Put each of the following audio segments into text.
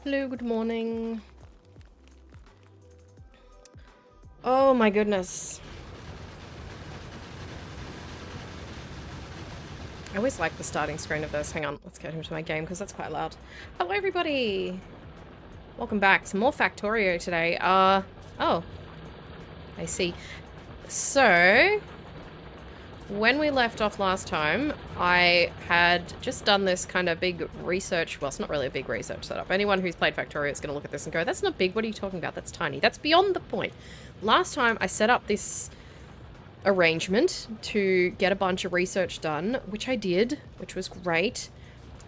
Hello, good morning. Oh my goodness. I always like the starting screen of this. Hang on, let's get into my game because that's quite loud. Hello everybody! Welcome back to more Factorio today. Oh, I see. So, when we left off last time, I had just done this kind of big research, well, it's not really a big research setup. Anyone who's played Factorio is going to look at this and go, that's not big, what are you talking about? That's tiny. That's beyond the point. Last time I set up this arrangement to get a bunch of research done, which I did, which was great.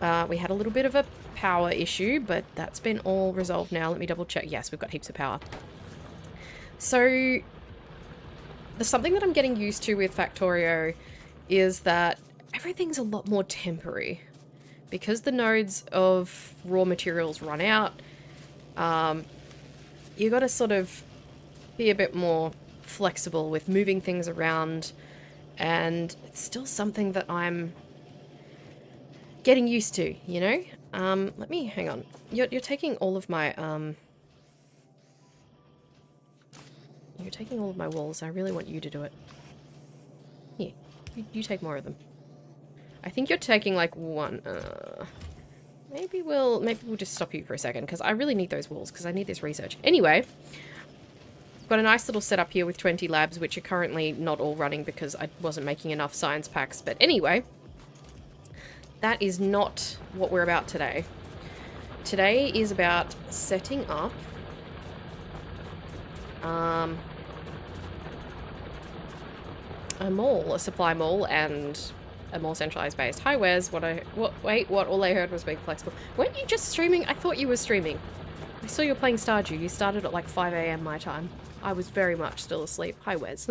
We had a little bit of a power issue, but that's been all resolved now. Let me double check. Yes, we've got heaps of power. So there's something that I'm getting used to with Factorio is that everything's a lot more temporary. Because the nodes of raw materials run out, you got to sort of be a bit more flexible with moving things around, and it's still something that I'm getting used to, you know? Let me, hang on. You're taking all of my, you're taking all of my walls. I really want you to do it. Here, you take more of them. I think you're taking like one, maybe we'll just stop you for a second, because I really need those walls, because I need this research. Anyway, got a nice little setup here with 20 labs, which are currently not all running because I wasn't making enough science packs. But anyway, that is not what we're about today. Today is about setting up a mall, a supply mall, and a more centralized base. Hi, Wes. Wait, what? All I heard was being flexible. Weren't you just streaming? I thought you were streaming. I saw you were playing Stardew. You started at like 5 AM my time. I was very much still asleep. Hi, Wes.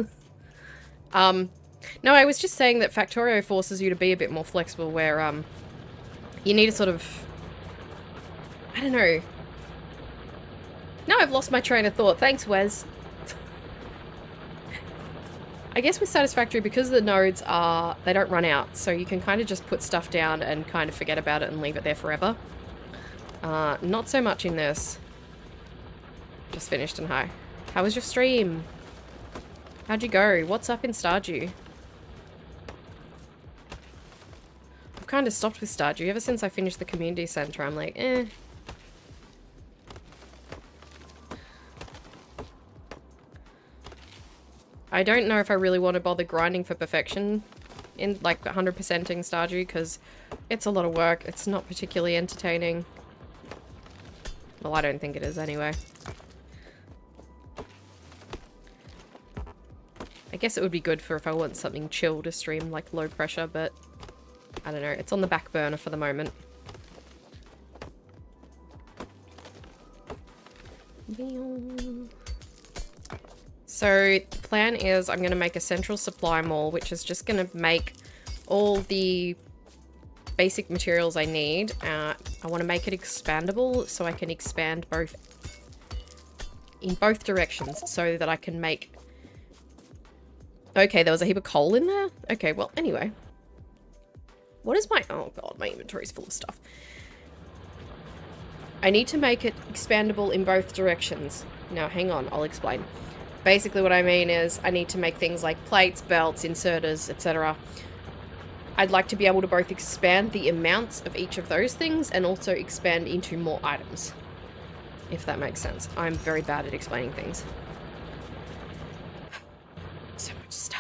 No, I was just saying that Factorio forces you to be a bit more flexible where, you need to sort of, I don't know. Now I've lost my train of thought. Thanks, Wes. I guess with Satisfactory, because the nodes are, they don't run out, so you can kind of just put stuff down and kind of forget about it and leave it there forever. Not so much in this. Just finished and hi. How was your stream? How'd you go? What's up in Stardew? I've kind of stopped with Stardew. Ever since I finished the community center, I'm like, eh. I don't know if I really want to bother grinding for perfection in like 100%ing Stardew, because it's a lot of work. It's not particularly entertaining. Well, I don't think it is anyway. I guess it would be good for if I want something chill to stream, like low pressure, but I don't know. It's on the back burner for the moment. So the plan is I'm going to make a central supply mall, which is just going to make all the basic materials I need. I want to make it expandable so I can expand in both directions so that I can make... Okay, there was a heap of coal in there? Okay, well, anyway. What is my... Oh god, my inventory's full of stuff. I need to make it expandable in both directions. Now, hang on, I'll explain. Basically what I mean is I need to make things like plates, belts, inserters, etc. I'd like to be able to both expand the amounts of each of those things and also expand into more items. If that makes sense. I'm very bad at explaining things. So much stuff.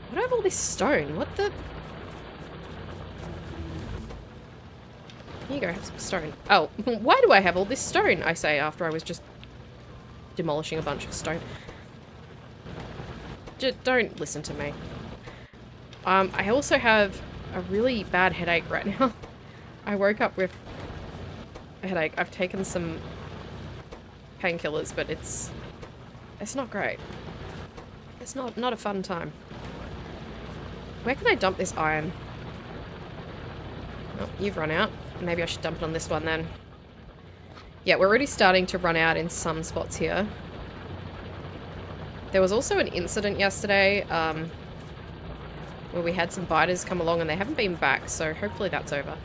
What do I have all this stone? What the... Here you go, have some stone. Oh, why do I have all this stone? I say after I was just demolishing a bunch of stone. Just don't listen to me. I also have a really bad headache right now. I woke up with a headache. I've taken some painkillers, but it's not great. It's not a fun time. Where can I dump this iron? Oh, you've run out. Maybe I should dump it on this one then. Yeah, we're already starting to run out in some spots here. There was also an incident yesterday, where we had some biters come along and they haven't been back, so hopefully that's over.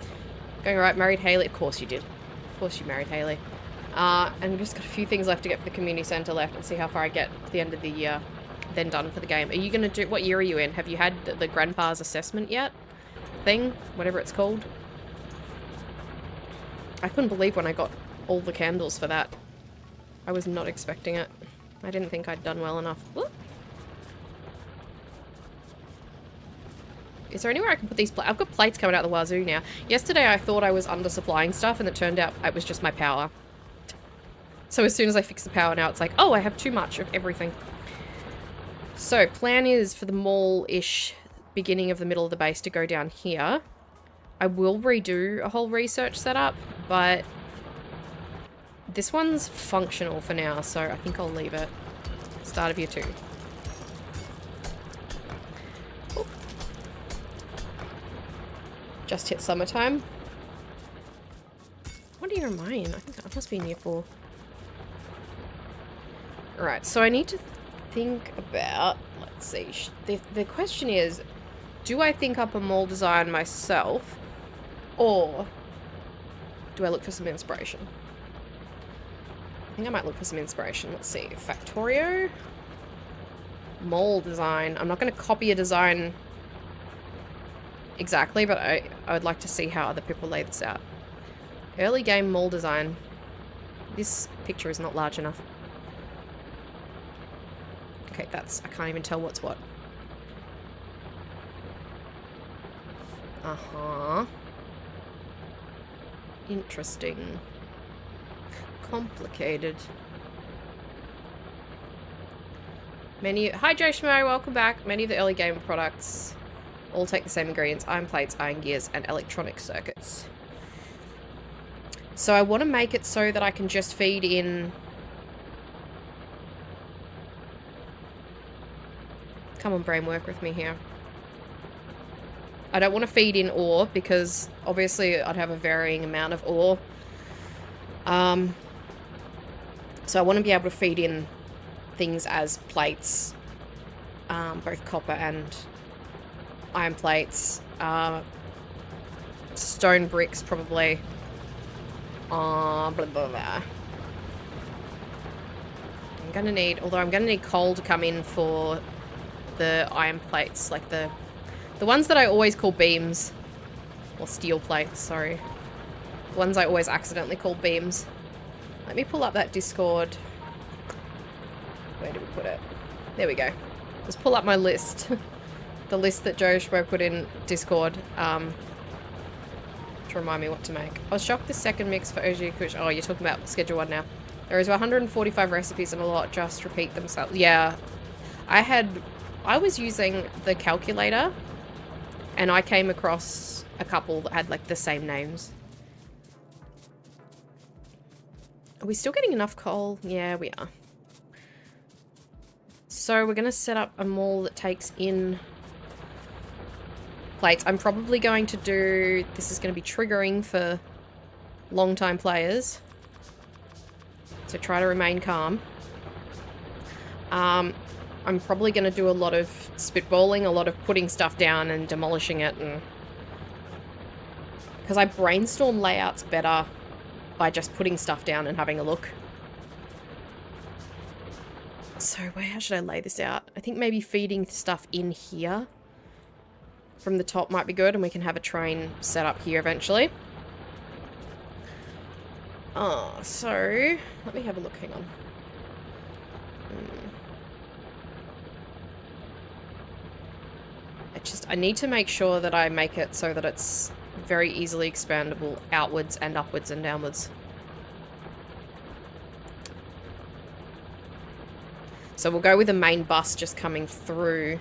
Going right, married Haley? Of course you did. Of course you married Haley. And we've just got a few things left to get for the community centre left and see how far I get at the end of the year. Then done for the game. Are you going to do... What year are you in? Have you had the grandpa's assessment yet? Thing? Whatever it's called. I couldn't believe when I got all the candles for that. I was not expecting it. I didn't think I'd done well enough. Whoop. Is there anywhere I can put these plates? I've got plates coming out the wazoo now. Yesterday I thought I was undersupplying stuff and it turned out it was just my power. So as soon as I fix the power now, it's like, oh, I have too much of everything. So, plan is for the mall-ish beginning of the middle of the base to go down here. I will redo a whole research setup, but this one's functional for now, so I think I'll leave it. Start of year 2. Oop. Just hit summertime. What year am I in? I think I must be in year 4. Alright, so I need to think about, let's see, the question is, do I think up a mall design myself, or do I look for some inspiration? I think I might look for some inspiration. Let's see, Factorio, mall design. I'm not going to copy a design exactly, but I would like to see how other people lay this out. Early game mall design. This picture is not large enough. Okay, I can't even tell what's what. Uh-huh. Interesting. Complicated. Hi Joshmo, welcome back. Many of the early game products all take the same ingredients: iron plates, iron gears, and electronic circuits. So I want to make it so that I can just feed in... Come on, brain, work with me here. I don't want to feed in ore because obviously I'd have a varying amount of ore. So I want to be able to feed in things as plates, both copper and iron plates, stone bricks probably. Blah, blah, blah. I'm gonna need coal to come in for the iron plates, like the ones that I always call beams, or steel plates, sorry. The ones I always accidentally call beams. Let me pull up that Discord. Where did we put it? There we go. Just pull up my list. The list that Joshua put in Discord, to remind me what to make. I was shocked the second mix for OG Kush. Oh, you're talking about Schedule 1 now. There is 145 recipes and a lot just repeat themselves. Yeah. I was using the calculator and I came across a couple that had like the same names. Are we still getting enough coal? Yeah, we are. So we're going to set up a mall that takes in plates. I'm probably going to do... This is going to be triggering for long-time players. So try to remain calm. I'm probably going to do a lot of spitballing, a lot of putting stuff down and demolishing it. Because I brainstorm layouts better by just putting stuff down and having a look. So how should I lay this out? I think maybe feeding stuff in here from the top might be good, and we can have a train set up here eventually. So let me have a look, hang on. I need to make sure that I make it so that it's very easily expandable outwards and upwards and downwards. So we'll go with the main bus just coming through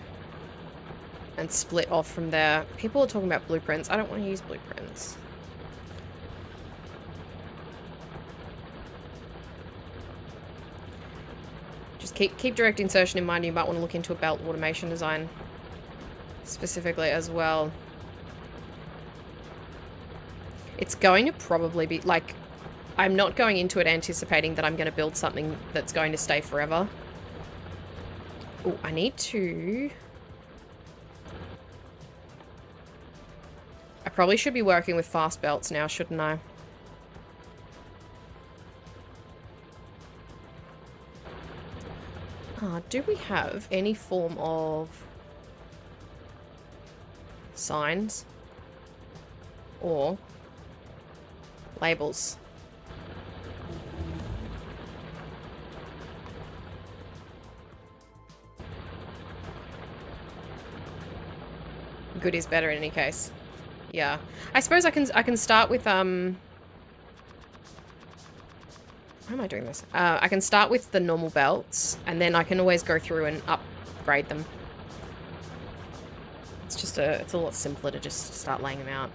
and split off from there. People are talking about blueprints. I don't want to use blueprints. Just keep direct insertion in mind. You might want to look into a belt automation design specifically as well. It's going to probably be like, I'm not going into it anticipating that I'm going to build something that's going to stay forever. Oh, I need to... I probably should be working with fast belts now, shouldn't I? Do we have any form of signs or labels? Good is better in any case. Yeah. I suppose I can start with Why am I doing this? I can start with the normal belts, and then I can always go through and upgrade them. It's a lot simpler to just start laying them out.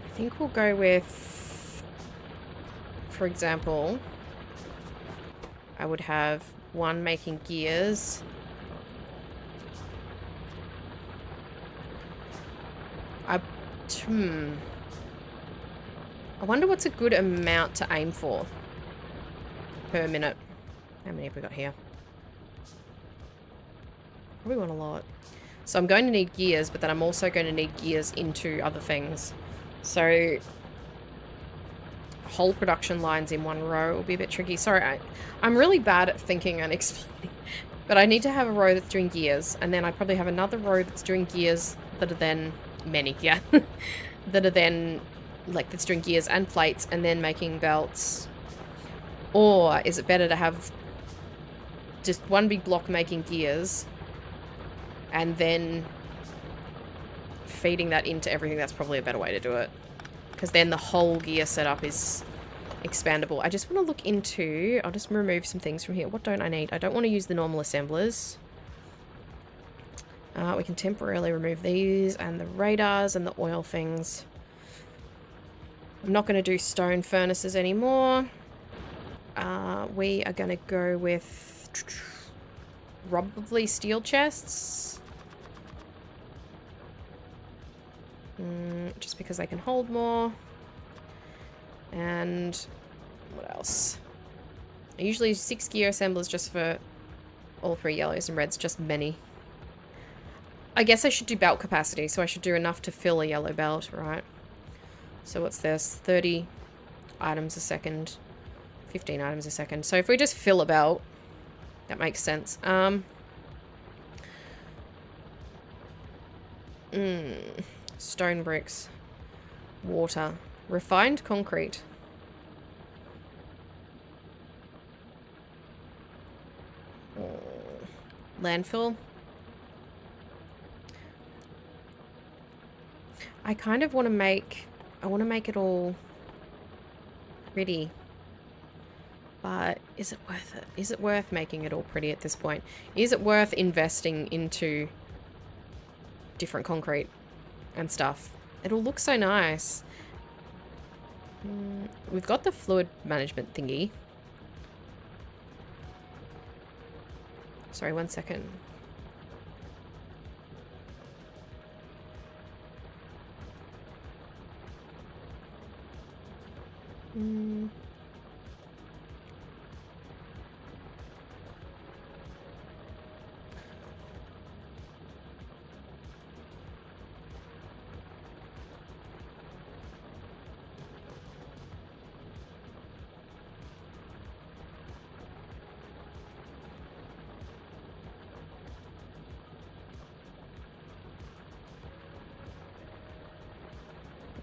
I think we'll go with, for example, I would have one making gears. I wonder what's a good amount to aim for per minute. How many have we got here? Probably want a lot. So I'm going to need gears, but then I'm also going to need gears into other things. So whole production lines in one row will be a bit tricky. Sorry, I'm really bad at thinking and explaining. But I need to have a row that's doing gears, and then I probably have another row that's doing gears that are then that are then like that's doing gears and plates and then making belts. Or is it better to have just one big block making gears and then feeding that into everything? That's probably a better way to do it, because then the whole gear setup is expandable. I just want to look into, I'll just remove some things from here. What don't I need? I don't want to use the normal assemblers. We can temporarily remove these and the radars and the oil things. I'm not going to do stone furnaces anymore. We are going to go with probably steel chests. Just because they can hold more. And what else? I usually use 6 gear assemblers just for all 3 yellows and reds, just many. I guess I should do belt capacity, so I should do enough to fill a yellow belt, right? So what's this? 30 items a second, 15 items a second. So if we just fill a belt, that makes sense. Stone bricks, water, refined concrete. Landfill. I kind of want to make, it all pretty. But is it worth it? Is it worth making it all pretty at this point? Is it worth investing into different concrete and stuff? It'll look so nice. We've got the fluid management thingy. Sorry, 1 second.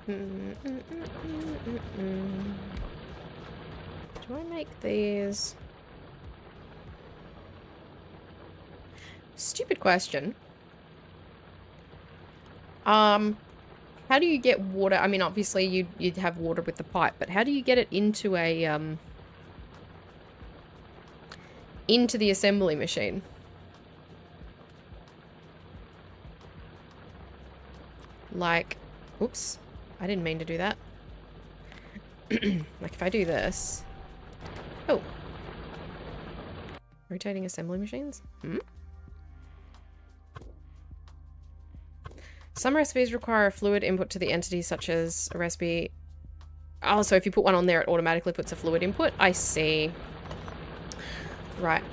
Do I make these? Stupid question. How do you get water? I mean, obviously you'd have water with the pipe, but how do you get it into a into the assembly machine? Like, oops. I didn't mean to do that. Like if I do this. Oh. Rotating assembly machines? Some recipes require a fluid input to the entity, such as a recipe. Oh, so if you put one on there, it automatically puts a fluid input? I see. Right.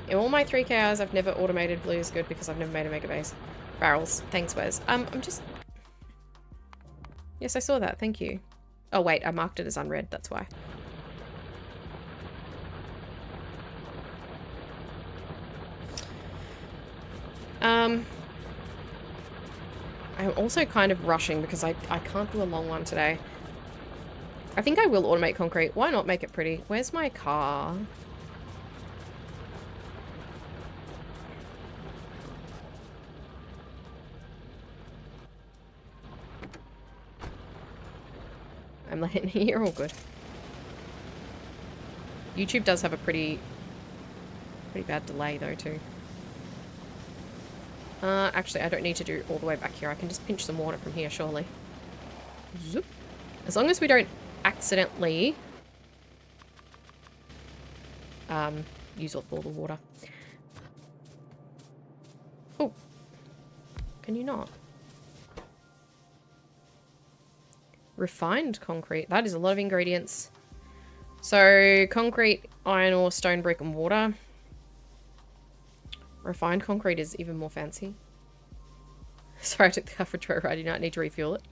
In all my 3K hours, I've never automated blue is good because I've never made a mega base. Barrels. Thanks, Wes. I'm just... Yes, I saw that. Thank you. Oh, wait. I marked it as unread. That's why. I'm also kind of rushing because I can't do a long one today. I think I will automate concrete. Why not make it pretty? Where's my car? I'm letting you're all good. YouTube does have a pretty bad delay though too. Actually I don't need to do all the way back here. I can just pinch some water from here surely. Zoop. As long as we don't accidentally use up all the water. Oh, can you not? Refined concrete. That is a lot of ingredients. So concrete, iron ore, stone, brick, and water. Refined concrete is even more fancy. Sorry, I took the car for a joyride. I do not need to refuel it.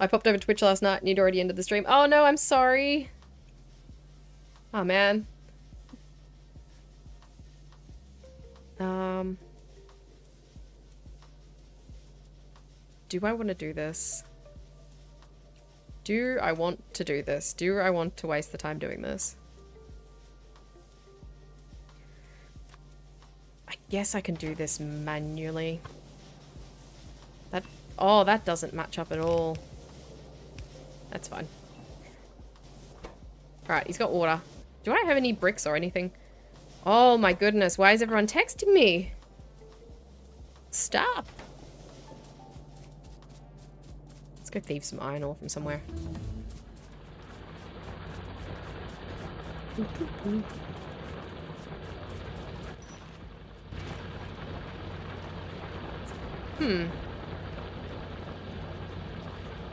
I popped over Twitch last night and you'd already ended the stream. Oh no, I'm sorry. Oh man. Do I want to do this? Do I want to do this? Do I want to waste the time doing this? I guess I can do this manually. Oh, that doesn't match up at all. That's fine. Alright, he's got water. Do I have any bricks or anything? Oh my goodness, why is everyone texting me? Stop. Let's go thieve some iron ore from somewhere.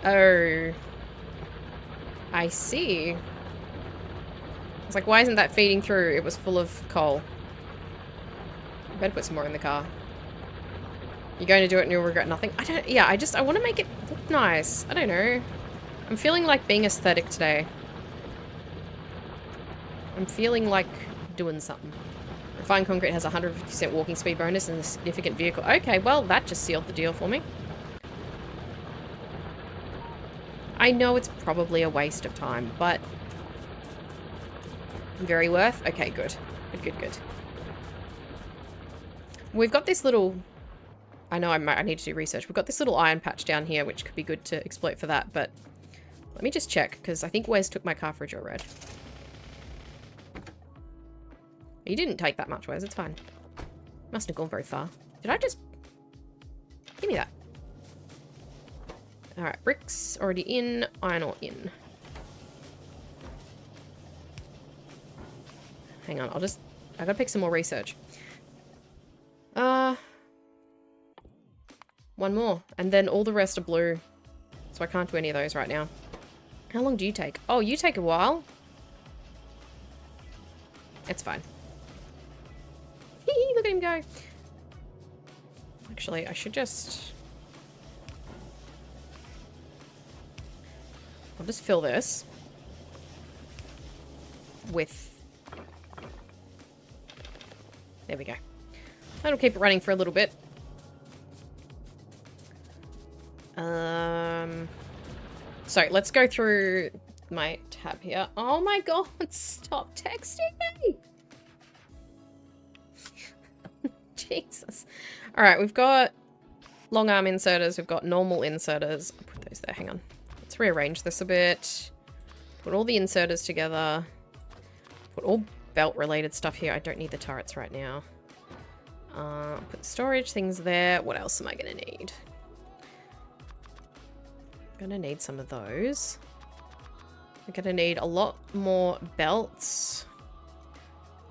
Oh. I see. I was like, why isn't that feeding through? It was full of coal. I better put some more in the car. You're going to do it and you'll regret nothing. I want to make it look nice. I don't know. I'm feeling like being aesthetic today. I'm feeling like doing something. Refined concrete has a 150% walking speed bonus and a significant vehicle. Okay, well, that just sealed the deal for me. I know it's probably a waste of time, but very worth. Okay, good. Good. We've got this little... I know I need to do research. We've got this little iron patch down here, which could be good to exploit for that, but let me just check, because I think Wes took my car for a joyride. You didn't take that much, Wes. It's fine. Mustn't have gone very far. Did I just... Give me that. Alright, bricks already in, iron ore in. Hang on, I gotta pick some more research. One more, and then all the rest are blue. So I can't do any of those right now. How long do you take? Oh, you take a while. It's fine. Look at him go. Actually, I should just... I'll just fill this with... There we go. That'll keep it running for a little bit. So let's go through my tab here. Oh my god, stop texting me! Jesus. Alright, we've got long arm inserters, we've got normal inserters. I'll put those there, hang on. Let's rearrange this a bit. Put all the inserters together. Put all belt related stuff here. I don't need the turrets right now. Put storage things there. What else am I gonna need? Gonna need some of those. I'm gonna need a lot more belts.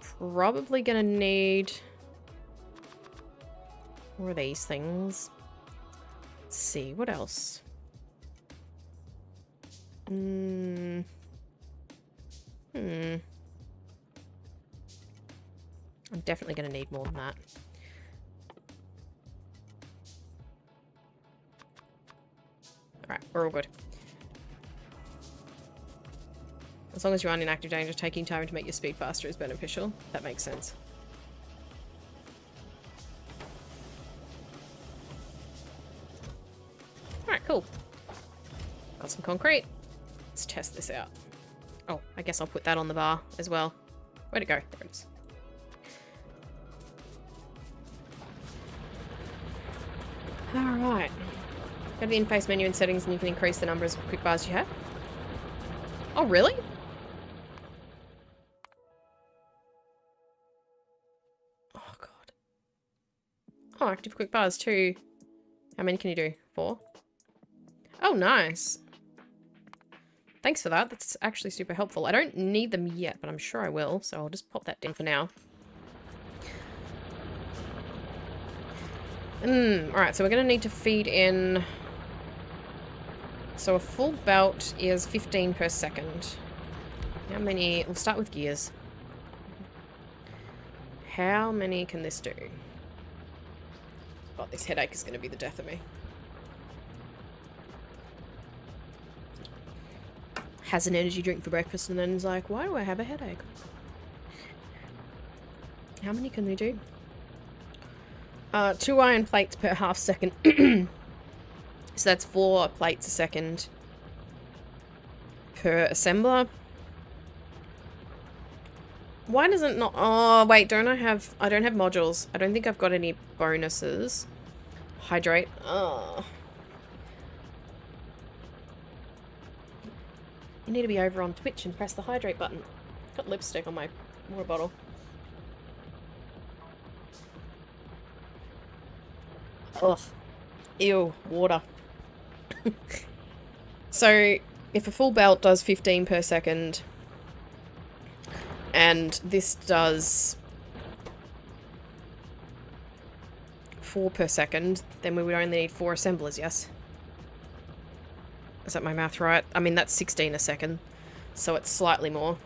Probably gonna need more of these things. Let's see, what else? I'm definitely gonna need more than that. Alright, we're all good. As long as you aren't in active danger, taking time to make your speed faster is beneficial. That makes sense. cool. Got some concrete. Let's test this out. Oh, I guess I'll put that on the bar as well. Where'd it go? There it is. Alright. Go to the in-face menu and settings and you can increase the numbers of quick bars you have. Oh, really? Oh, God. Oh, active quick bars too. How many can you do? 4? Oh, nice. Thanks for that. That's actually super helpful. I don't need them yet, but I'm sure I will. So I'll just pop that down for now. Alright, so we're going to need to feed in... So a full belt is 15 per second. How many... We'll start with gears. How many can this do? God, this headache is going to be the death of me. Has an energy drink for breakfast and then is like, why do I have a headache? How many can they do? 2 iron plates per half second. So that's 4 plates a second per assembler. Why does it not... Oh, wait, I don't have modules. I don't think I've got any bonuses. Hydrate. Oh. You need to be over on Twitch and press the hydrate button. Got lipstick on my water bottle. Ugh. Ew, water. So, if a full belt does 15 per second, and this does 4 per second, then we would only need 4 assemblers, yes? Is that my math right? I mean, that's 16 a second, so it's slightly more.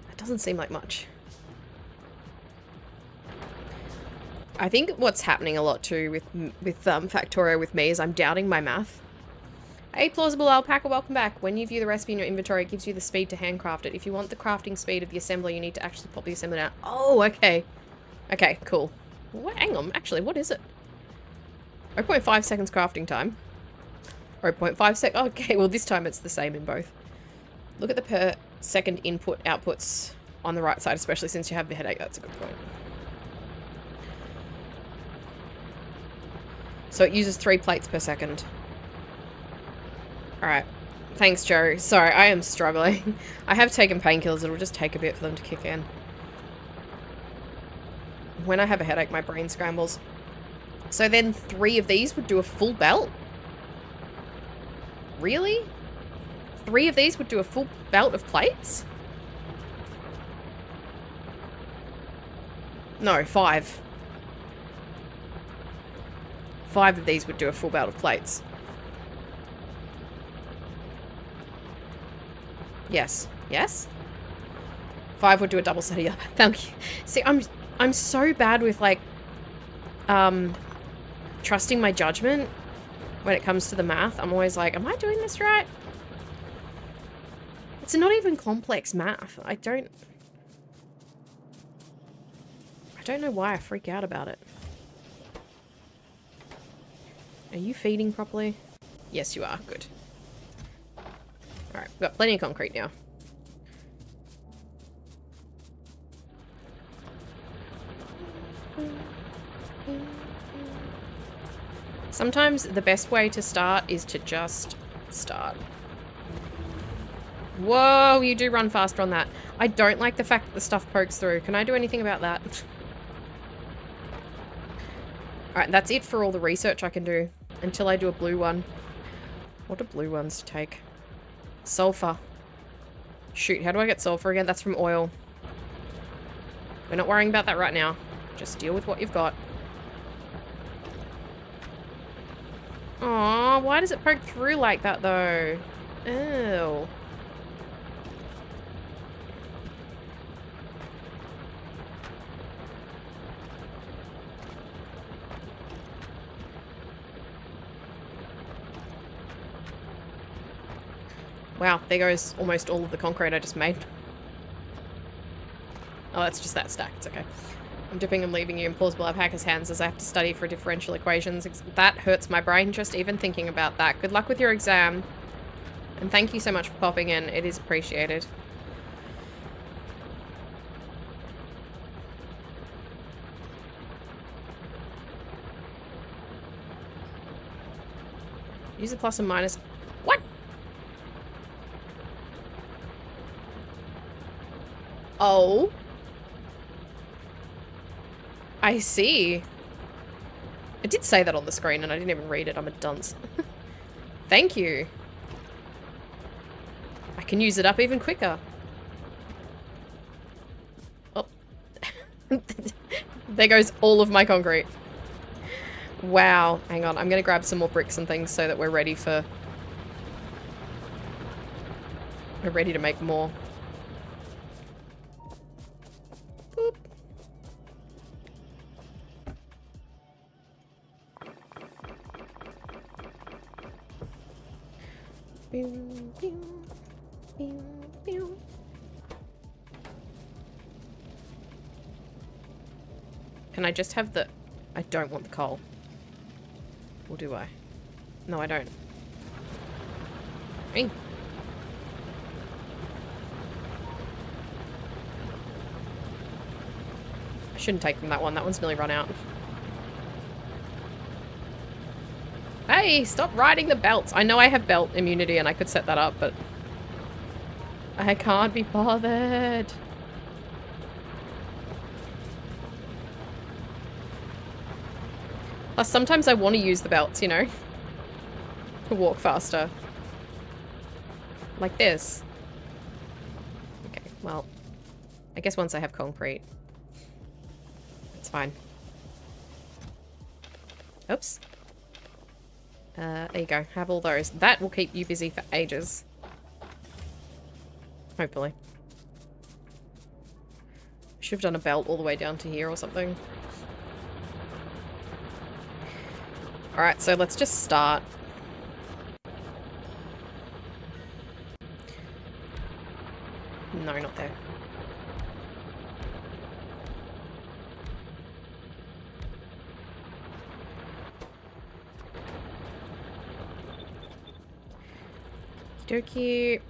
That doesn't seem like much. I think what's happening a lot too with Factorio with me is I'm doubting my math. Hey, Plausible Alpaca, welcome back. When you view the recipe in your inventory, it gives you the speed to handcraft it. If you want the crafting speed of the assembler, you need to actually pop the assembler down. Oh, okay. Okay, cool. What? Hang on, actually, what is it? 0.5 seconds crafting time. 0.5 sec. Okay, well this time it's the same in both. Look at the per second input outputs on the right side, especially since you have the headache. That's a good point. So it uses 3 plates per second. Alright. Thanks, Joe. Sorry, I am struggling. I have taken painkillers. It'll just take a bit for them to kick in. When I have a headache, my brain scrambles. So then 3 of these would do a full belt? Really? 3 of these would do a full belt of plates? No, 5. 5 of these would do a full belt of plates. Yes. Yes? 5 would do a double set of yellow. Thank you. See, I'm so bad with, like, trusting my judgment when it comes to the math. I'm always like, am I doing this right? It's not even complex math. I don't know why I freak out about it. Are you feeding properly? Yes, you are. Good. Alright, we've got plenty of concrete now. Sometimes the best way to start is to just start. Whoa, you do run faster on that. I don't like the fact that the stuff pokes through. Can I do anything about that? Alright, that's it for all the research I can do. Until I do a blue one. What do blue ones take? Sulfur. Shoot, how do I get sulfur again? That's from oil. We're not worrying about that right now. Just deal with what you've got. Aww, why does it poke through like that though? Ew. Wow, there goes almost all of the concrete I just made. Oh, that's just that stack. It's okay. I'm dipping and leaving you in plausible alpaca's hands as I have to study for differential equations. That hurts my brain just even thinking about that. Good luck with your exam. And thank you so much for popping in. It is appreciated. Use the plus and minus. What? Oh. I see. I did say that on the screen and I didn't even read it. I'm a dunce. Thank you. I can use it up even quicker. Oh. There goes all of my concrete. Wow. Hang on. I'm going to grab some more bricks and things so that we're ready for... We're ready to make more. Boop. Pew, pew, pew, pew. Can I just have the... I don't want the coal. Or do I? No, I don't. Ring. I shouldn't take them that one. That one's nearly run out. Hey, stop riding the belts. I know I have belt immunity and I could set that up, but I can't be bothered. Plus, sometimes I want to use the belts, you know, to walk faster. Like this. Okay, well, I guess once I have concrete, it's fine. Oops. There you go. Have all those. That will keep you busy for ages. Hopefully. Should have done a belt all the way down to here or something. Alright, so let's just start. No, not there. Okey-dokey.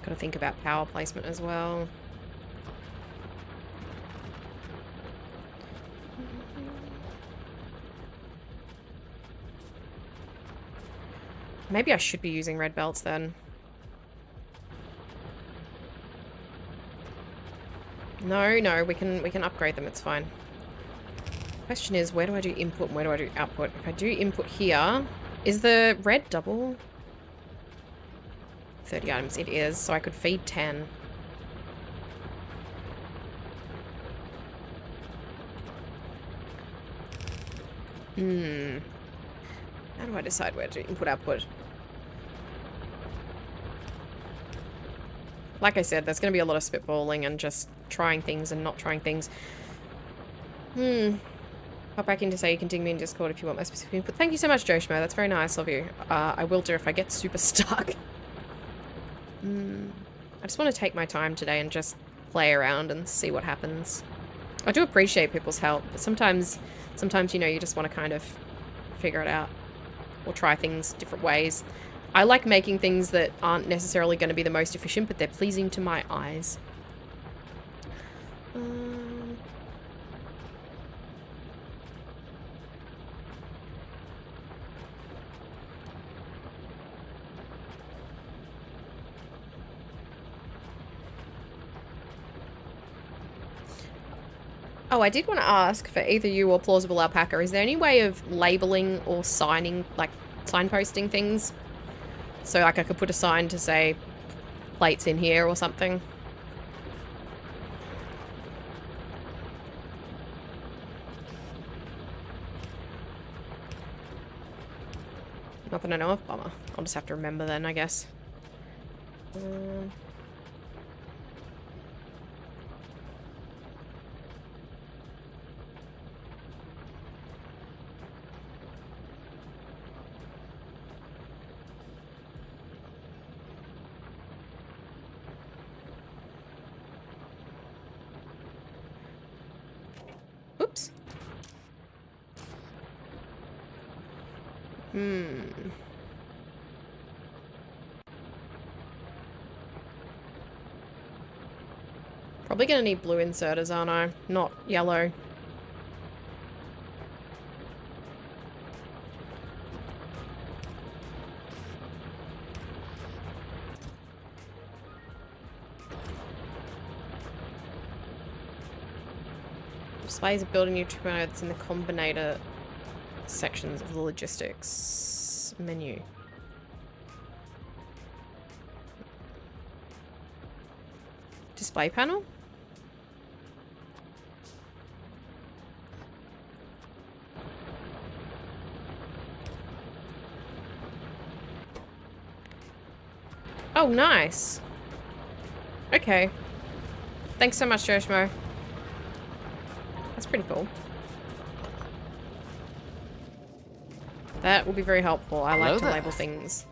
Gotta think about power placement as well. Maybe I should be using red belts then. No, we can upgrade them, it's fine. Question is, where do I do input and where do I do output? If I do input here, is the red double? 30 items, it is, so I could feed 10. How do I decide where to do input output? Like I said, there's going to be a lot of spitballing and just trying things and not trying things. Pop back in to say you can ding me in Discord if you want my specific input. Thank you so much, Joshmo. That's very nice of you. I will do if I get super stuck. I just want to take my time today and just play around and see what happens. I do appreciate people's help, but sometimes, you know, you just want to kind of figure it out or try things different ways. I like making things that aren't necessarily going to be the most efficient, but they're pleasing to my eyes. Oh, I did want to ask for either you or Plausible Alpaca, is there any way of labeling or signing, like signposting things? So like I could put a sign to say plates in here or something. Not that I know of. Bummer. I'll just have to remember then, I guess. Probably gonna need blue inserters, aren't I? Not yellow. Displays a building new terminal that's in the combinator sections of the logistics menu. Display panel? Oh, nice. Okay. Thanks so much, Joshmo. That's pretty cool. That will be very helpful. I like to label things.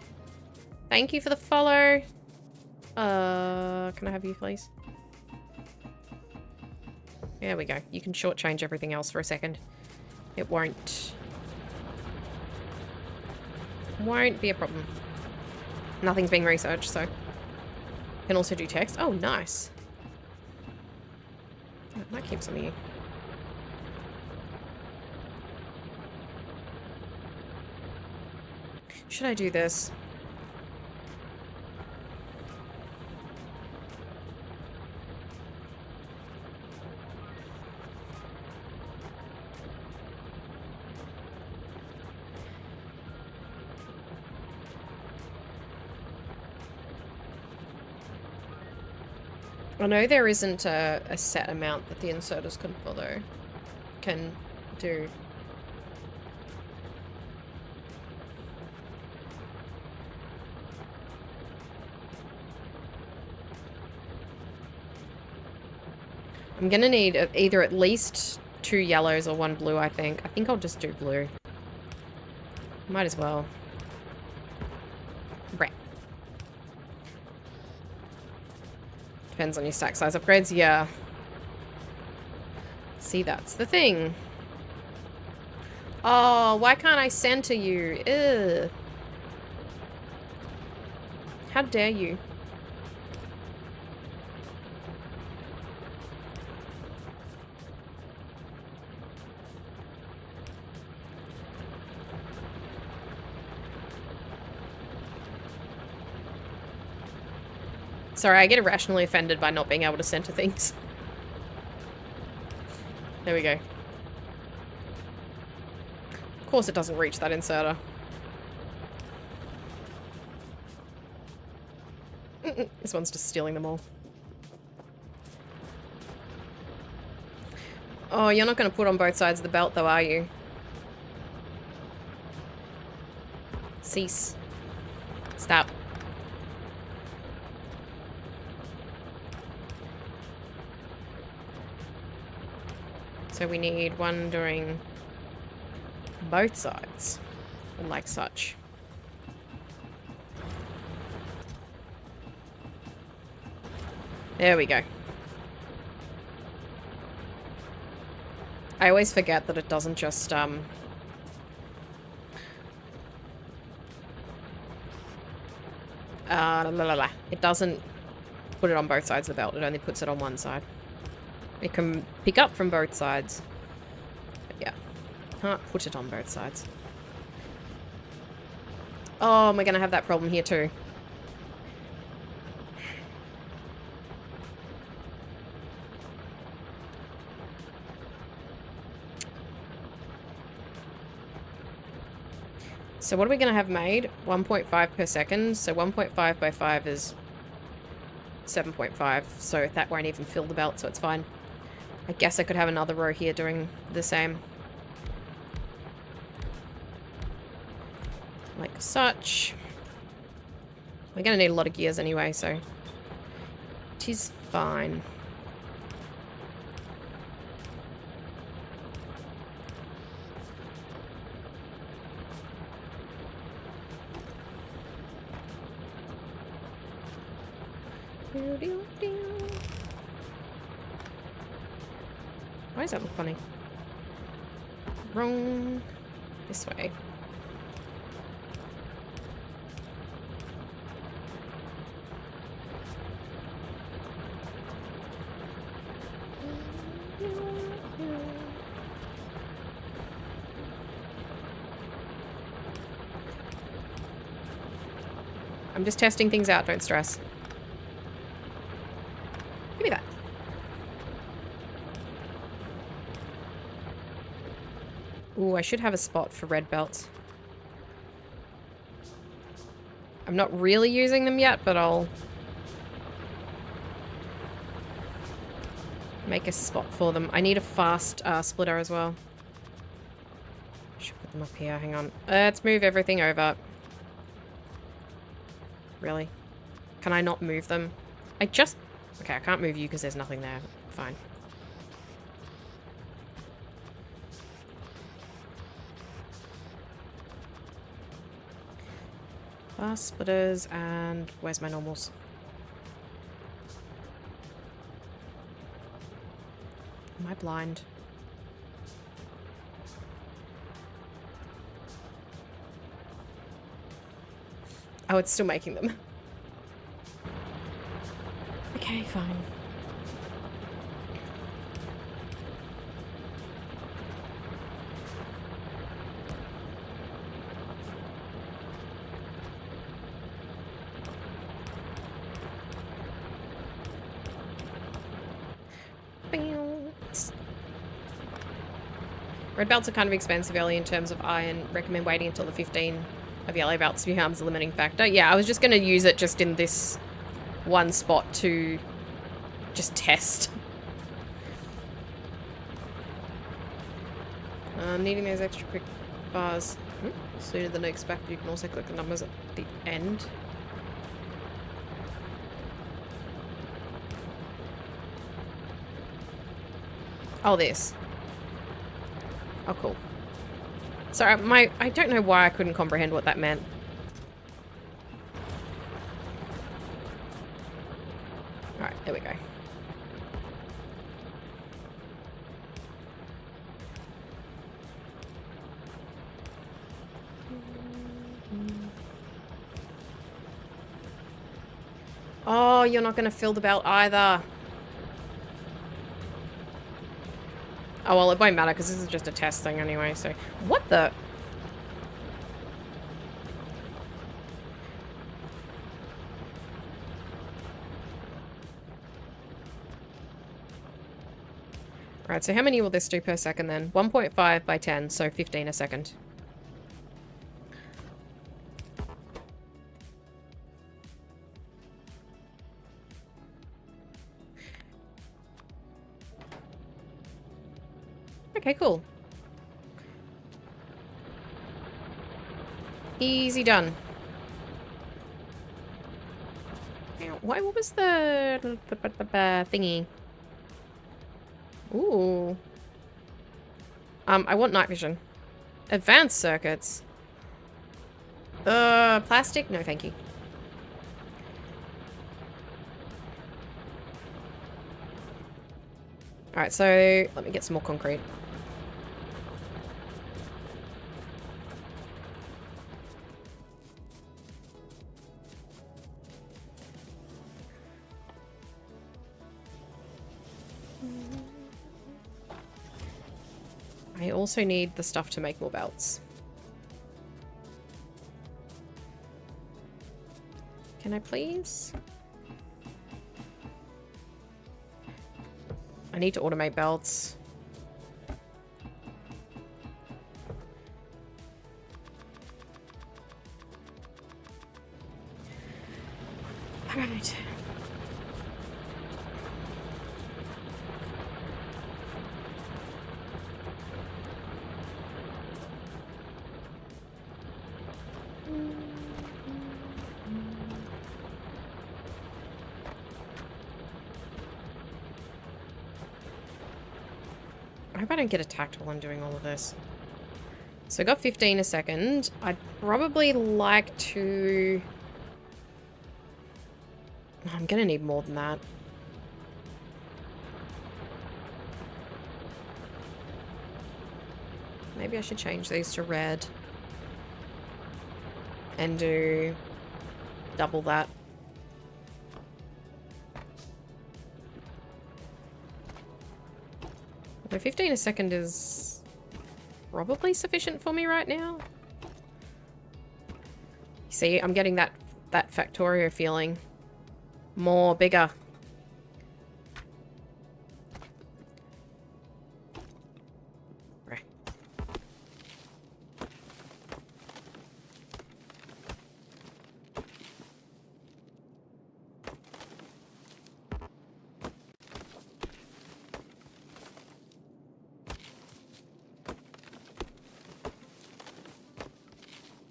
Thank you for the follow. Can I have you, please? There we go. You can shortchange everything else for a second. It won't be a problem. Nothing's being researched, so. Can also do text. Oh, nice. I might keep some of you. Should I do this? I know there isn't a set amount that the inserters can do. I'm gonna need either at least 2 yellows or 1 blue, I think. I think I'll just do blue. Might as well. Right. Depends on your stack size upgrades, yeah. See, that's the thing. Oh, why can't I center you? Ugh. How dare you? Sorry, I get irrationally offended by not being able to center things. There we go. Of course it doesn't reach that inserter. This one's just stealing them all. Oh, you're not going to put on both sides of the belt though, are you? Cease. Stop. So we need one doing both sides, like such. There we go. I always forget that it doesn't just, it doesn't put it on both sides of the belt, it only puts it on one side. It can pick up from both sides. But yeah. Can't put it on both sides. Oh, we're going to have that problem here too. So what are we going to have made? 1.5 per second. So 1.5 by 5 is 7.5. So that won't even fill the belt, so it's fine. I guess I could have another row here doing the same. Like such. We're going to need a lot of gears anyway, so it is fine. Why does that look funny? Wrong. This way. I'm just testing things out, don't stress. Give me that. Ooh, I should have a spot for red belts. I'm not really using them yet, but I'll make a spot for them. I need a fast splitter as well. Should put them up here. Hang on. Let's move everything over. Really? Can I not move them? Okay, I can't move you because there's nothing there. Fine. Fast splitters and where's my normals? Am I blind? Oh, it's still making them. Okay, fine. Red belts are kind of expensive early in terms of iron. Recommend waiting until the 15 of yellow belts becomes the limiting factor. Yeah, I was just going to use it just in this one spot to just test. Needing those extra quick bars sooner than expected. You can also click the numbers at the end. Oh, this. Oh, cool. Sorry, I don't know why I couldn't comprehend what that meant. Alright, there we go. Oh, you're not going to fill the belt either. Oh, well, it won't matter because this is just a test thing anyway, so... What the... Right, so how many will this do per second then? 1.5 by 10, so 15 a second. Okay, cool. Easy done. Why? What was the thingy? Ooh. I want night vision. Advanced circuits. Plastic? No, thank you. Alright, so let me get some more concrete. I also need the stuff to make more belts. Can I please? I need to automate belts. Alright. I hope I don't get attacked while I'm doing all of this. So I got 15 a second. I'd probably like to... I'm gonna need more than that. Maybe I should change these to red. And do double that. So 15 a second is probably sufficient for me right now. See, I'm getting that that Factorio feeling. More, bigger. Right.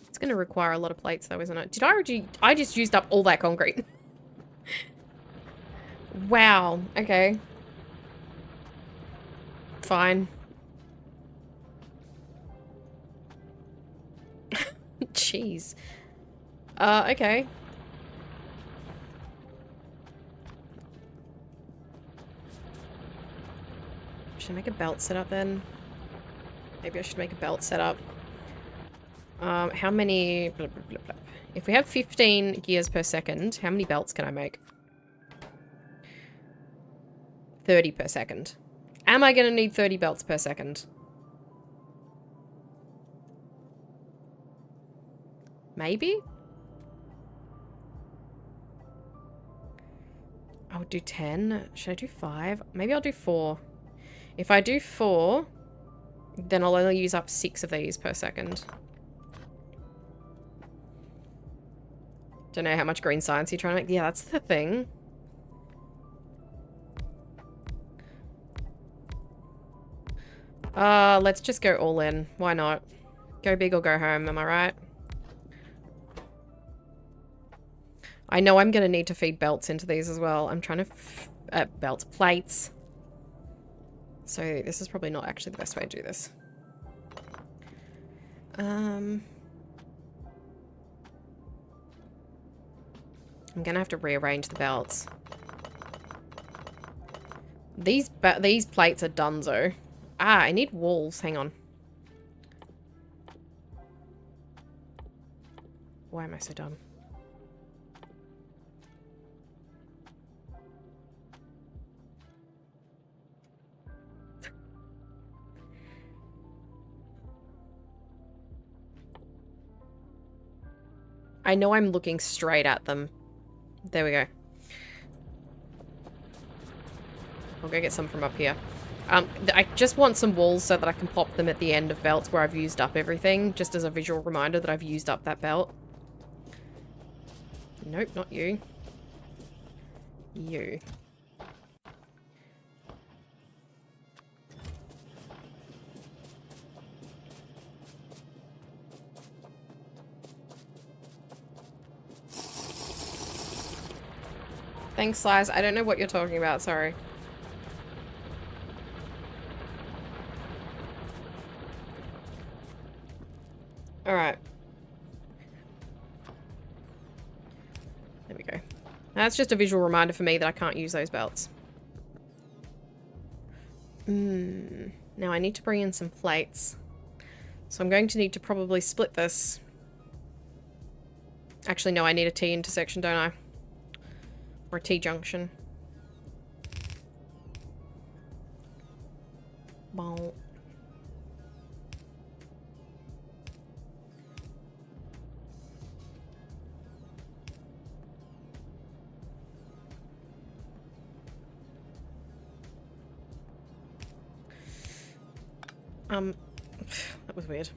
It's going to require a lot of plates though, isn't it? I just used up all that concrete. Wow. Okay. Fine. Jeez. Okay. Should I make a belt setup then? Maybe I should make a belt setup. How many... Blah, blah, blah, blah. If we have 15 gears per second, how many belts can I make? 30 per second. Am I going to need 30 belts per second? Maybe? I would do 10. Should I do 5? Maybe I'll do 4. If I do 4, then I'll only use up 6 of these per second. Don't know how much green science you're trying to make. Yeah, that's the thing. Let's just go all in. Why not? Go big or go home, am I right? I know I'm going to need to feed belts into these as well. I'm trying to... belts. Plates. So this is probably not actually the best way to do this. I'm going to have to rearrange the belts. These plates are donezo. Ah, I need walls. Hang on. Why am I so dumb? I know I'm looking straight at them. There we go. I'll go get some from up here. I just want some walls so that I can pop them at the end of belts where I've used up everything, just as a visual reminder that I've used up that belt. Nope, not you. You. Thanks, Slice. I don't know what you're talking about, sorry. Alright. There we go. That's just a visual reminder for me that I can't use those belts. Now I need to bring in some plates. So I'm going to need to probably split this. Actually, no, I need a T intersection, don't I? Or a T-junction. Bon. That was weird.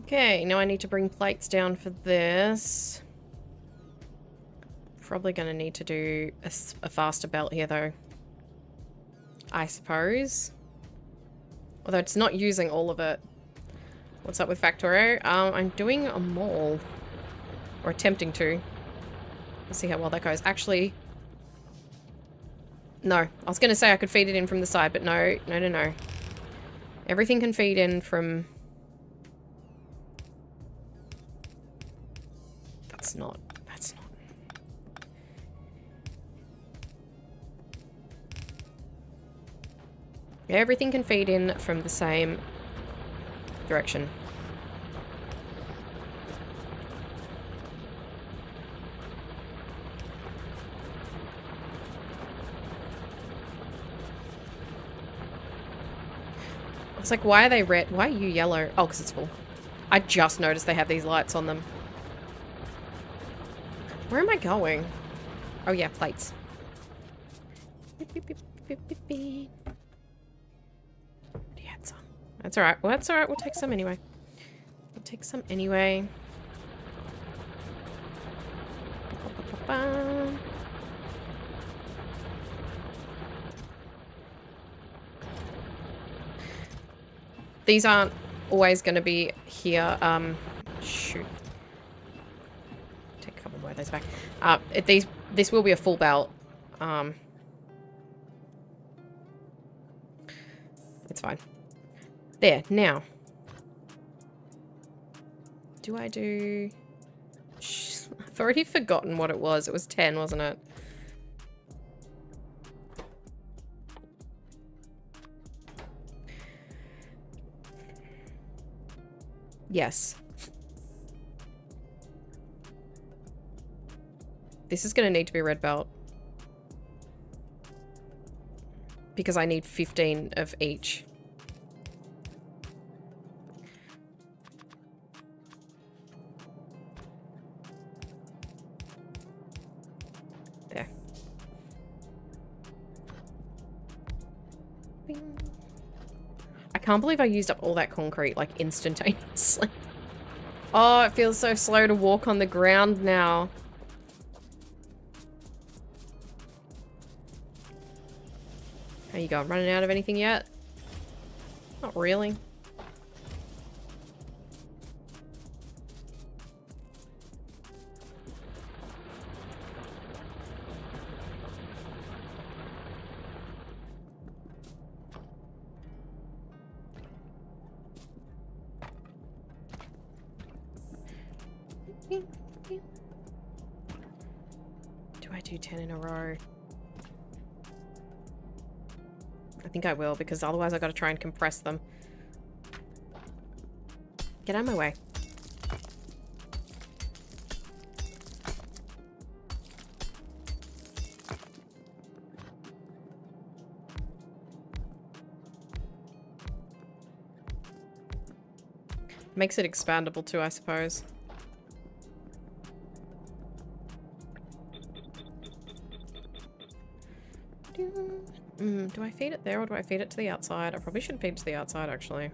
Okay, now I need to bring plates down for this. Probably going to need to do a faster belt here, though. I suppose. Although it's not using all of it. What's up with Factorio? I'm doing a mall. Or attempting to. Let's see how well that goes. Actually... No. I was going to say I could feed it in from the side, but no. No, no, no. Everything can feed in from... That's not... That's not... Everything can feed in from the same direction. It's like, why are they red? Why are you yellow? Oh, because it's full. I just noticed they have these lights on them. Where am I going? Oh yeah, plates. Beep, beep, beep, beep, beep, beep. He had some. That's alright. Well, that's alright. We'll take some anyway. We'll take some anyway. Ba-ba-ba-ba. These aren't always going to be here. Shoot. Take a couple more of those back. This will be a full belt. It's fine. There, now. Do I do... I've already forgotten what it was. It was 10, wasn't it? Yes. This is going to need to be a red belt. Because I need 15 of each. There. Bing. I can't believe I used up all that concrete, like, instantaneously. Oh, it feels so slow to walk on the ground now. How you going? Running out of anything yet? Not really. Do I do 10 in a row? I think I will, because otherwise I've got to try and compress them. Get out of my way. Makes it expandable too, I suppose. Do I feed it there or do I feed it to the outside? I probably should feed it to the outside, actually.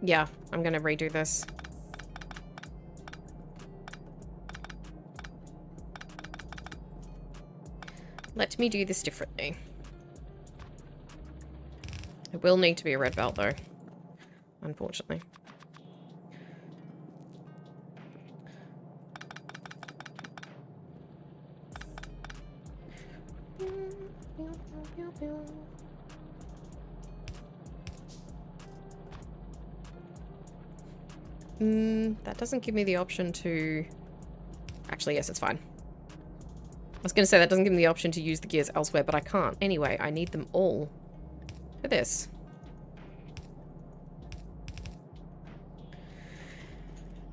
Yeah, I'm gonna redo this. Let me do this differently. It will need to be a red belt, though. Unfortunately. That doesn't give me the option to... Actually, yes, it's fine. I was going to say that doesn't give me the option to use the gears elsewhere, but I can't. Anyway, I need them all for this.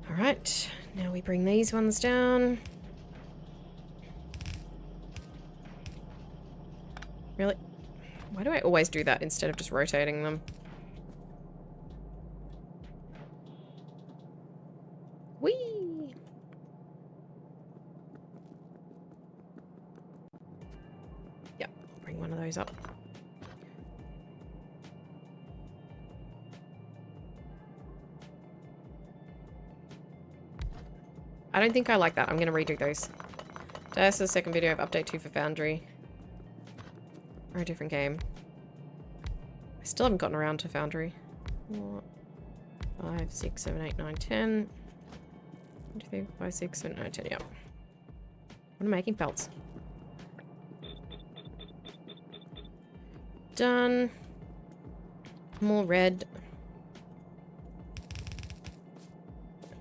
Alright, now we bring these ones down. Really? Why do I always do that instead of just rotating them? Whee! Yep, bring one of those up. I don't think I like that. I'm going to redo those. That's the second video of Update 2 for Foundry. Or a different game. I still haven't gotten around to Foundry. 4, 5, 6, 7, 8, 9, 10. 1, 2, 3, 5, 6, 7, 8, 9, 10, yep. What am I making? Belts. Done. More red.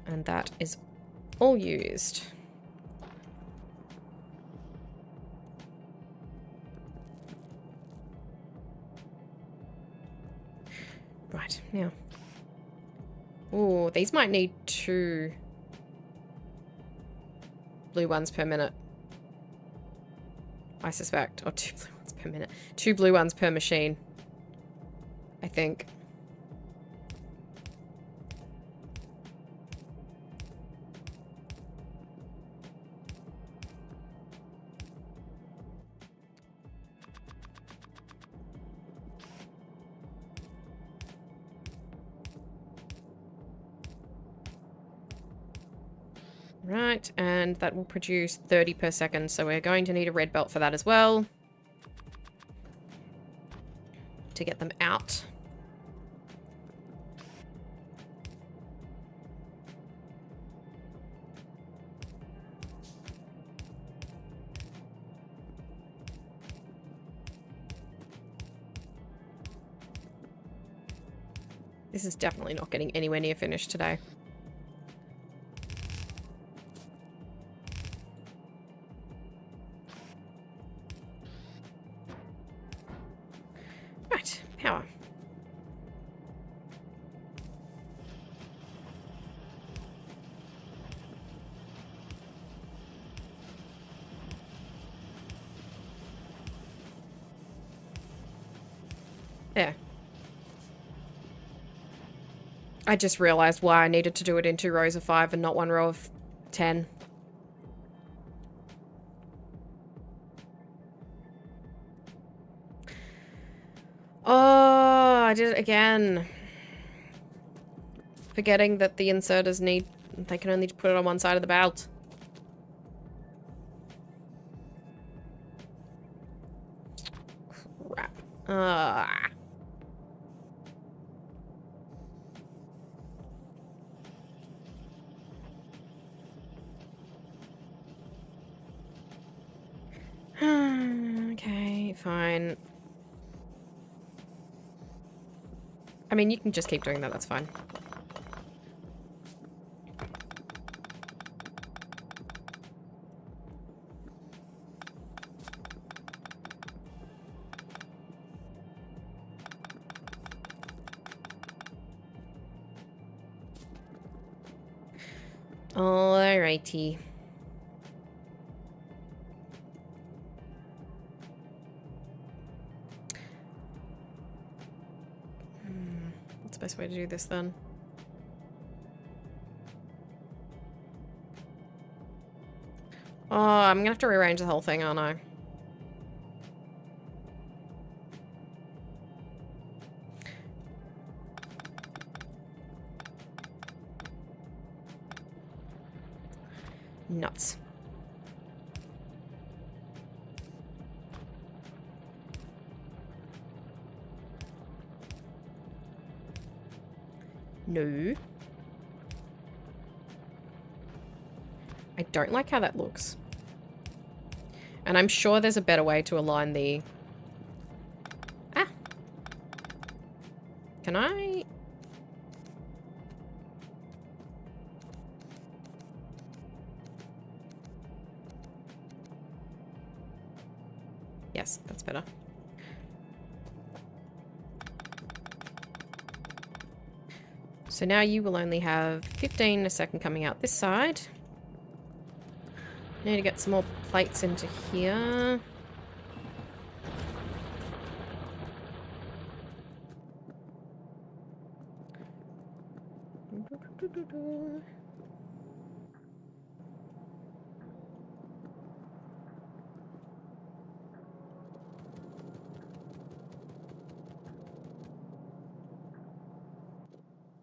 And that is all used. Right, now. Oh, these might need 2 blue ones per minute. I suspect. Or 2 blue ones per minute. 2 blue ones per machine. I think. Right, and that will produce 30 per second, so we're going to need a red belt for that as well. To get them out. This is definitely not getting anywhere near finished today. Right, power. There. I just realized why I needed to do it in 2 rows of 5 and not 1 row of 10. Oh, I did it again. Forgetting that the inserters need... They can only put it on one side of the belt. Crap. Okay, fine. I mean, you can just keep doing that, that's fine. Alrighty. What's the best way to do this then? Oh, I'm gonna have to rearrange the whole thing, aren't I? Nuts. No. I don't like how that looks. And I'm sure there's a better way to align the... Ah! Can I... Yes, that's better. So now you will only have 15 a second coming out this side. Need to get some more plates into here.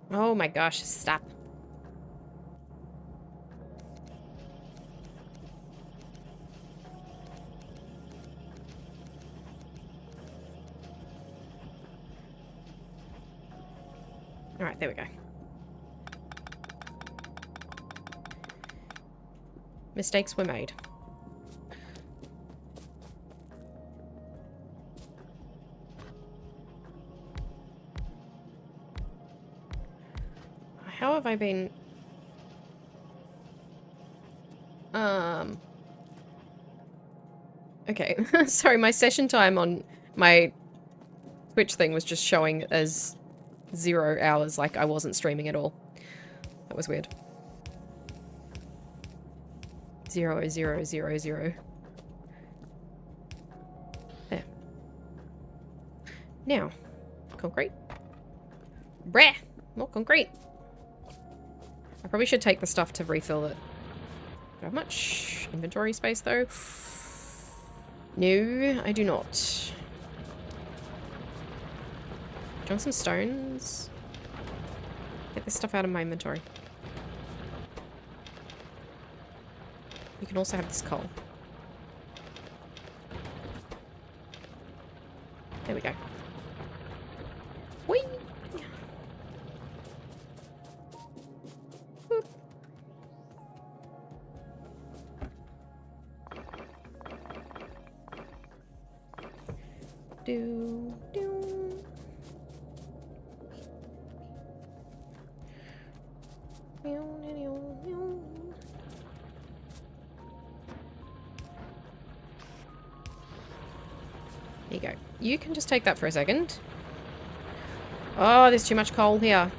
Oh my gosh, stop. Alright, there we go. Mistakes were made. How have I been... Okay, sorry, my session time on my Twitch thing was just showing as 0 hours, like I wasn't streaming at all. That was weird. 0, 0, 0, 0. Now, concrete. Breh! More concrete. I probably should take the stuff to refill it. Do I have much inventory space, though? No, I do not. Do you want some stones? Get this stuff out of my inventory. You can also have this coal. There we go. Whee! Boop. Do, do. There you go. You can just take that for a second. Oh, there's too much coal here.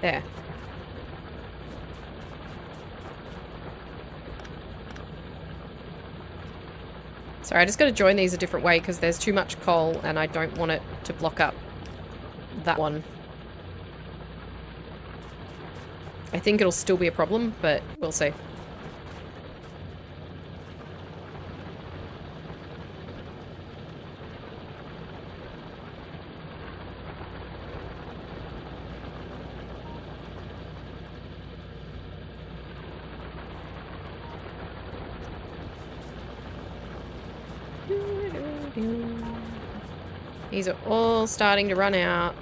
There. Sorry, I just got to join these a different way because there's too much coal and I don't want it to block up that one. I think it'll still be a problem, but we'll see. These are all starting to run out.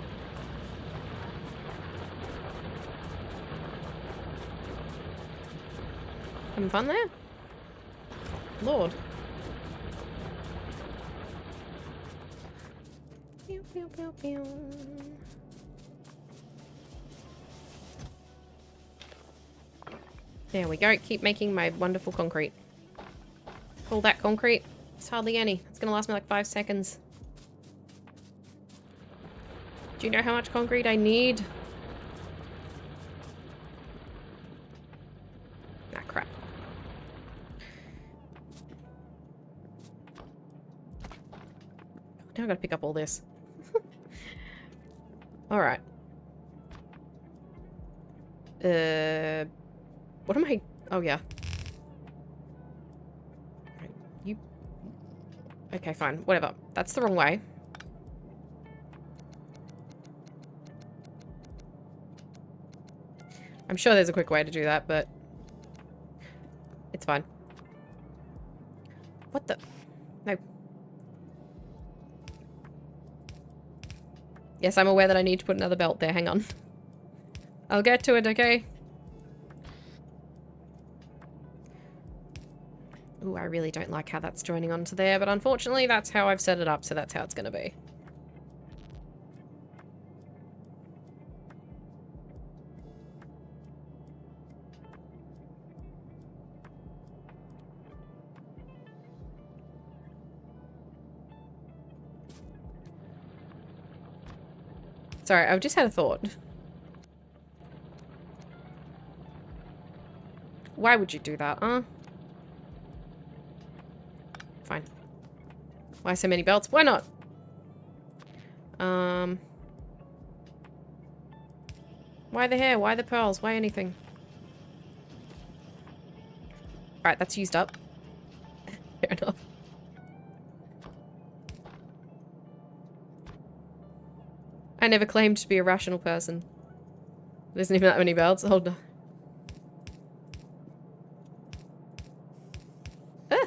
Having fun there? Lord. Pew, pew, pew, pew. There we go. Keep making my wonderful concrete. All that concrete. It's hardly any. It's gonna last me like 5 seconds. Do you know how much concrete I need? Ah, crap. Now I gotta pick up all this. Alright. What am I... Oh, yeah. You... Okay, fine. Whatever. That's the wrong way. I'm sure there's a quick way to do that, but... It's fine. What the... No. Yes, I'm aware that I need to put another belt there. Hang on. I'll get to it, okay? Ooh, I really don't like how that's joining onto there, but unfortunately that's how I've set it up, so that's how it's gonna be. Sorry, I've just had a thought. Why would you do that, huh? Fine. Why so many belts? Why not? Why the hair? Why the pearls? Why anything? Alright, that's used up. Fair enough. I never claimed to be a rational person. There isn't even that many belts. Hold on. Ah.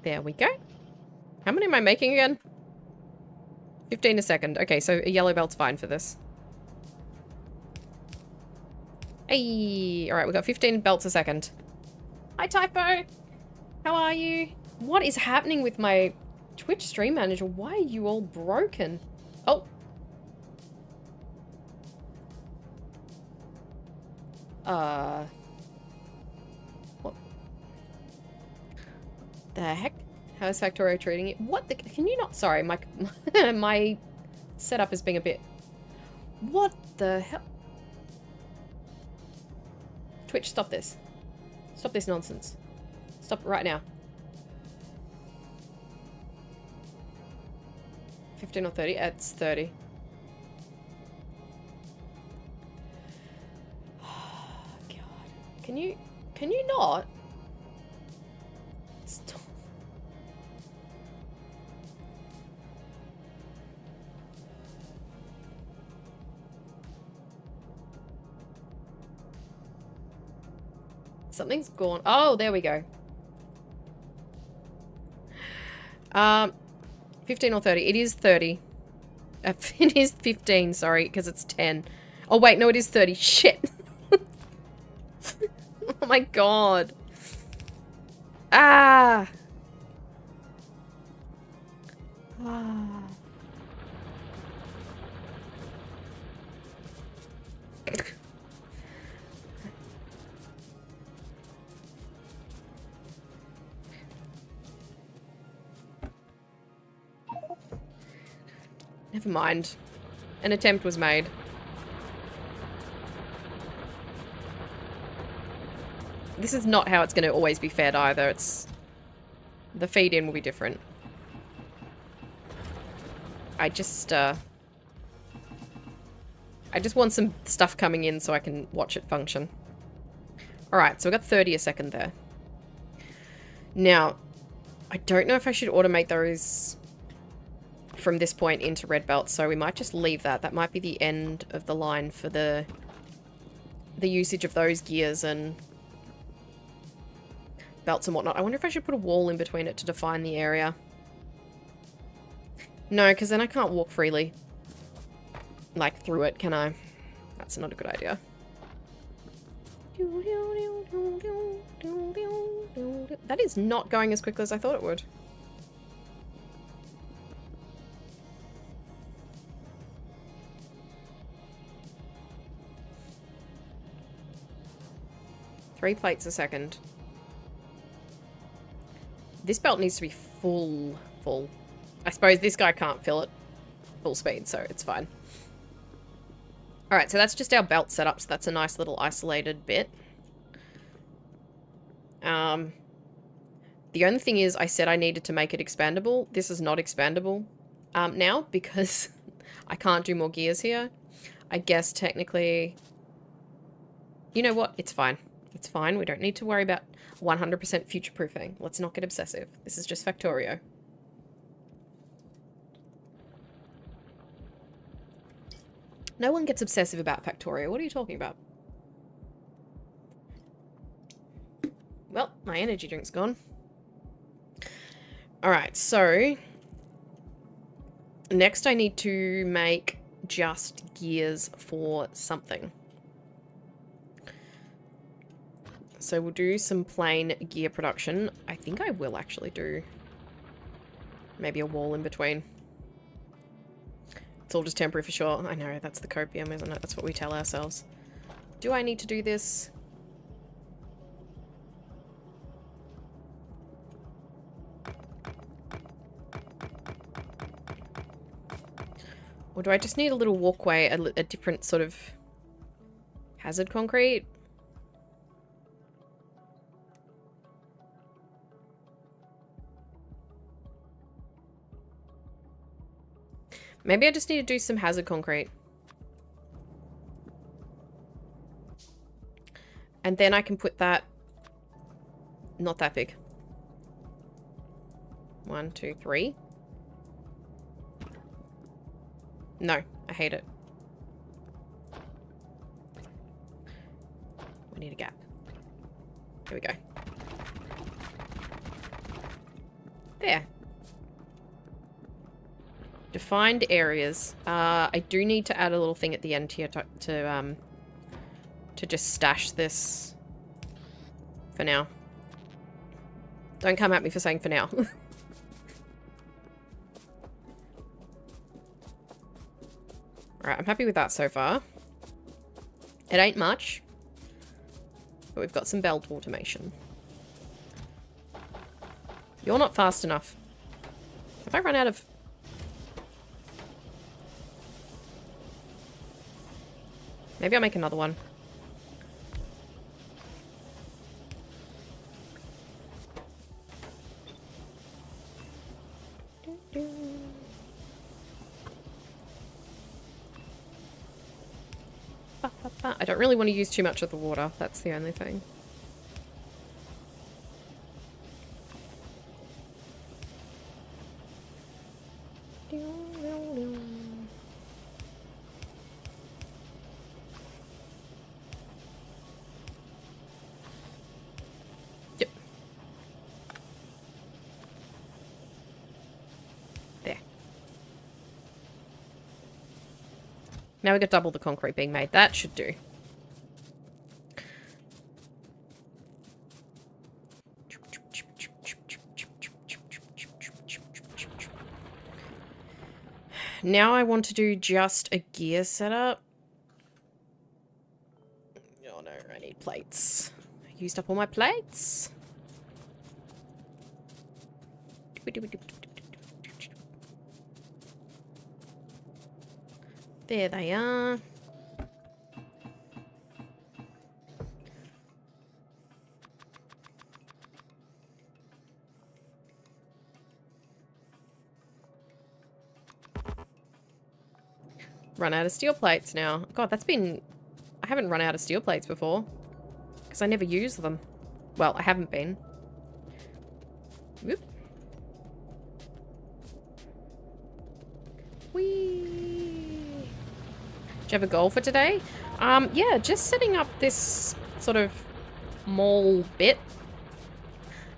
There we go. How many am I making again? 15 a second. Okay, so a yellow belt's fine for this. Hey! Alright, we've got 15 belts a second. Hi, Typo! How are you? What is happening with my Twitch stream manager? Why are you all broken? Oh! What the heck? How is Factorio treating it? What the... Can you not... Sorry, my... my setup is being a bit... What the hell? Twitch, stop this. Stop this nonsense. Stop it right now. 15 or 30? It's 30. Oh, God. Can you not? Stop. Something's gone. Oh, there we go. 15 or 30. It is 30. It is 15, sorry, because it's 10. Oh, wait, no, it is 30. Shit. Oh, my God. Ah. Ah. Never mind. An attempt was made. This is not how it's going to always be fed either. It's... The feed-in will be different. I just want some stuff coming in so I can watch it function. Alright, so we got 30 a second there. Now, I don't know if I should automate those from this point into red belt, so we might just leave that. That might be the end of the line for the usage of those gears and belts and whatnot. I wonder if I should put a wall in between it to define the area. No, because then I can't walk freely. Like, through it, can I? That's not a good idea. That is not going as quickly as I thought it would. Three plates a second. This belt needs to be full. I suppose this guy can't fill it full speed, so it's fine. Alright, so that's just our belt setup, so that's a nice little isolated bit. The only thing is, I said I needed to make it expandable. This is not expandable now, because I can't do more gears here. I guess technically... You know what? It's fine. It's fine. We don't need to worry about 100% future-proofing. Let's not get obsessive. This is just Factorio. No one gets obsessive about Factorio. What are you talking about? Well, my energy drink's gone. Alright, so... Next I need to make just gears for something. So we'll do some plain gear production. I think I will actually do maybe a wall in between. It's all just temporary for sure. I know, that's the copium, isn't it? That's what we tell ourselves. Do I need to do this? Or do I just need a little walkway, a different sort of hazard concrete? Maybe I just need to do some hazard concrete. And then I can put that... Not that big. 1, 2, 3. No, I hate it. We need a gap. Here we go. There. Defined areas. I do need to add a little thing at the end here to just stash this for now. Don't come at me for saying for now. Alright, I'm happy with that so far. It ain't much, but we've got some belt automation. You're not fast enough. Have I run out of... Maybe I'll make another one. I don't really want to use too much of the water. That's the only thing. Yep. There. Now we got double the concrete being made. That should do. Now I want to do just a gear setup. Oh no, I need plates. I used up all my plates. There they are. Run out of steel plates now. God, that's been... I haven't run out of steel plates before. Because I never use them. Well, I haven't been. Whoop. Whee! Do you have a goal for today? Yeah, just setting up this sort of mall bit.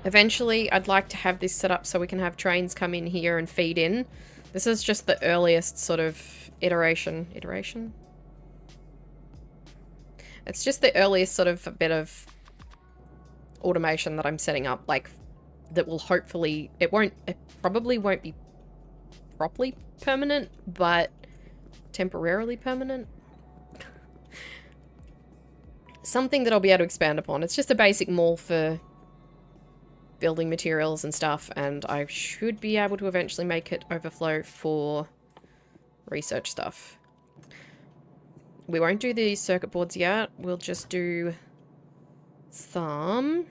Eventually, I'd like to have this set up so we can have trains come in here and feed in. This is just the earliest sort of iteration. It's just the earliest sort of bit of automation that I'm setting up, like, that will hopefully, it probably won't be properly permanent, but temporarily permanent. Something that I'll be able to expand upon. It's just a basic mall for building materials and stuff, and I should be able to eventually make it overflow for research stuff. We won't do the circuit boards yet. We'll just do some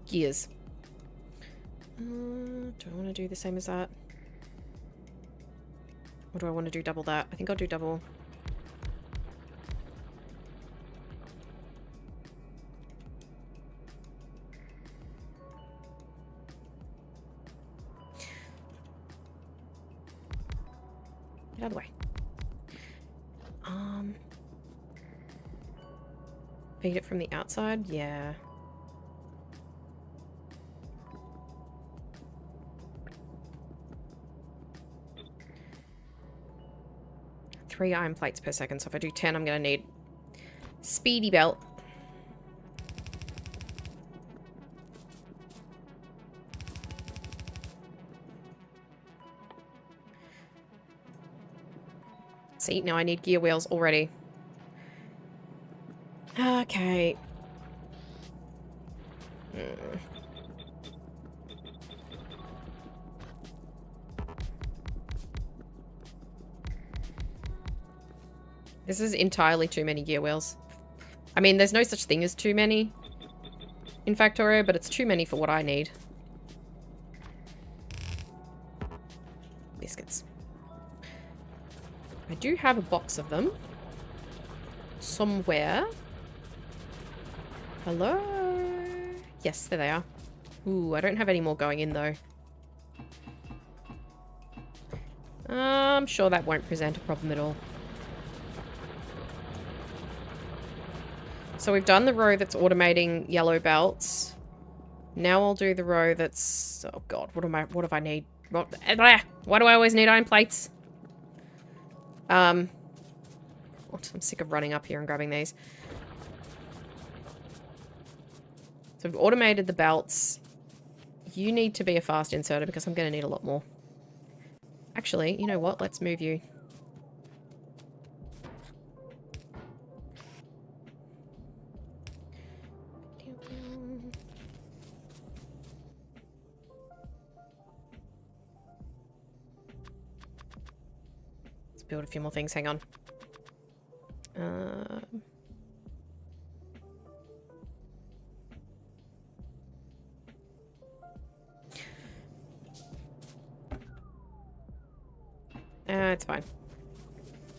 gears. Do I want to do the same as that? Or do I want to do double that? I think I'll do double. Get out of the way. Feed it from the outside? Yeah. Three iron plates per second, so if I do 10, I'm gonna need speedy belt. See, now I need gear wheels already. Okay. This is entirely too many gear wheels. I mean, there's no such thing as too many in Factorio, but it's too many for what I need. Biscuits. I do have a box of them. Somewhere. Hello? Yes, there they are. Ooh, I don't have any more going in, though. I'm sure that won't present a problem at all. So we've done the row that's automating yellow belts. Now I'll do the row that's... Oh god, what do I need? Why do I always need iron plates? I'm sick of running up here and grabbing these. So we've automated the belts. You need to be a fast inserter because I'm going to need a lot more. Actually, you know what? Let's move you. Let's build a few more things. Hang on. It's fine.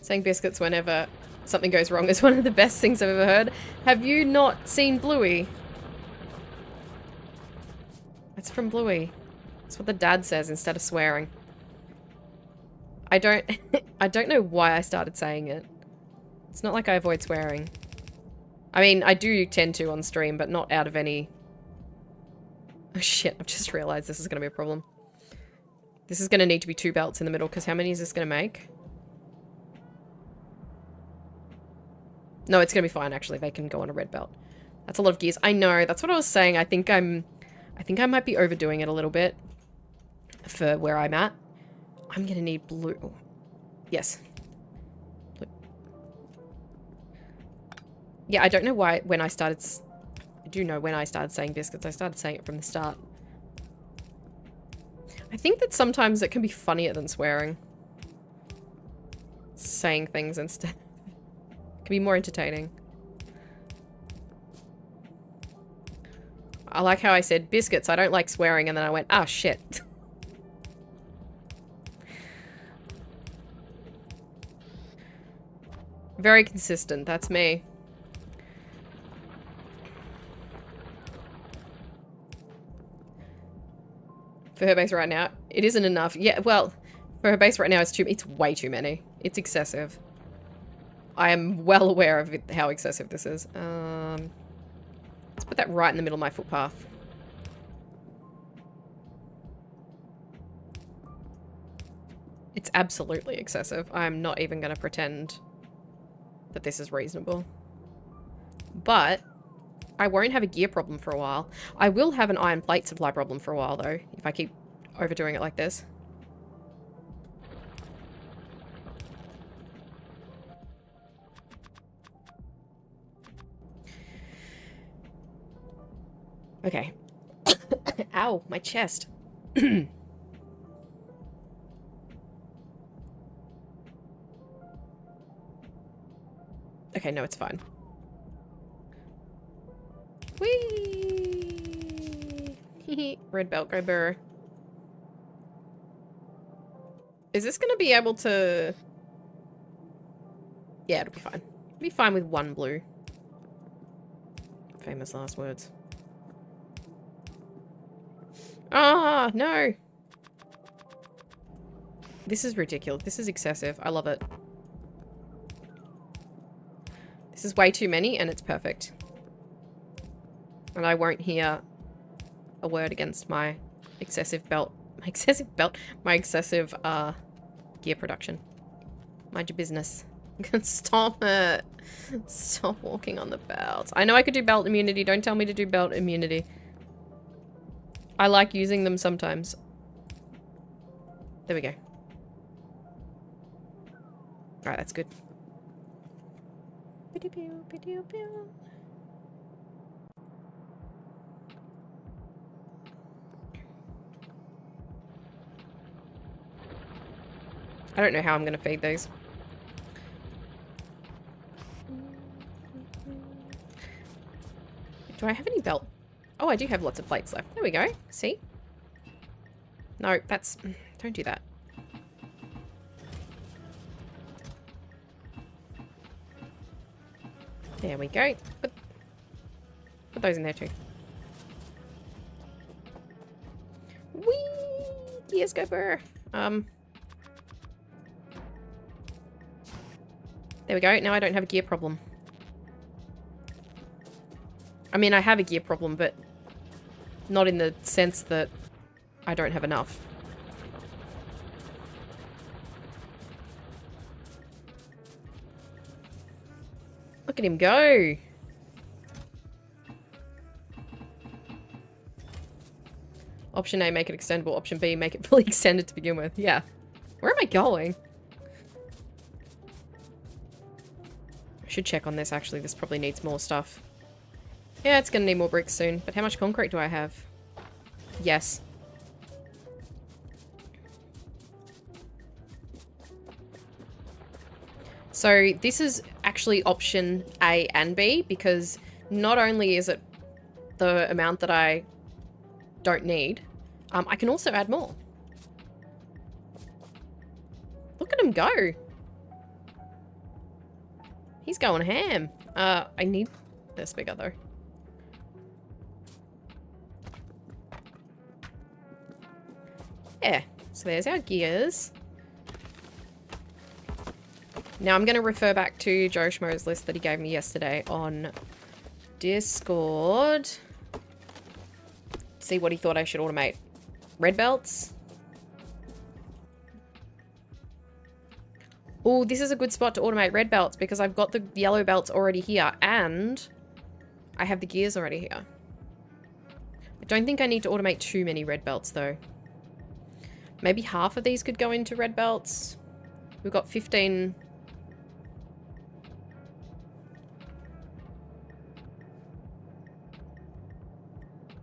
Saying biscuits whenever something goes wrong is one of the best things I've ever heard. Have you not seen Bluey? It's from Bluey. That's what the dad says instead of swearing. I don't I don't know why I started saying it. It's not like I avoid swearing. I mean, I do tend to on stream, but not out of any... Oh shit, I've just realized this is going to be a problem. This is going to need to be 2 belts in the middle, because how many is this going to make? No, it's going to be fine, actually. They can go on a red belt. That's a lot of gears. I know, that's what I was saying. I think I might be overdoing it a little bit for where I'm at. I'm going to need blue. Yes. Blue. Yeah, I don't know why when I started... I do know when I started saying biscuits. I started saying it from the start. I think that sometimes it can be funnier than swearing. Saying things instead. It can be more entertaining. I like how I said biscuits. I don't like swearing, and then I went, ah, shit. Very consistent. That's me. For her base right now, it isn't enough. Yeah, well, for her base right now, it's way too many. It's excessive. I am well aware of how excessive this is. Let's put that right in the middle of my footpath. It's absolutely excessive. I'm not even going to pretend that this is reasonable. But I won't have a gear problem for a while. I will have an iron plate supply problem for a while, though, if I keep overdoing it like this. Okay. Ow, my chest. Okay, no, it's fine. Whee! Red belt grabber. Is this gonna be able to... Yeah, it'll be fine. It'll be fine with 1 blue. Famous last words. Ah, no! This is ridiculous. This is excessive. I love it. This is way too many, and it's perfect. And I won't hear a word against my excessive belt. My excessive, gear production. Mind your business. Stop it. Stop walking on the belts. I know I could do belt immunity. Don't tell me to do belt immunity. I like using them sometimes. There we go. Alright, that's good. I don't know how I'm going to feed these. Do I have any belt? Oh, I do have lots of plates left. There we go. See? No, that's... Don't do that. There we go. Put those in there too. Whee! Gears go burr. There we go. Now I don't have a gear problem. I mean, I have a gear problem, but not in the sense that I don't have enough. Look at him go. Option A, make it extendable. Option B, make it fully extended to begin with. Yeah. Where am I going? I should check on this, actually. This probably needs more stuff. Yeah, it's gonna need more bricks soon. But how much concrete do I have? Yes. So this is actually option A and B, because not only is it the amount that I don't need, I can also add more. Look at him go. He's going ham. I need this bigger though. Yeah, so there's our gears. Now I'm going to refer back to Joe Schmo's list that he gave me yesterday on Discord. See what he thought I should automate. Red belts. Oh, this is a good spot to automate red belts because I've got the yellow belts already here and I have the gears already here. I don't think I need to automate too many red belts though. Maybe half of these could go into red belts. We've got 15...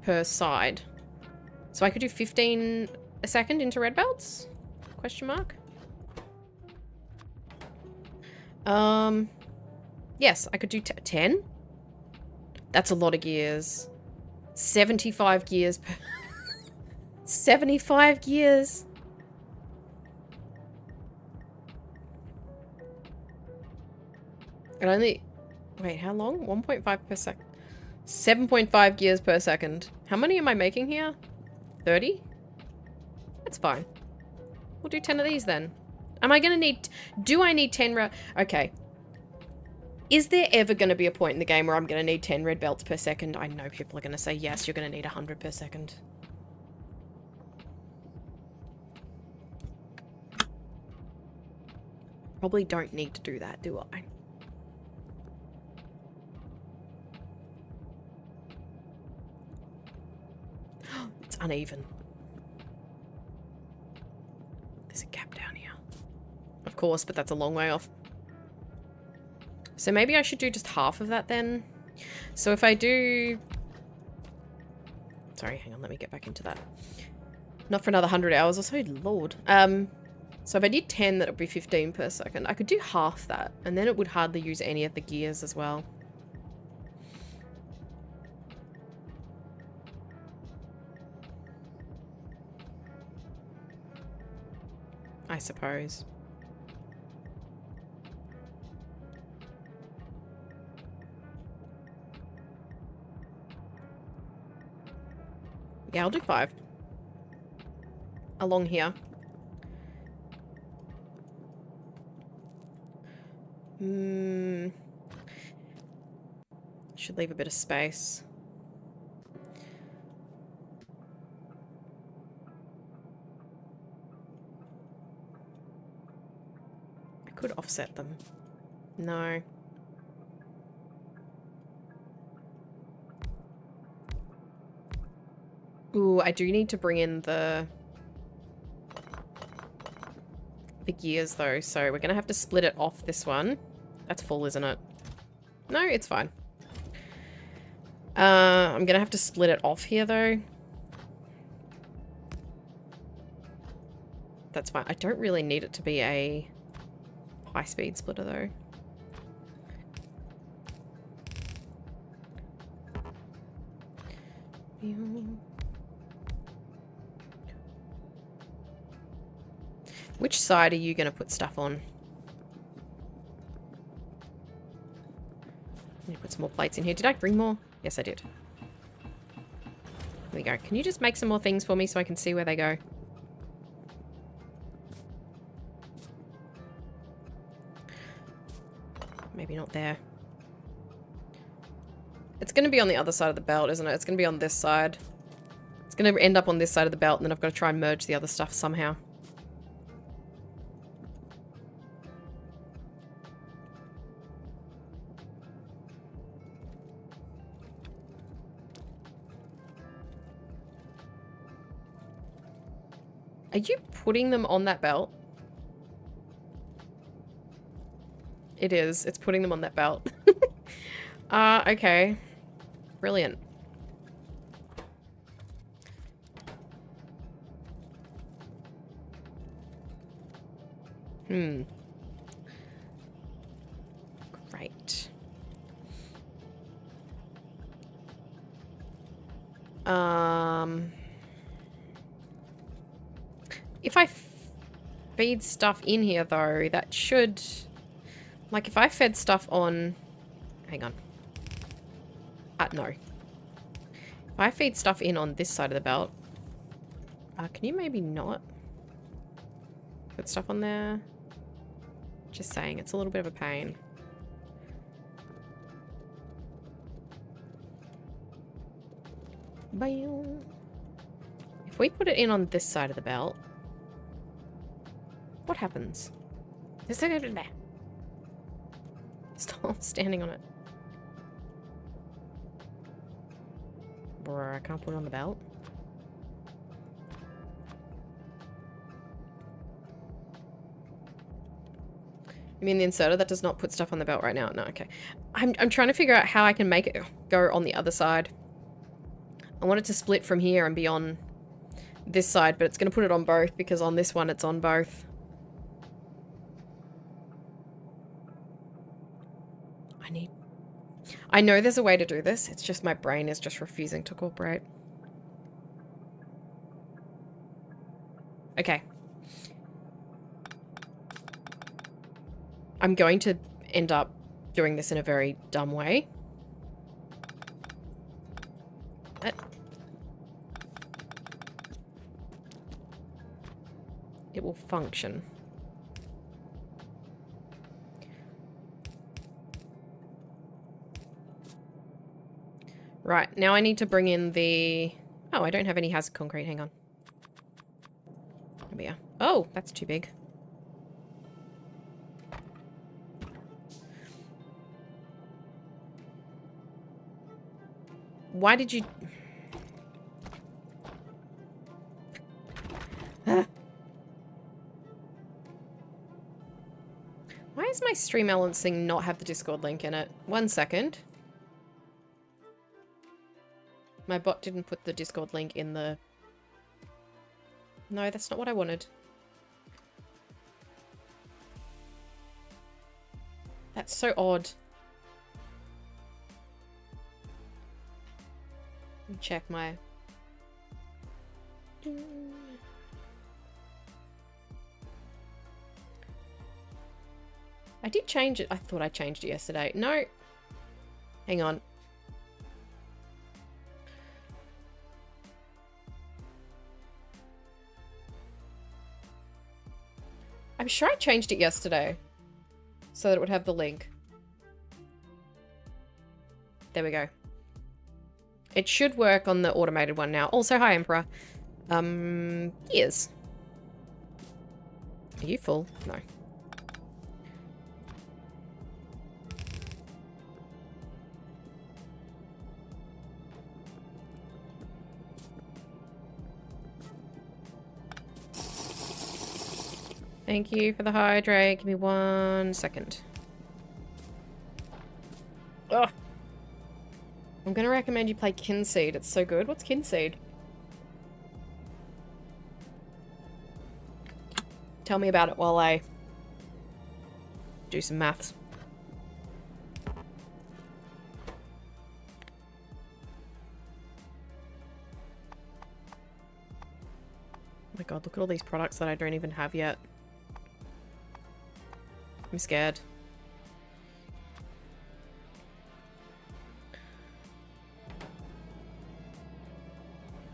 per side. So I could do 15 a second into red belts? Question mark. Yes, I could do 10. That's a lot of gears. 75 gears per 75 gears. And only... Wait, how long? 1.5 per second. 7.5 gears per second. How many am I making here? 30? That's fine. We'll do 10 of these then. Am I gonna need... Do I need 10 Okay. Is there ever gonna be a point in the game where I'm gonna need 10 red belts per second? I know people are gonna say, yes, you're gonna need 100 per second. Probably don't need to do that, do I? It's uneven. There's a gap down here. Of course, but that's a long way off. So maybe I should do just half of that then. So if I do... Sorry, hang on, let me get back into that. Not for another 100 hours or so, lord. So if I did 10, that would be 15 per second. I could do half that, and then it would hardly use any of the gears as well. I suppose. Yeah, I'll do 5. Along here. Should leave a bit of space. I could offset them. No. Ooh, I do need to bring in the gears though, so we're gonna have to split it off this one. That's full, isn't it? No, it's fine. I'm gonna have to split it off here though. That's fine. I don't really need it to be a high-speed splitter though. Which side are you going to put stuff on? Let me put some more plates in here. Did I bring more? Yes, I did. There we go. Can you just make some more things for me so I can see where they go? Maybe not there. It's going to be on the other side of the belt, isn't it? It's going to be on this side. It's going to end up on this side of the belt, and then I've got to try and merge the other stuff somehow. Are you putting them on that belt? It is. It's putting them on that belt. Okay. Brilliant. Great. If I feed stuff in here, though, that should... Like, if I fed stuff on... Hang on. No. If I feed stuff in on this side of the belt... can you maybe not put stuff on there? Just saying, it's a little bit of a pain. Bam. If we put it in on this side of the belt, what happens? Stop standing on it. Bruh, I can't put it on the belt. You mean the inserter that does not put stuff on the belt right now? No, okay. I'm trying to figure out how I can make it go on the other side. I want it to split from here and be on this side, but it's going to put it on both because on this one it's on both. I know there's a way to do this. It's just my brain is just refusing to cooperate. Okay. I'm going to end up doing this in a very dumb way. It will function. Right, now I need to bring in the... Oh, I don't have any hazard concrete. Hang on. There we are. Oh, that's too big. Why did you... Why does my Stream Elements thing not have the Discord link in it? 1 second. My bot didn't put the Discord link in the... No, that's not what I wanted. That's so odd. Let me check my... I did change it. I thought I changed it yesterday. No. Hang on. I'm sure I changed it yesterday so that it would have the link. There we go. It should work on the automated one now. Also, hi, Emperor. Yes. Are you full? No. Thank you for the hydrate. Give me 1 second. Ugh. I'm gonna recommend you play Kinseed. It's so good. What's Kinseed? Tell me about it while I do some maths. Oh my god, look at all these products that I don't even have yet. I'm scared.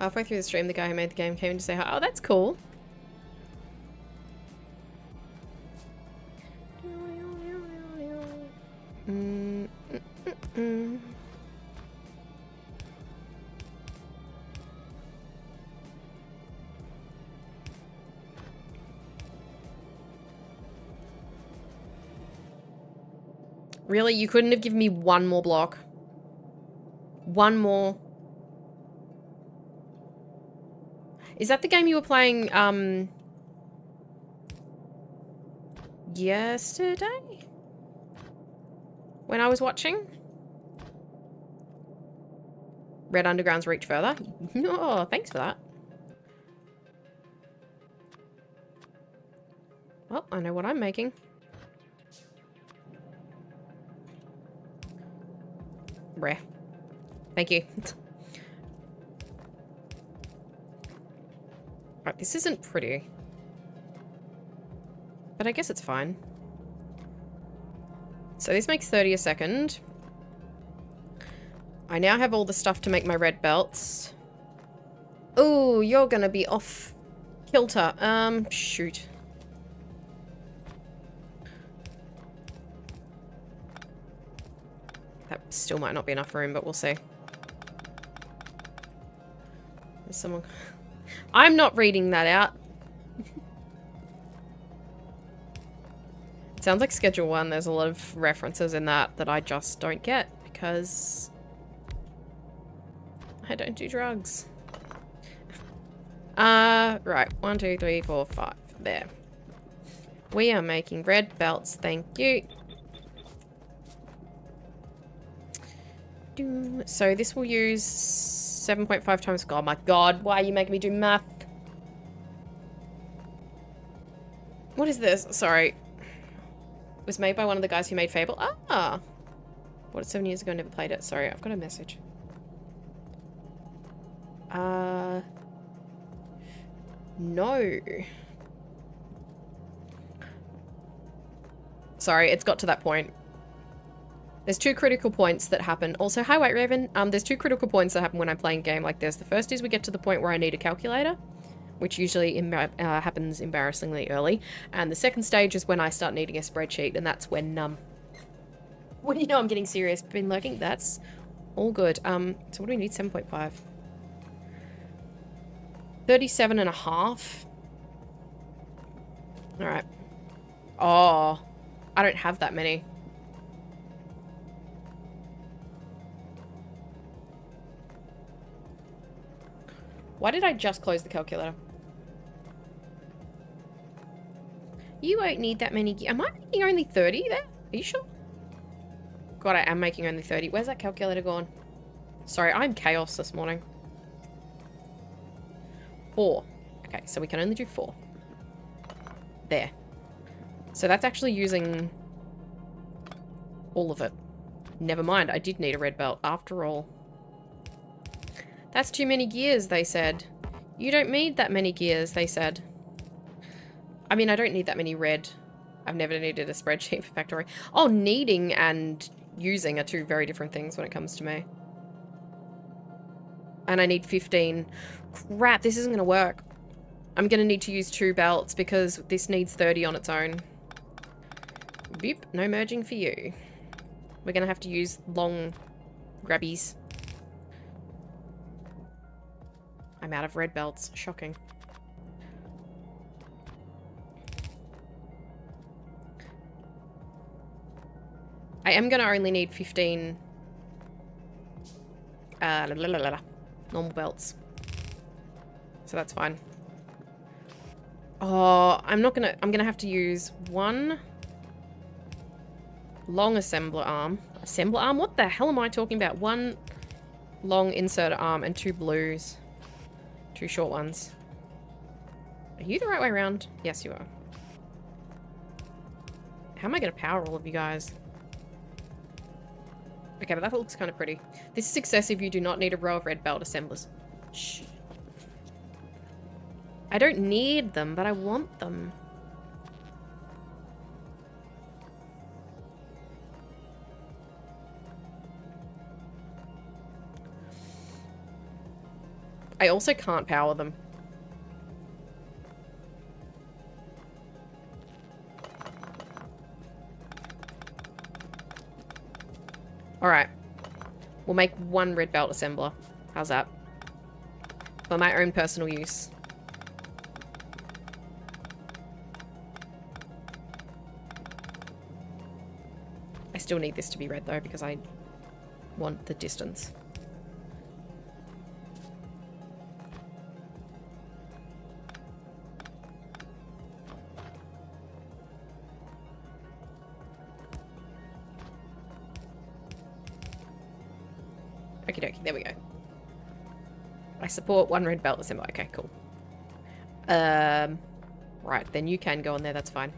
Halfway through the stream, the guy who made the game came in to say hi. Oh, that's cool. Really? You couldn't have given me one more block? One more? Is that the game you were playing, yesterday? When I was watching? Red undergrounds reach further. Oh, thanks for that. Well, I know what I'm making. Rare. Thank you. Right, this isn't pretty. But I guess it's fine. So this makes 30 a second. I now have all the stuff to make my red belts. Oh, you're gonna be off kilter. Shoot. That still might not be enough room, but we'll see. There's someone... I'm not reading that out. It sounds like Schedule 1. There's a lot of references in that I just don't get because I don't do drugs. Right. 1, 2, 3, 4, 5. There. We are making red belts. Thank you. So this will use 7.5 times... Oh my god, why are you making me do math? What is this? Sorry. It was made by one of the guys who made Fable. Ah! What, 7 years ago, never played it. Sorry, I've got a message. No. Sorry, it's got to that point. There's 2 critical points that happen. Also, hi, White Raven. There's 2 critical points that happen when I'm playing a game like this. The first is we get to the point where I need a calculator, which usually happens embarrassingly early. And the second stage is when I start needing a spreadsheet, and that's when, what do you know, I'm getting serious. Been lurking? That's all good. So what do we need? 7.5. 37 and a half. All right. Oh, I don't have that many. Why did I just close the calculator? You won't need that many. Am I making only 30 there? Are you sure? God, I am making only 30. Where's that calculator gone? Sorry, I'm chaos this morning. 4. Okay, so we can only do 4. There. So that's actually using all of it. Never mind, I did need a red belt after all. That's too many gears, they said. You don't need that many gears, they said. I mean, I don't need that many red. I've never needed a spreadsheet for Factorio. Oh, needing and using are 2 very different things when it comes to me. And I need 15. Crap, this isn't going to work. I'm going to need to use 2 belts because this needs 30 on its own. Beep, no merging for you. We're going to have to use long grabbies. I'm out of red belts. Shocking. I am going to only need 15 normal belts. So that's fine. Oh, I'm going to have to use 1 long assembler arm. Assembler arm? What the hell am I talking about? 1 long insert arm and 2 blues. 2 short ones. Are you the right way around? Yes, you are. How am I going to power all of you guys? Okay, but that looks kind of pretty. This is excessive. You do not need a row of red belt assemblers. Shh. I don't need them, but I want them. I also can't power them. Alright. We'll make 1 red belt assembler. How's that? For my own personal use. I still need this to be red though because I want the distance. Okie dokie, there we go. I support one red belt assembly. Okay, cool. Right, then you can go in there, that's fine.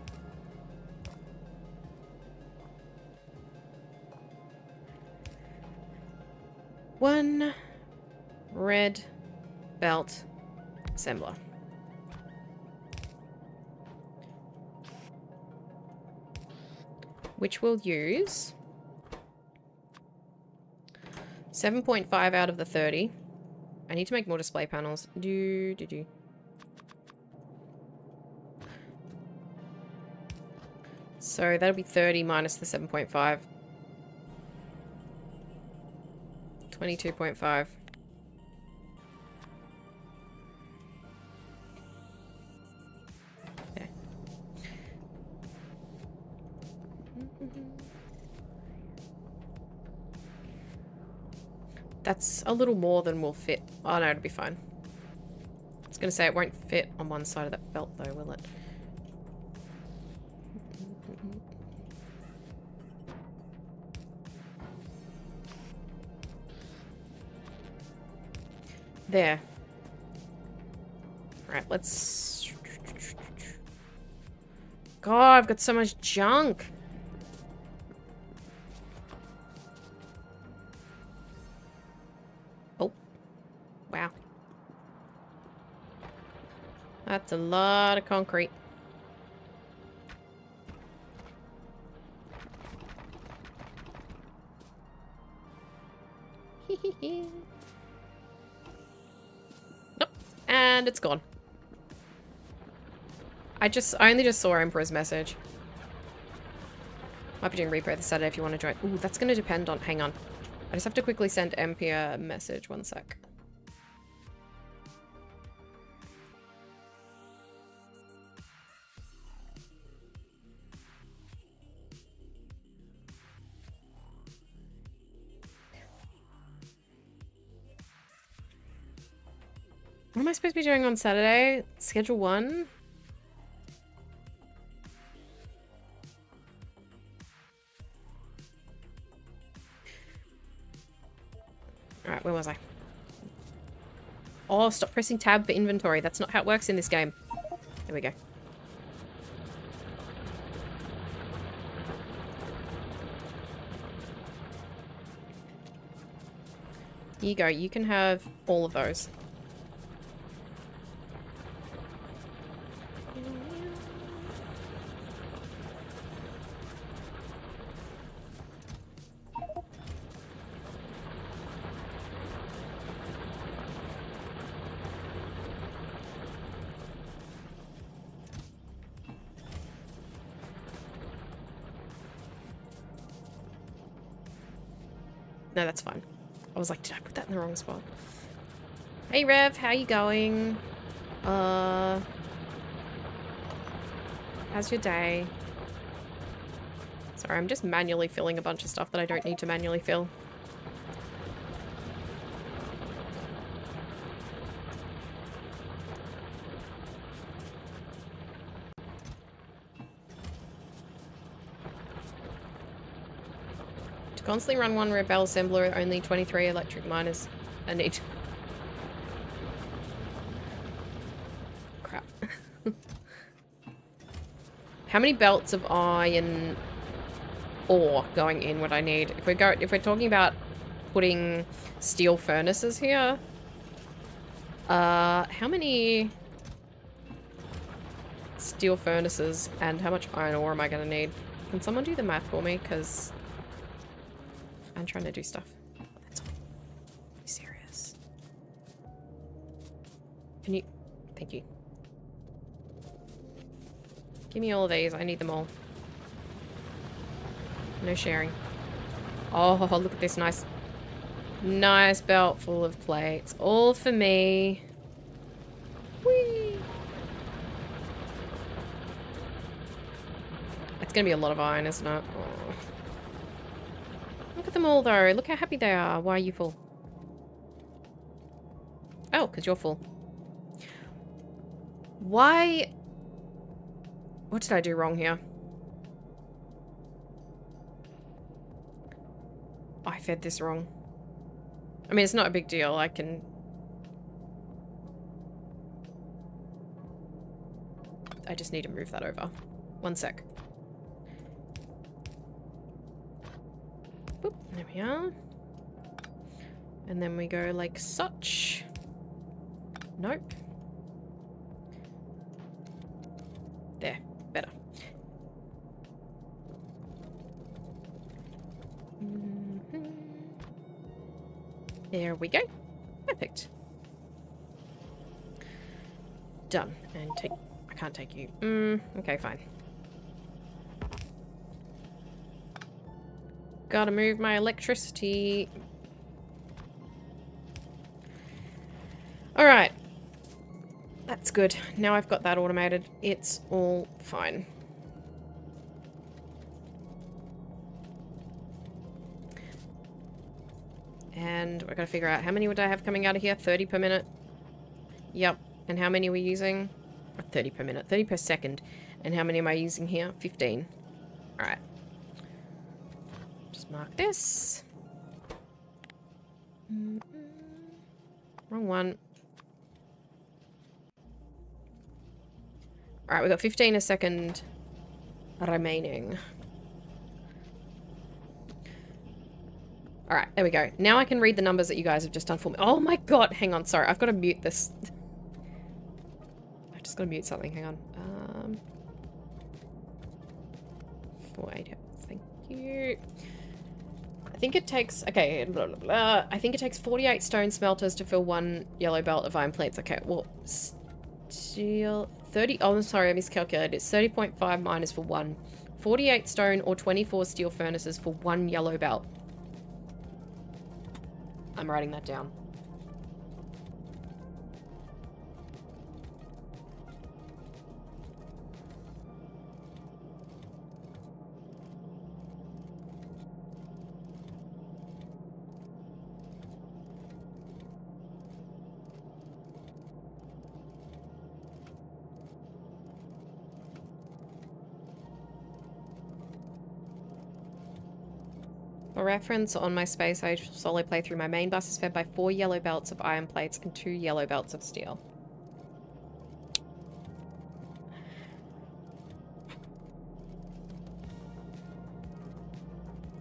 One red belt assembler. Which we'll use 7.5 out of the 30. I need to make more display panels. So that'll be 30 minus the 7.5. 22.5. Okay. That's a little more than will fit. Oh no, it'll be fine. I was gonna say it won't fit on one side of that belt though, will it? There. Right, let's... God, I've got so much junk. Oh. Wow. That's a lot of concrete. Hehehe. And it's gone. I only just saw Emperor's message. Might be doing repo this Saturday if you want to join. Ooh, that's going to depend on... Hang on. I just have to quickly send MP a message. One sec. What am I supposed to be doing on Saturday? Schedule 1? Alright, where was I? Oh, stop pressing tab for inventory. That's not how it works in this game. There we go. Here you go. You can have all of those. No, that's fine. I was like, did I put that in the wrong spot? Hey Rev, how you going? How's your day? Sorry, I'm just manually filling a bunch of stuff that I don't need to manually fill. Constantly run one rebel assembler, only 23 electric miners a need. Crap. How many belts of iron ore going in would I need? If we're talking about putting steel furnaces here, how many steel furnaces and how much iron ore am I gonna need? Can someone do the math for me? Because I'm trying to do stuff. That's all. Be serious. Can you... Thank you. Give me all of these. I need them all. No sharing. Oh, look at this nice... Nice belt full of plates. All for me. Whee! It's gonna be a lot of iron, isn't it? Oh. Look at them all, though. Look how happy they are. Why are you full? Oh, because you're full. Why? What did I do wrong here? I fed this wrong. I mean, it's not a big deal. I can I just need to move that over. One sec. Boop, there we are. And then we go like such. Nope. There, better. There we go. Perfect. Done. And take... I can't take you. Okay, fine. Gotta move my electricity. Alright. That's good. Now I've got that automated. It's all fine. And we're gonna figure out how many would I have coming out of here? 30 per minute. Yep. And how many are we using? 30 per minute. 30 per second. And how many am I using here? 15. Alright. Just mark this. Wrong one. Alright, we've got 15 a second remaining. Alright, there we go. Now I can read the numbers that you guys have just done for me. Oh my god, hang on, sorry. I've got to mute this. I've just got to mute something, hang on. 480, thank you. I think it takes, okay, blah, blah, blah. I think it takes 48 stone smelters to fill one yellow belt of iron plates. Okay, well, steel, 30, oh, I'm sorry, I miscalculated. It's 30.5 minus for one. 48 stone or 24 steel furnaces for one yellow belt. I'm writing that down. For reference, on my Space Age solo playthrough, my main bus is fed by 4 yellow belts of iron plates and 2 yellow belts of steel.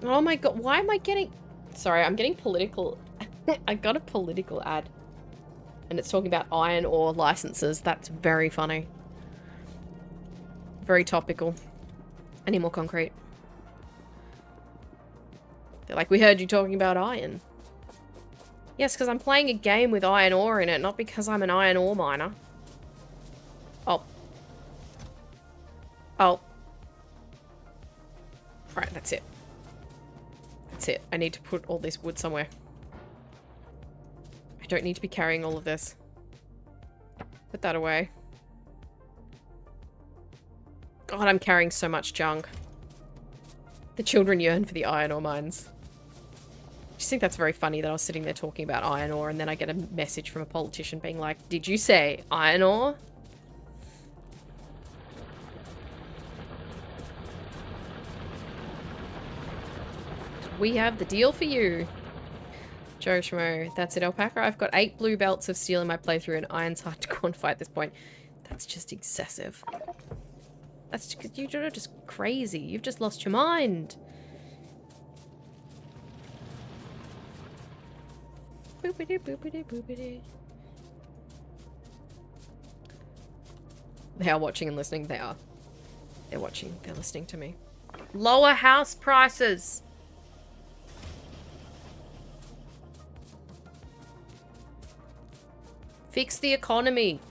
Oh my god, why am I getting... Sorry, I'm getting political. I got a political ad. And it's talking about iron ore licenses. That's very funny. Very topical. I need more concrete. They're like, we heard you talking about iron. Yes, because I'm playing a game with iron ore in it, not because I'm an iron ore miner. Oh. Oh. Alright, that's it. That's it. I need to put all this wood somewhere. I don't need to be carrying all of this. Put that away. God, I'm carrying so much junk. The children yearn for the iron ore mines. I just think that's very funny that I was sitting there talking about iron ore and then I get a message from a politician being like, did you say iron ore? We have the deal for you. Joe Schmo, that's it, Alpaca. I've got 8 blue belts of steel in my playthrough and iron's hard to quantify at this point. That's just excessive. That's because you're just crazy. You've just lost your mind. Boopity boopity boopity. They are watching and listening. They are. They're watching. They're listening to me. Lower house prices. Fix the economy.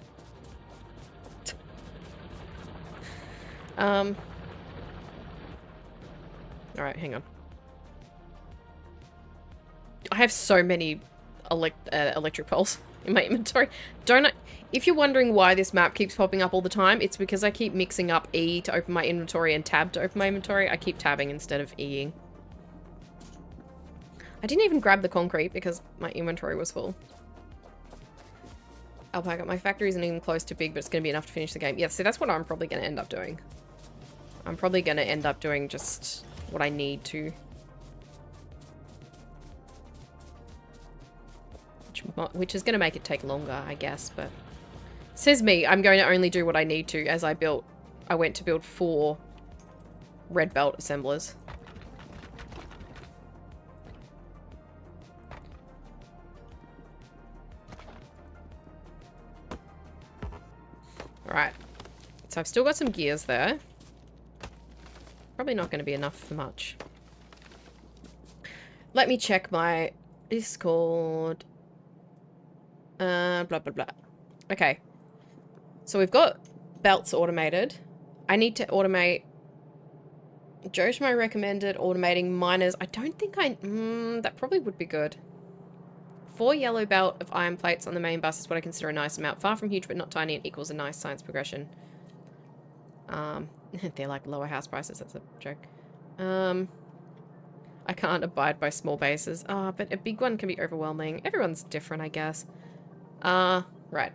Alright, hang on. I have so many electric poles in my inventory. If you're wondering why this map keeps popping up all the time, it's because I keep mixing up E to open my inventory and tab to open my inventory. I keep tabbing instead of E-ing. I didn't even grab the concrete because my inventory was full. Alpaca, my factory isn't even close to big, but it's going to be enough to finish the game. Yeah, see, that's what I'm probably going to end up doing. I'm probably going to end up doing just what I need to. Which is going to make it take longer, I guess, but Says me, I'm going to only do what I need to as I went to build 4 red belt assemblers. Alright. So I've still got some gears there. Probably not going to be enough for much. Let me check my Discord. Blah, blah, blah. Okay. So we've got belts automated. I need to automate... Joshmo recommended automating miners. I don't think that probably would be good. 4 yellow belt of iron plates on the main bus is what I consider a nice amount. Far from huge, but not tiny, and equals a nice science progression. They're like lower house prices. That's a joke. I can't abide by small bases. But a big one can be overwhelming. Everyone's different, I guess. Right.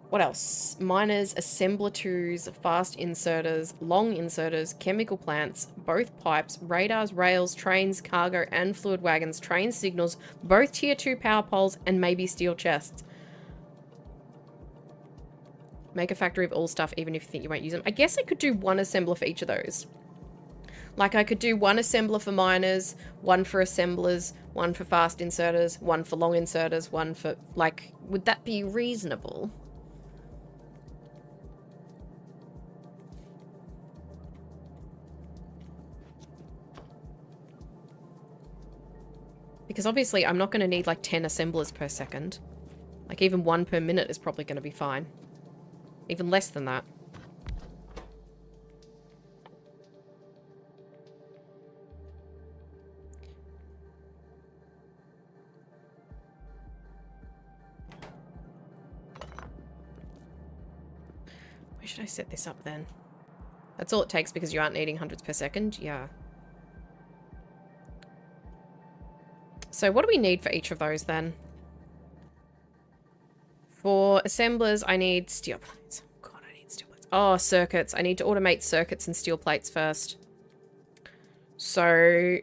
What else? Miners, assembler tools, fast inserters, long inserters, chemical plants, both pipes, radars, rails, trains, cargo, and fluid wagons, train signals, both tier 2 power poles, and maybe steel chests. Make a factory of all stuff, even if you think you won't use them. I guess I could do 1 assembler for each of those. Like, I could do 1 assembler for miners, 1 for assemblers, 1 for fast inserters, 1 for long inserters, 1 for... Like, would that be reasonable? Because obviously I'm not going to need like 10 assemblers per second. Like even 1 per minute is probably going to be fine. Even less than that. Where should I set this up then? That's all it takes because you aren't needing hundreds per second? Yeah. So what do we need for each of those then? For assemblers, I need steel plates. Oh god, I need steel plates. Oh, circuits. I need to automate circuits and steel plates first. So...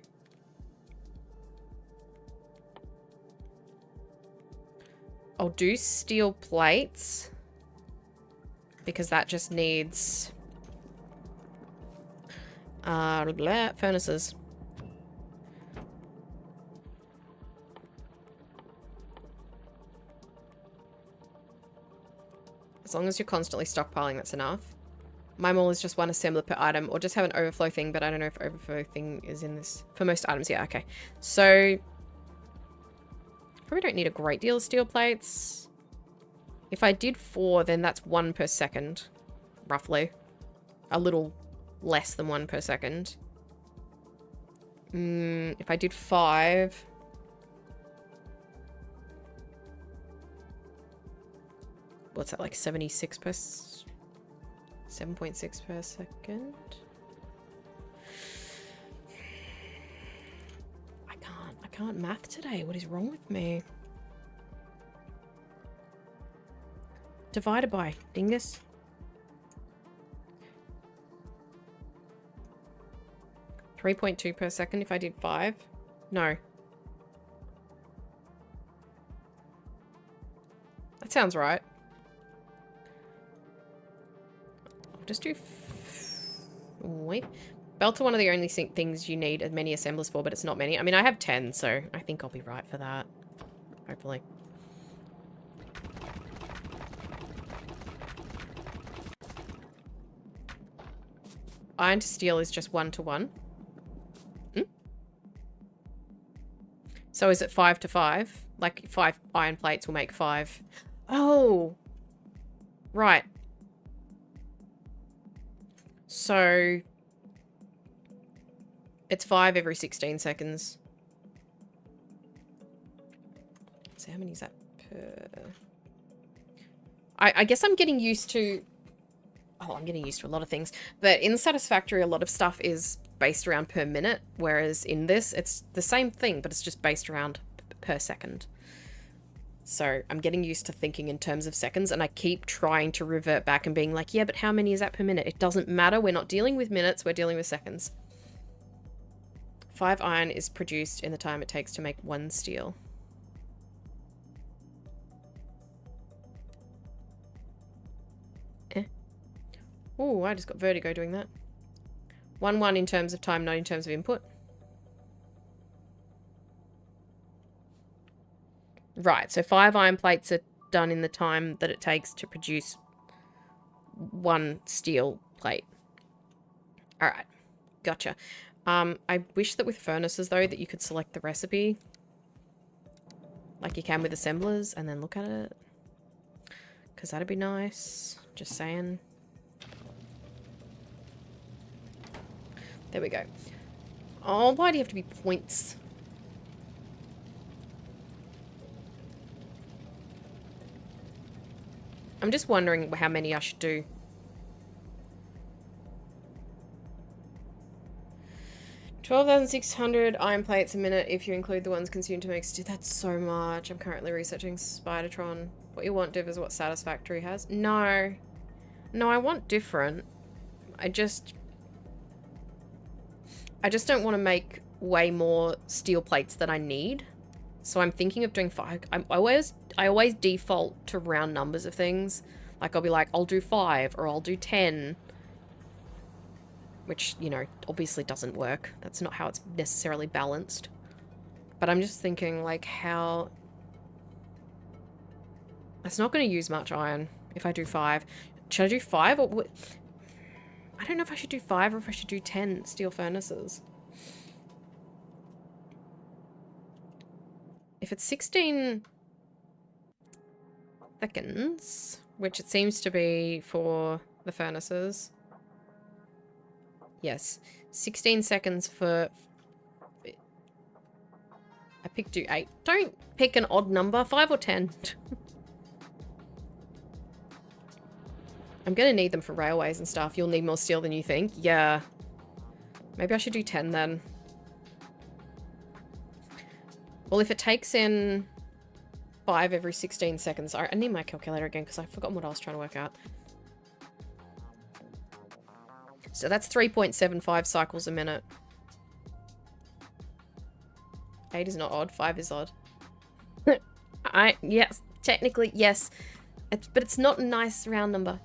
I'll do steel plates. Because that just needs... furnaces. As long as you're constantly stockpiling, that's enough. My mall is just 1 assembler per item, or just have an overflow thing, but I don't know if overflow thing is in this. For most items, yeah, okay. So, probably don't need a great deal of steel plates. If I did 4, then that's 1 per second, roughly. A little less than 1 per second. If I did 5... What's that, like 76 per... 7.6 per second? I can't math today. What is wrong with me? Divided by, dingus. $3.2 per second if I did 5? No. That sounds right. Just do... Wait. Belts are one of the only things you need as many assemblers for, but it's not many. I mean, I have 10, so I think I'll be right for that. Hopefully. Iron to steel is just 1 to 1. So is it 5 to 5? Like 5 iron plates will make 5. Oh! Right. So, it's 5 every 16 seconds. So how many is that per... I guess I'm getting used to... Oh, I'm getting used to a lot of things. But in Satisfactory, a lot of stuff is based around per minute, whereas in this, it's the same thing, but it's just based around per second. So I'm getting used to thinking in terms of seconds, and I keep trying to revert back and being like, yeah, but how many is that per minute? It doesn't matter. We're not dealing with minutes. We're dealing with seconds. 5 iron is produced in the time it takes to make 1 steel. Oh, I just got vertigo doing that. 1-1 in terms of time, not in terms of input. Right, so 5 iron plates are done in the time that it takes to produce 1 steel plate. Alright, gotcha. I wish that with furnaces, though, that you could select the recipe like you can with assemblers and then look at it. Because that'd be nice. Just saying. There we go. Oh, why do you have to be points? I'm just wondering how many I should do. 12,600 iron plates a minute if you include the ones consumed to make steel. That's so much. I'm currently researching Spidertron. What you want, Div, is what Satisfactory has. No. No, I want different. I just don't want to make way more steel plates than I need. So I'm thinking of doing 5. I always default to round numbers of things. Like, I'll be like, I'll do 5 or I'll do 10. Which, you know, obviously doesn't work. That's not how it's necessarily balanced. But I'm just thinking, like, how... It's not going to use much iron if I do 5. Should I do 5 or... What? I don't know if I should do 5 or if I should do 10 steel furnaces. If it's 16 seconds, which it seems to be for the furnaces. Yes, 16 seconds for... I picked 8. Don't pick an odd number, 5 or 10. I'm gonna need them for railways and stuff. You'll need more steel than you think. Yeah. Maybe I should do 10 then. Well, if it takes in 5 every 16 seconds... I need my calculator again because I've forgotten what I was trying to work out. So that's 3.75 cycles a minute. 8 is not odd. 5 is odd. Yes, technically, yes. But it's not a nice round number.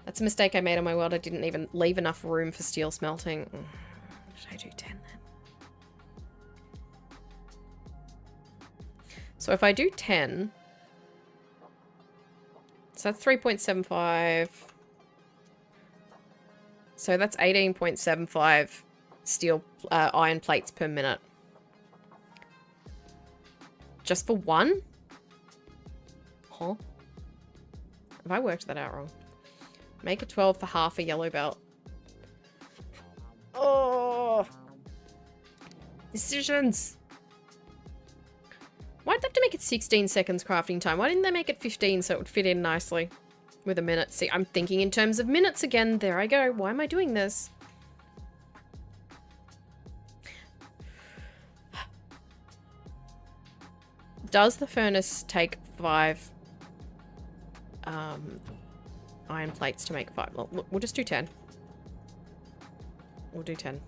That's a mistake I made on my world. I didn't even leave enough room for steel smelting. Should I do 10 then? So if I do 10... So that's 3.75... So that's 18.75 steel iron plates per minute. Just for 1? Huh? Have I worked that out wrong? Make a 12 for half a yellow belt. Oh! Decisions! Why'd they have to make it 16 seconds crafting time? Why didn't they make it 15 so it would fit in nicely? With a minute. See, I'm thinking in terms of minutes again. There I go. Why am I doing this? Does the furnace take 5 iron plates to make 5? Well, we'll just do 10. We'll do 10.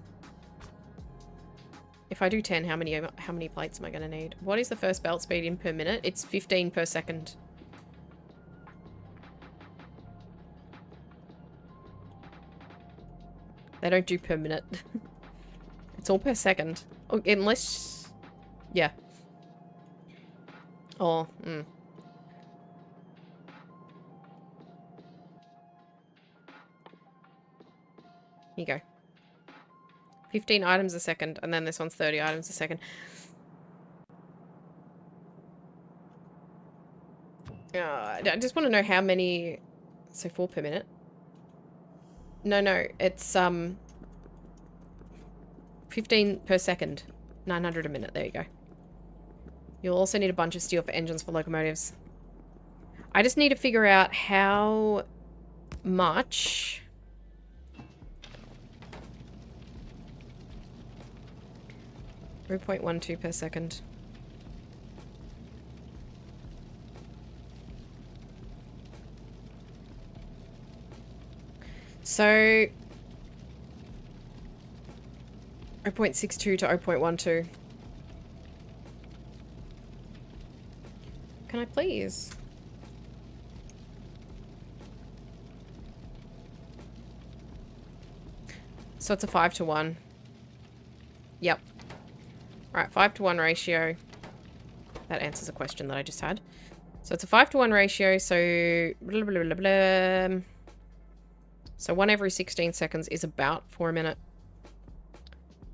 If I do 10, how many plates am I going to need? What is the first belt speed in per minute? It's 15 per second. They don't do per minute. It's all per second. Oh, unless... Yeah. Oh, Here you go. 15 items a second, and then this one's 30 items a second. I just want to know how many... So 4 per minute. No, it's 15 per second. 900 a minute, there you go. You'll also need a bunch of steel for engines for locomotives. I just need to figure out how much... .12 per second. So 0.62 to 0.12. Can I please? So it's a 5-to-1. Yep. Alright, 5-to-1 ratio. That answers a question that I just had. So it's a 5-to-1 ratio, so... Blah, blah, blah, blah. So 1 every 16 seconds is about 4 a minute.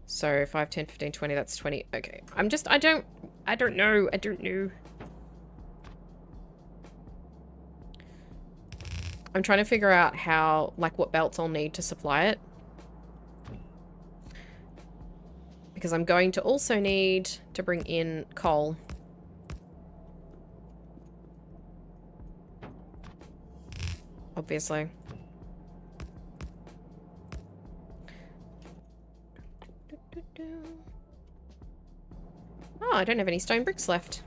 So 5, 10, 15, 20, that's 20. Okay. I don't know. I don't know. I'm trying to figure out how, like, what belts I'll need to supply it. Because I'm going to also need to bring in coal. Obviously. Oh, I don't have any stone bricks left.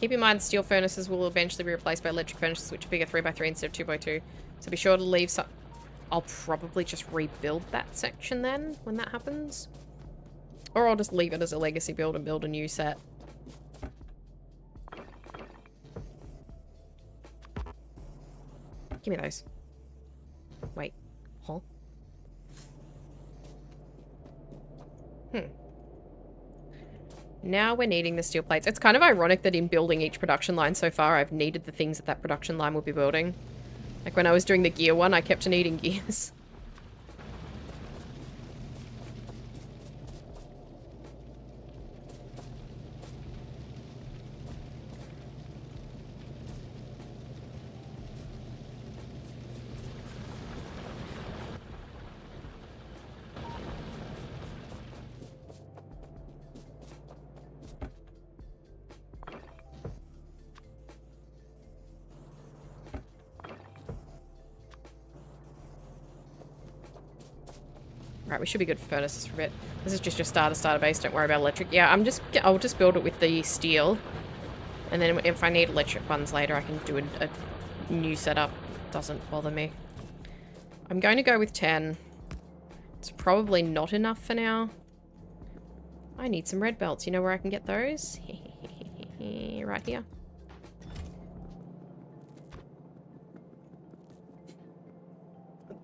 Keep in mind, steel furnaces will eventually be replaced by electric furnaces, which are bigger 3x3 instead of 2x2. So be sure to leave some... I'll probably just rebuild that section then, when that happens. Or I'll just leave it as a legacy build and build a new set. Give me those. Wait. Huh? Now we're needing the steel plates. It's kind of ironic that in building each production line so far, I've needed the things that that production line will be building. Like when I was doing the gear one, I kept needing gears. Right, we should be good for furnaces for a bit. This is just your starter base. Don't worry about electric. Yeah, I'll just build it with the steel. And then if I need electric ones later, I can do a new setup. Doesn't bother me. I'm going to go with 10. It's probably not enough for now. I need some red belts. You know where I can get those? Right here.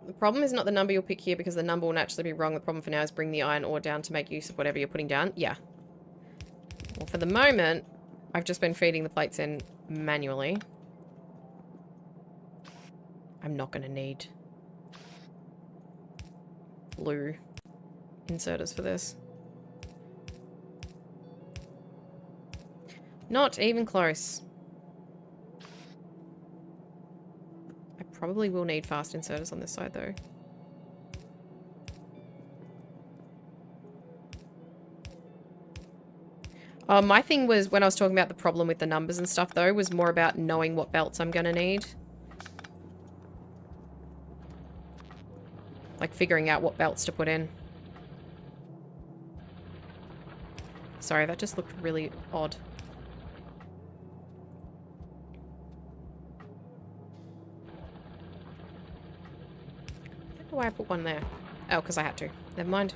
The problem is not the number you'll pick here because the number will naturally be wrong. The problem for now is bring the iron ore down to make use of whatever you're putting down. Yeah. Well, for the moment, I've just been feeding the plates in manually. I'm not going to need blue inserters for this. Not even close. I probably will need fast inserters on this side though. My thing was, when I was talking about the problem with the numbers and stuff though, was more about knowing what belts I'm gonna need. Like figuring out what belts to put in. Sorry, that just looked really odd. I don't know why I put one there. Oh, because I had to. Never mind.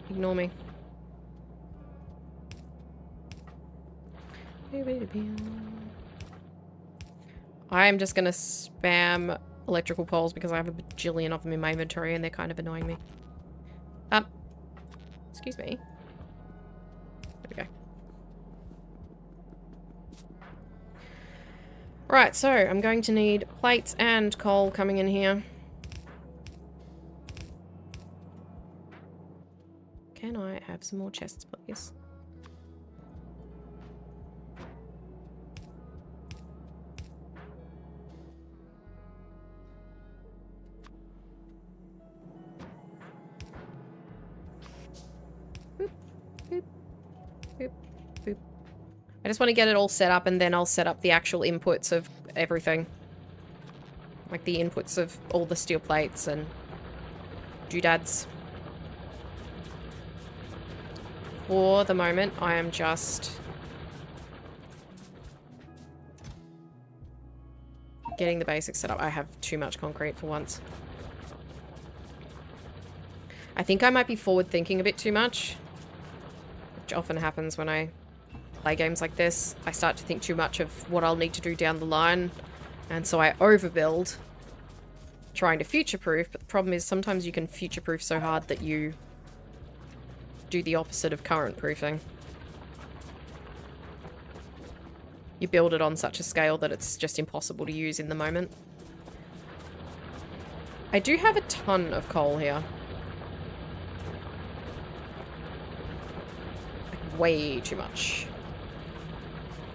Ignore me. I am just going to spam electrical poles because I have a bajillion of them in my inventory and they're kind of annoying me. Excuse me. There we go. Right, so I'm going to need plates and coal coming in here. Can I have some more chests, please? I just want to get it all set up and then I'll set up the actual inputs of everything. Like the inputs of all the steel plates and doodads. For the moment, I am just getting the basics set up. I have too much concrete for once. I think I might be forward thinking a bit too much, which often happens when I play games like this. I start to think too much of what I'll need to do down the line, and so I overbuild. trying to future-proof, but the problem is sometimes you can future-proof so hard that you do the opposite of current-proofing. You build it on such a scale that it's just impossible to use in the moment. I do have a ton of coal here. Like, way too much.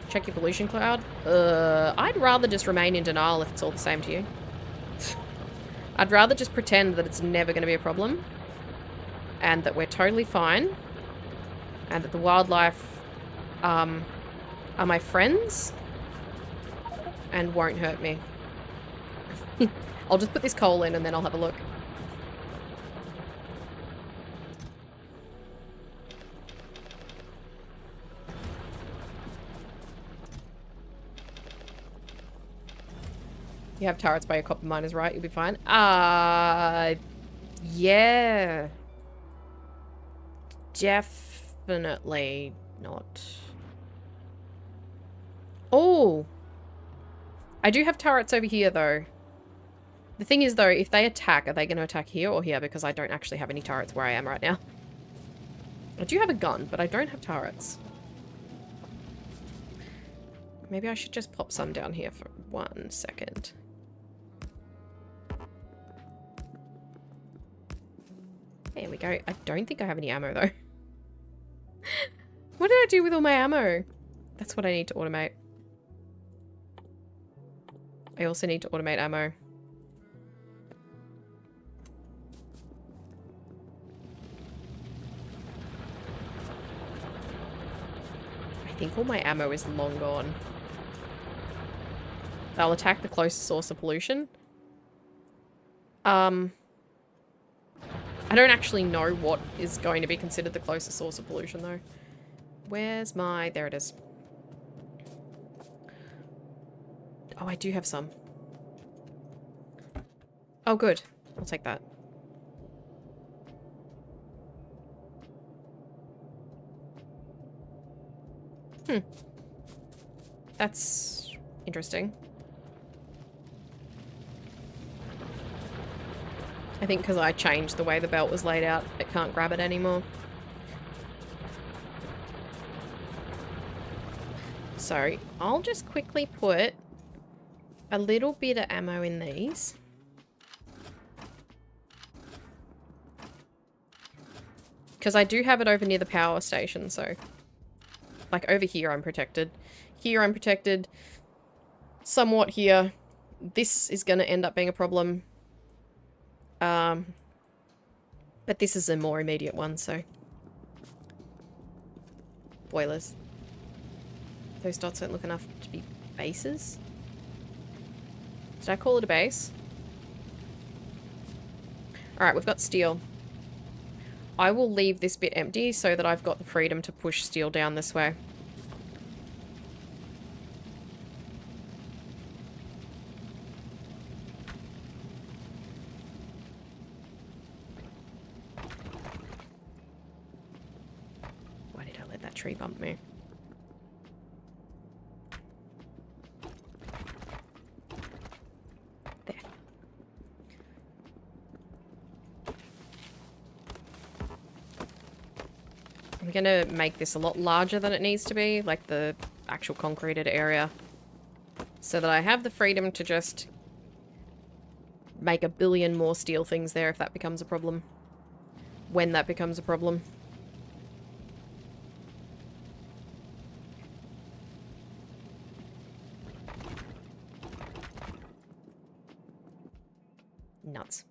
Check your pollution cloud. I'd rather just remain in denial if it's all the same to you. I'd rather just pretend that it's never going to be a problem. And that we're totally fine. And that the wildlife are my friends. And won't hurt me. I'll just put this coal in and then I'll have a look. You have turrets by your copper miners, right? You'll be fine. Yeah. Definitely not. Oh. I do have turrets over here, though. The thing is, though, if they attack, are they going to attack here or here? Because I don't actually have any turrets where I am right now. I do have a gun, but I don't have turrets. Maybe I should just pop some down here for 1 second. There we go. I don't think I have any ammo, though. What did I do with all my ammo? That's what I need to automate. I also need to automate ammo. I think all my ammo is long gone. They'll attack the closest source of pollution. I don't actually know what is going to be considered the closest source of pollution, though. Where's my... There it is. Oh, I do have some. Oh, good. I'll take that. That's interesting. I think because I changed the way the belt was laid out, it can't grab it anymore. So, I'll just quickly put a little bit of ammo in these. Because I do have it over near the power station, so... Like, over here I'm protected. Here I'm protected. Somewhat here. This is going to end up being a problem. But this is a more immediate one, so... Boilers. Those dots don't look enough to be bases. Did I call it a base? Alright, we've got steel. I will leave this bit empty so that I've got the freedom to push steel down this way. Why did I let that tree bump me? There. I'm gonna make this a lot larger than it needs to be, like the actual concreted area, so that I have the freedom to just make a billion more steel things there if that becomes a problem. When that becomes a problem. Nuts.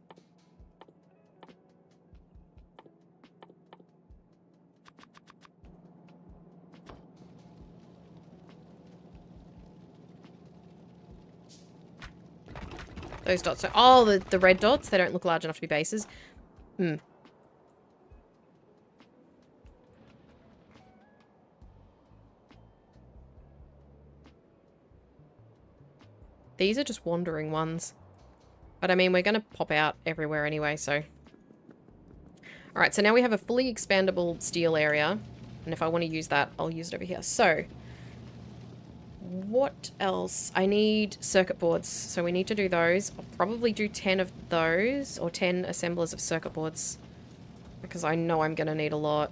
Those dots. So, oh, the red dots, they don't look large enough to be bases. These are just wandering ones. But I mean, we're going to pop out everywhere anyway, so... Alright, so now we have a fully expandable steel area. And if I want to use that, I'll use it over here. So, What else? I need circuit boards, so we need to do those. I'll probably do 10 of those, or 10 assemblers of circuit boards, because I know I'm going to need a lot.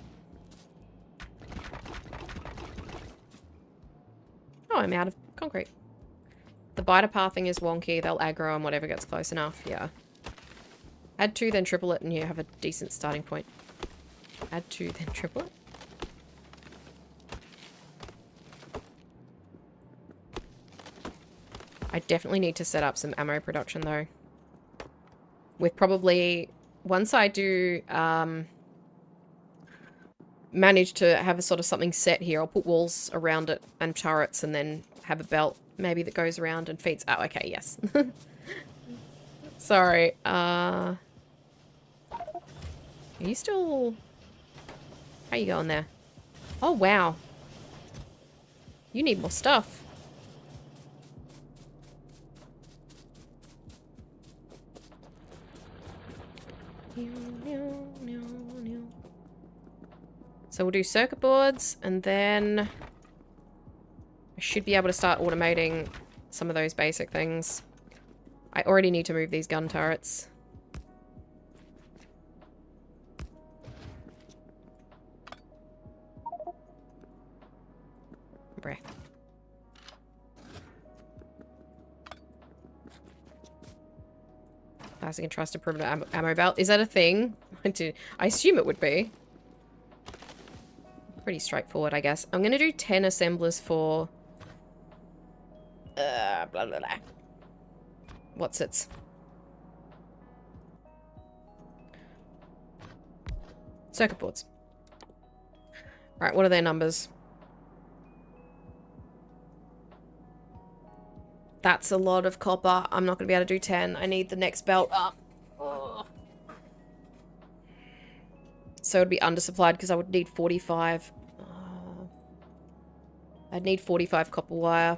Oh, I'm out of concrete. The biter pathing is wonky. They'll aggro on whatever gets close enough. Yeah. Add 2, then triple it, and you have a decent starting point. Add 2, then triple it. I definitely need to set up some ammo production, though. With probably... Once I do manage to have a sort of something set here, I'll put walls around it and turrets, and then have a belt maybe that goes around and feeds... Oh, okay, yes. Sorry. Are you still... How you going there? Oh, wow. You need more stuff. So we'll do circuit boards, and then I should be able to start automating some of those basic things. I already need to move these gun turrets. Breath. Classic and trusted perimeter ammo belt. Is that a thing? I assume it would be. Pretty straightforward, I guess. I'm going to do 10 assemblers for... blah, blah, blah. What's it? Circuit boards. Alright, what are their numbers? That's a lot of copper. I'm not going to be able to do 10. I need the next belt up. Oh. So it'd be undersupplied because I would need 45. I'd need 45 copper wire.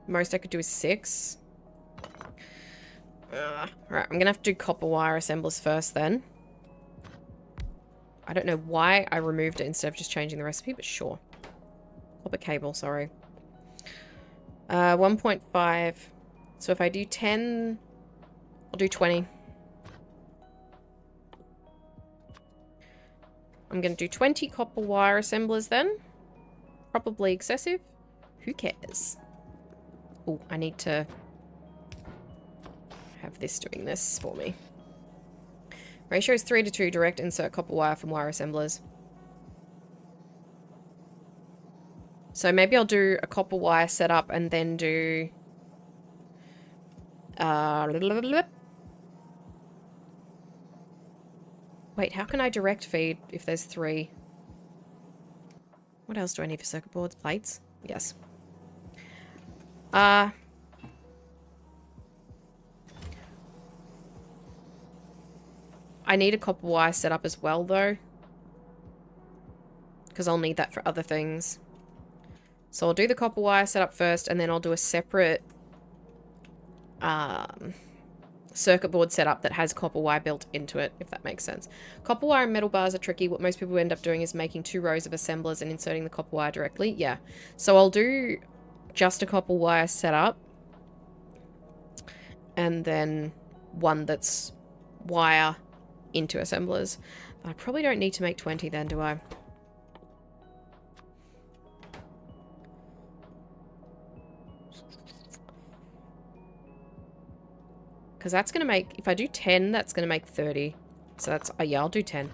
Most I could do is 6. Alright, I'm going to have to do copper wire assemblers first then. I don't know why I removed it instead of just changing the recipe, but sure. Copper cable, sorry. 1.5. So if I do 10, I'll do 20. I'm going to do 20 copper wire assemblers then. Probably excessive. Who cares? Oh, I need to have this doing this for me. Ratio is 3:2. Direct insert copper wire from wire assemblers. So maybe I'll do a copper wire setup and then do... Wait, how can I direct feed if there's 3? What else do I need for circuit boards? Plates? Yes. I need a copper wire set up as well, though. Because I'll need that for other things. So I'll do the copper wire setup first, and then I'll do a separate circuit board setup that has copper wire built into it, if that makes sense. Copper wire and metal bars are tricky. What most people end up doing is making 2 rows of assemblers and inserting the copper wire directly. Yeah. So I'll do just a copper wire setup. And then one that's wire into assemblers. I probably don't need to make 20 then, do I? Because that's going to make... If I do 10, that's going to make 30. So that's... yeah, I'll do 10.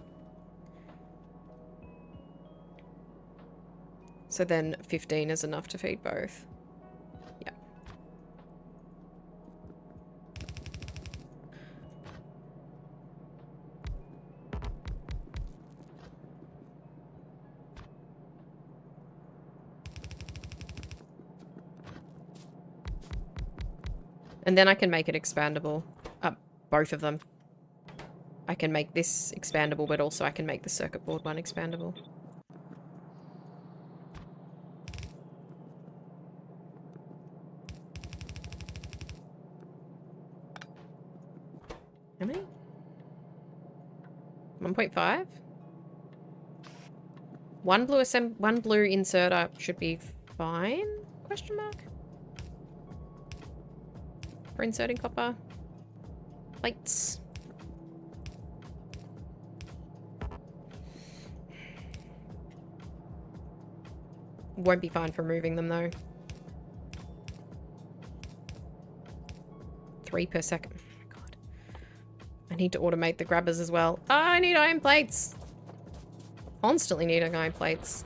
So then 15 is enough to feed both. Yeah. And then I can make it expandable. Both of them. I can make this expandable, but also I can make the circuit board one expandable. How many? 1.5? One blue inserter should be fine? Question mark? For inserting copper plates. Won't be fine for moving them though. 3 per second. Oh my god. I need to automate the grabbers as well. Oh, I need iron plates. Constantly needing iron plates.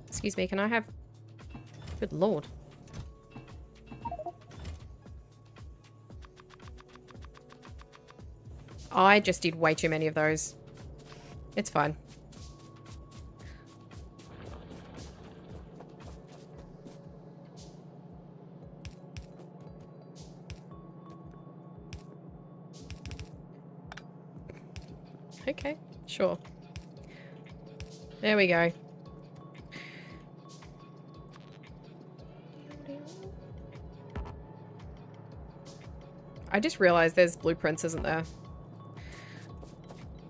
Excuse me, can I have... Good lord. I just did way too many of those. It's fine. Okay, sure. There we go. I just realized there's blueprints, isn't there?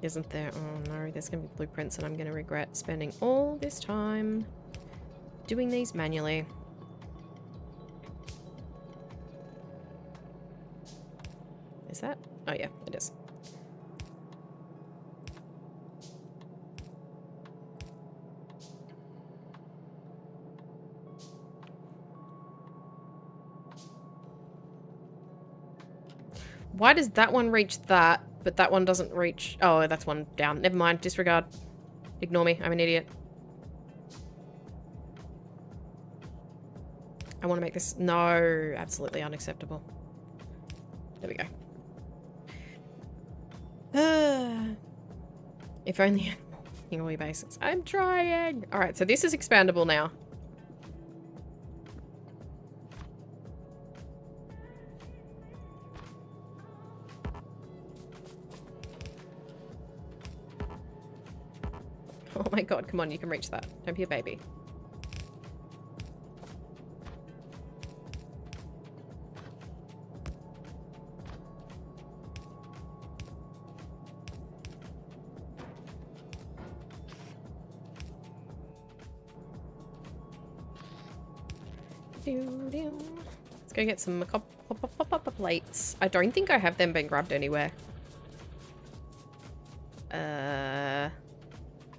Isn't there? Oh no, there's gonna be blueprints and I'm gonna regret spending all this time doing these manually. Is that? Oh yeah, it is. Why does that one reach that, but that one doesn't reach... Oh, that's one down. Never mind. Disregard. Ignore me. I'm an idiot. I want to make this... No. Absolutely unacceptable. There we go. If only on all your basics. I'm trying! Alright, so this is expandable now. Oh my god, come on, you can reach that. Don't be a baby. Let's go get some copper plates. I don't think I have them been grabbed anywhere.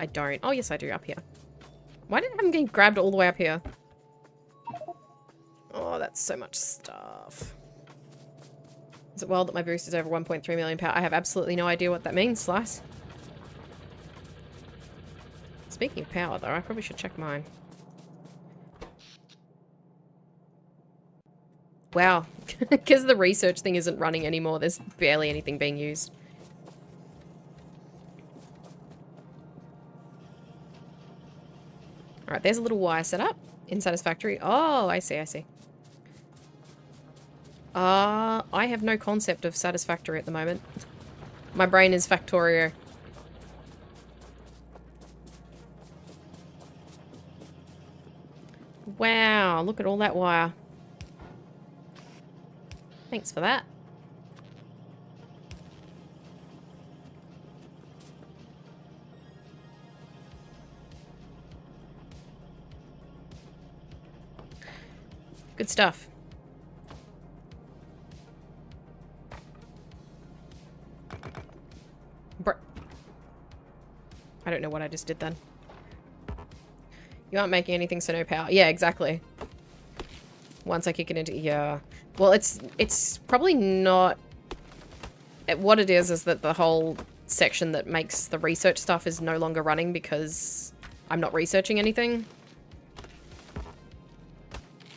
I don't. Oh, yes, I do. Up here. Why didn't I have them get grabbed all the way up here? Oh, that's so much stuff. Is it wild that my boost is over 1.3 million power? I have absolutely no idea what that means, Slice. Speaking of power, though, I probably should check mine. Wow. Because the research thing isn't running anymore, there's barely anything being used. Alright, there's a little wire setup in Satisfactory. Oh, I see, I see. I have no concept of Satisfactory at the moment. My brain is Factorio. Wow, look at all that wire. Thanks for that. Good stuff. I don't know what I just did then. You aren't making anything, so no power. Yeah, exactly. Once I kick it into... Yeah. Well, it's probably not... What it is that the whole section that makes the research stuff is no longer running because I'm not researching anything.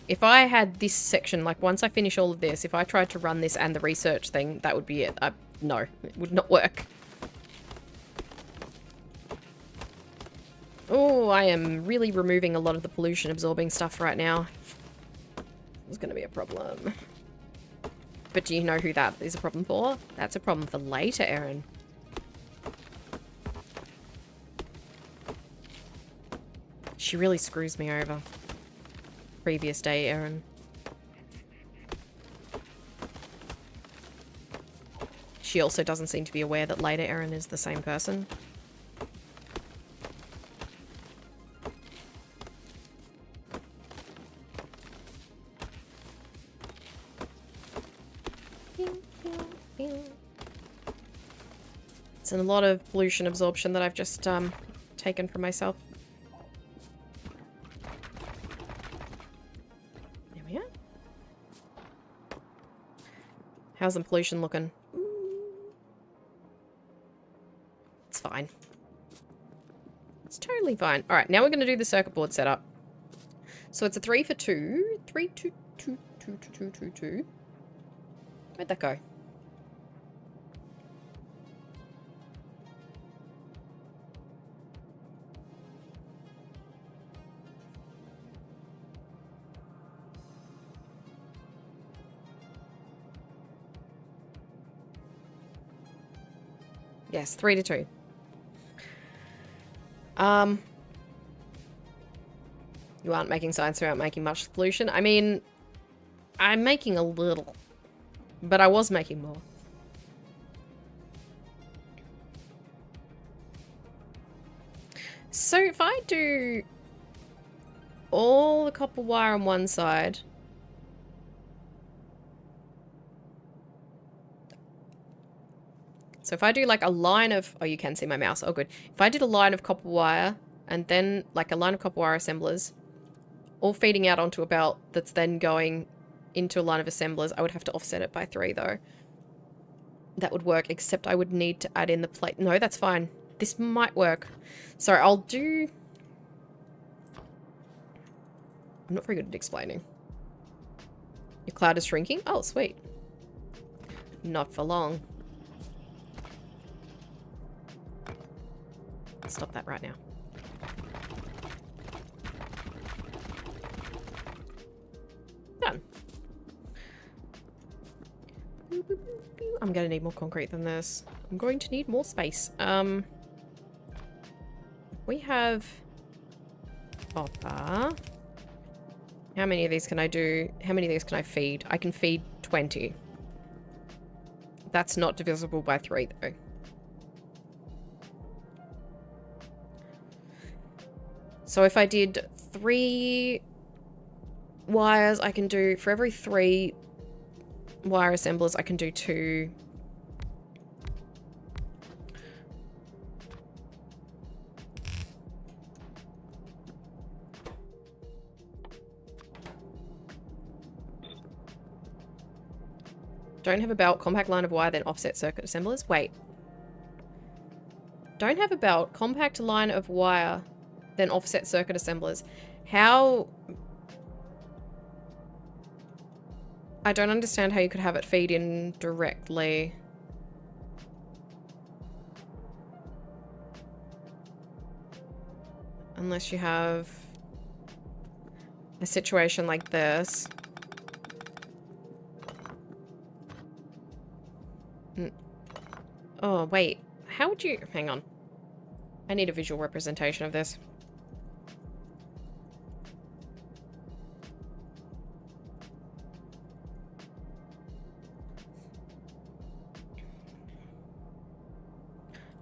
If I had this section, like once I finish all of this, if I tried to run this and the research thing, that would be it. No, it would not work. Oh, I am really removing a lot of the pollution absorbing stuff right now. It's going to be a problem. But do you know who that is a problem for? That's a problem for later, Erin. She really screws me over. Previous day, Erin. She also doesn't seem to be aware that later Erin is the same person. It's a lot of pollution absorption that I've just taken from myself. There we are. How's the pollution looking? It's fine. It's totally fine. Alright, now we're going to do the circuit board setup. So it's a 3 for 2. 3, 2, 2, 2, 2, 2, 2, 2. Where'd that go? Yes, 3 to 2. You aren't making science without making much pollution. I mean, I'm making a little, but I was making more. So if I do all the copper wire on one side, so if I do like a line of, oh, you can see my mouse. Oh, good. If I did a line of copper wire and then like a line of copper wire assemblers, all feeding out onto a belt that's then going into a line of assemblers, I would have to offset it by 3 though. That would work, except I would need to add in the plate. No, that's fine. This might work. Sorry, I'll do... I'm not very good at explaining. Your cloud is shrinking? Oh, sweet. Not for long. Stop that right now. Done. I'm going to need more concrete than this. I'm going to need more space. We have copper. How many of these can I do? How many of these can I feed? I can feed 20. That's not divisible by 3 though. So if I did 3 wires, I can do, for every 3 wire assemblers, I can do 2. Don't have a belt, compact line of wire, then offset circuit assemblers. Wait. Don't have a belt, compact line of wire, then offset circuit assemblers. How... I don't understand how you could have it feed in directly. Unless you have a situation like this. Oh, wait. How would you... Hang on. I need a visual representation of this.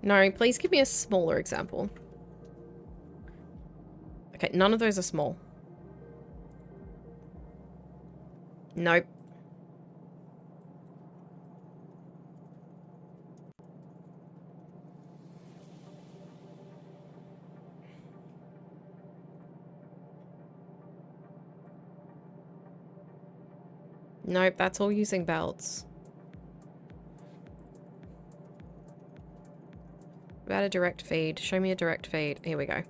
No, please give me a smaller example. Okay, none of those are small. Nope. Nope, that's all using belts. About a direct feed. Show me a direct feed. Here we go.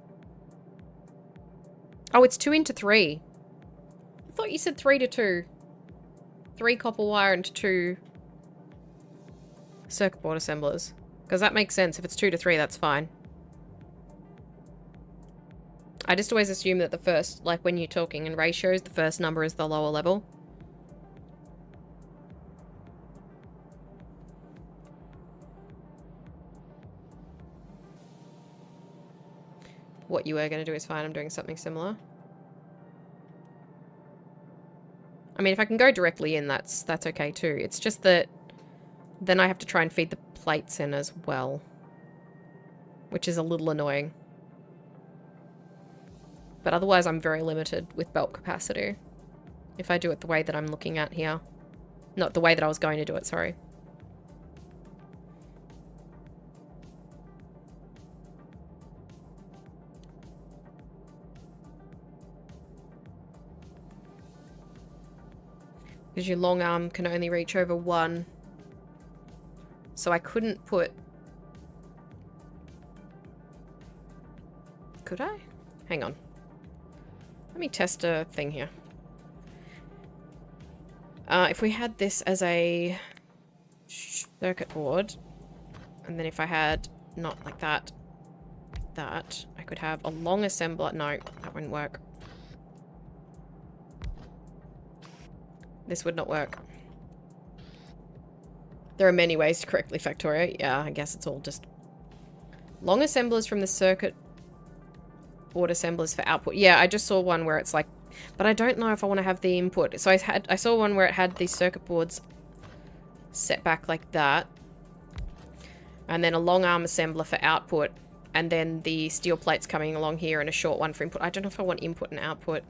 Oh, it's 2 into 3. I thought you said 3 to 2. 3 copper wire into 2 circuit board assemblers. Because that makes sense. If it's 2 to 3, that's fine. I just always assume that the first, like when you're talking in ratios, the first number is the lower level. What you were going to do is fine. I'm doing something similar. I mean, if I can go directly in, that's okay too. It's just that Then I have to try and feed the plates in as well, which is a little annoying. But otherwise I'm very limited with belt capacity if I do it the way that I'm looking at here. Not the way that I was going to do it, sorry. Because your long arm can only reach over one. So I couldn't put... Could I? Hang on. Let me test a thing here. If we had this as a circuit board, and then if I had not like that, I could have a long assembler. No, that wouldn't work. This would not work. There are many ways to correctly Factorio. Yeah, I guess it's all just... Long assemblers from the circuit board assemblers for output. Yeah, I just saw one where it's like... But I don't know if I want to have the input. So I saw one where it had these circuit boards set back like that. And then a long arm assembler for output. And then the steel plates coming along here and a short one for input. I don't know if I want input and output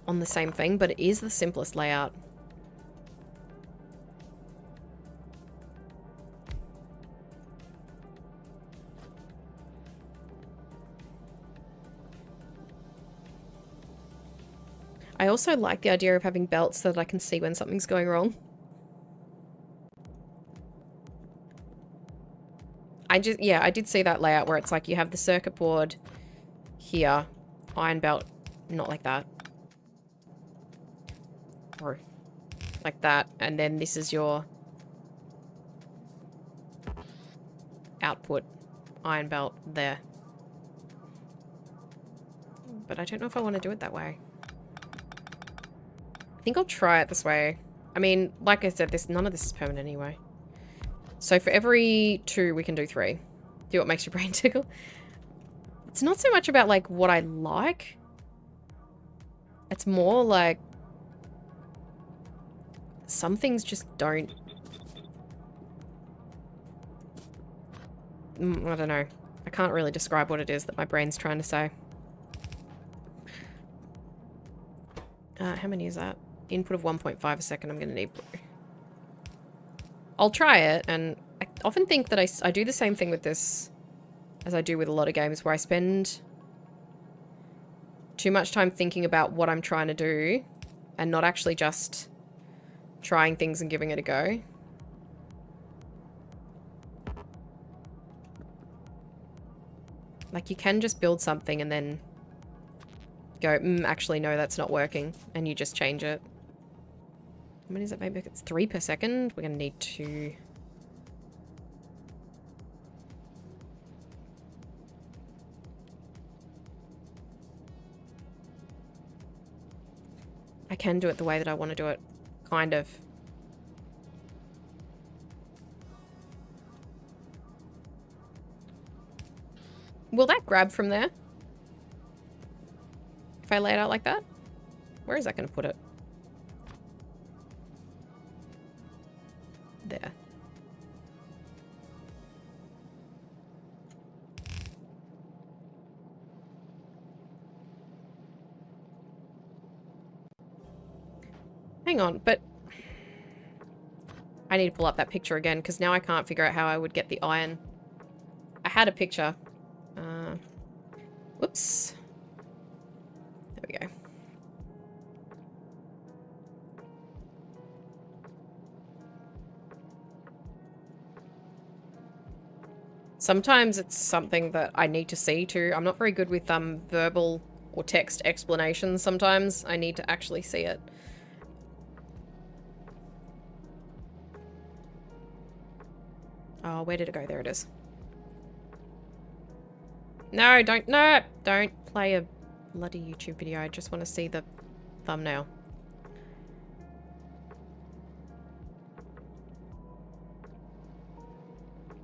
on the same thing, but it is the simplest layout. I also like the idea of having belts so that I can see when something's going wrong. I did see that layout where it's like you have the circuit board here, iron belt, not like that. Or like that, and then this is your output iron belt there. But I don't know if I want to do it that way. I think I'll try it this way. I mean, like I said, none of this is permanent anyway. So for every 2, we can do 3. Do what makes your brain tickle. It's not so much about like what I like. It's more like some things just don't... I don't know. I can't really describe what it is that my brain's trying to say. How many is that? Input of 1.5 a second. I'm going to need blue. I'll try it, and I often think that I do the same thing with this as I do with a lot of games, where I spend too much time thinking about what I'm trying to do and not actually just trying things and giving it a go. Like, you can just build something and then go, actually, no, that's not working. And you just change it. How many is it? Maybe it's 3 per second. We're going to need 2. I can do it the way that I want to do it. Kind of. Will that grab from there? If I lay it out like that? Where is that going to put it? There. Hang on, but I need to pull up that picture again, because now I can't figure out how I would get the iron. I had a picture. Whoops. There we go. Sometimes it's something that I need to see too. I'm not very good with verbal or text explanations sometimes. I need to actually see it. Oh, where did it go? There it is. No, don't play a bloody YouTube video. I just want to see the thumbnail.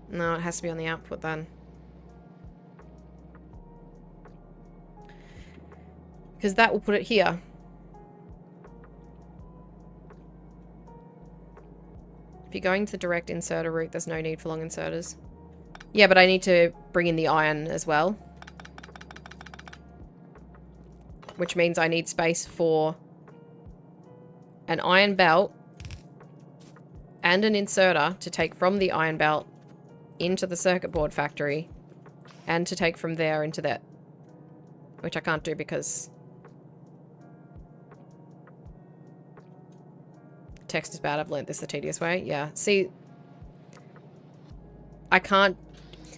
No, it has to be on the output then. Because that will put it here. If you're going to the direct inserter route, there's no need for long inserters. Yeah, but I need to bring in the iron as well. Which means I need space for an iron belt and an inserter to take from the iron belt into the circuit board factory and to take from there into that. Which I can't do because text is bad. I've learnt this the tedious way. Yeah. See, I can't...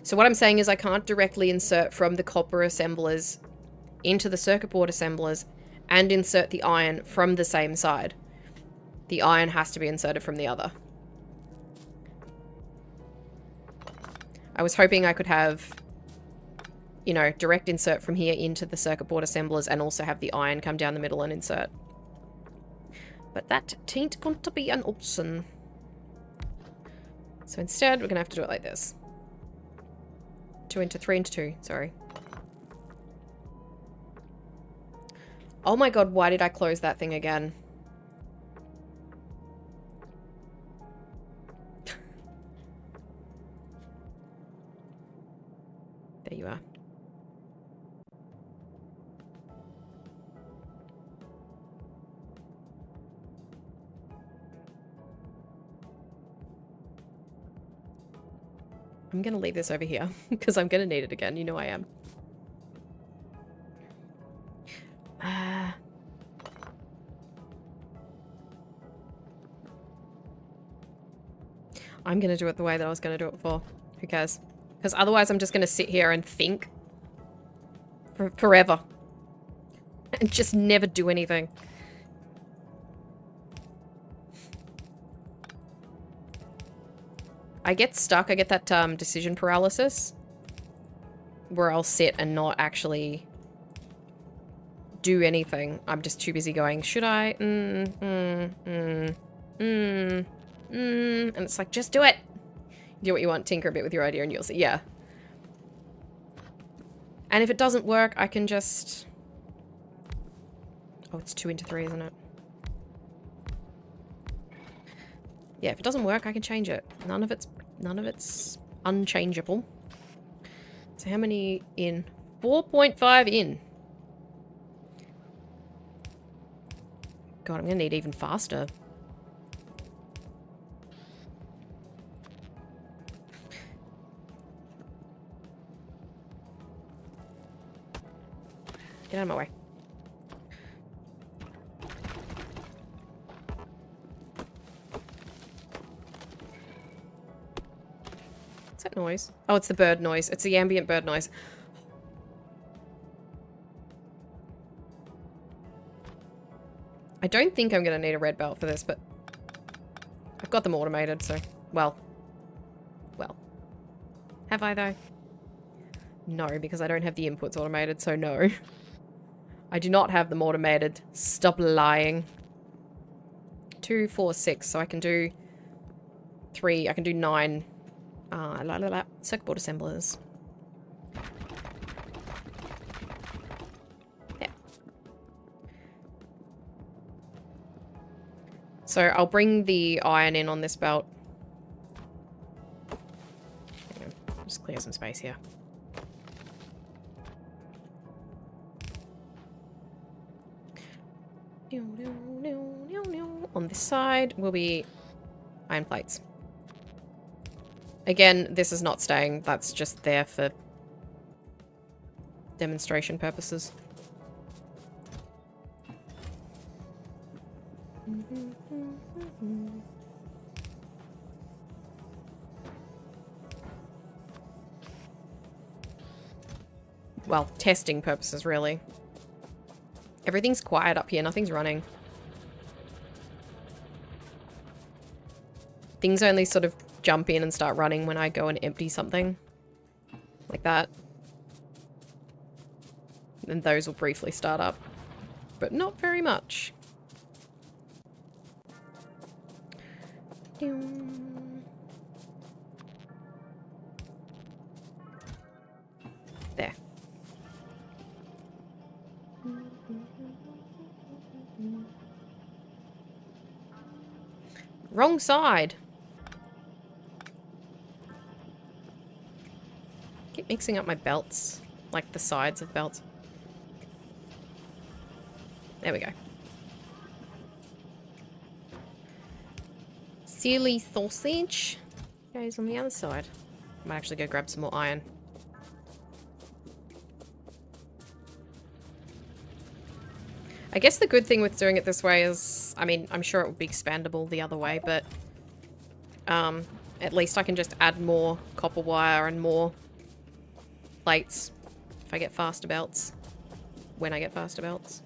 So what I'm saying is I can't directly insert from the copper assemblers into the circuit board assemblers and insert the iron from the same side. The iron has to be inserted from the other. I was hoping I could have, you know, direct insert from here into the circuit board assemblers and also have the iron come down the middle and insert. But that ain't going to be an option. So instead, we're going to have to do it like this. 3 into 2, sorry. Oh my god, why did I close that thing again? There you are. I'm gonna leave this over here because I'm gonna need it again. You know I am. I'm gonna do it the way that I was gonna do it before. Who cares? Because otherwise I'm just gonna sit here and think for forever. And just never do anything. I get stuck. I get that decision paralysis. Where I'll sit and not actually do anything. I'm just too busy going, should I? And it's like, just do it. Do what you want, tinker a bit with your idea and you'll see. Yeah. And if it doesn't work, I can just... Oh, it's 2 into 3, isn't it? Yeah, if it doesn't work, I can change it. None of it's unchangeable. So how many in? 4.5 in. God, I'm gonna need even faster. Get out of my way. What's that noise? Oh, it's the bird noise. It's the ambient bird noise. I don't think I'm going to need a red belt for this, but I've got them automated, so... Well. Have I, though? No, because I don't have the inputs automated, so no. I do not have them automated. Stop lying. 2, 4, 6, so I can do 3, I can do 9. Circuit board assemblers. There. So I'll bring the iron in on this belt. Just clear some space here. On this side will be iron plates. Again, this is not staying. That's just there for demonstration purposes. Well, testing purposes, really. Everything's quiet up here. Nothing's running. Things only sort of jump in and start running when I go and empty something. Like that. And those will briefly start up. But not very much. There. Wrong side. mixing up my belts. Like the sides of belts. There we go. Sealy sausage goes on the other side. Might actually go grab some more iron. I guess the good thing with doing it this way is, I mean, I'm sure it would be expandable the other way, but at least I can just add more copper wire and more plates if I get faster belts. When I get faster belts.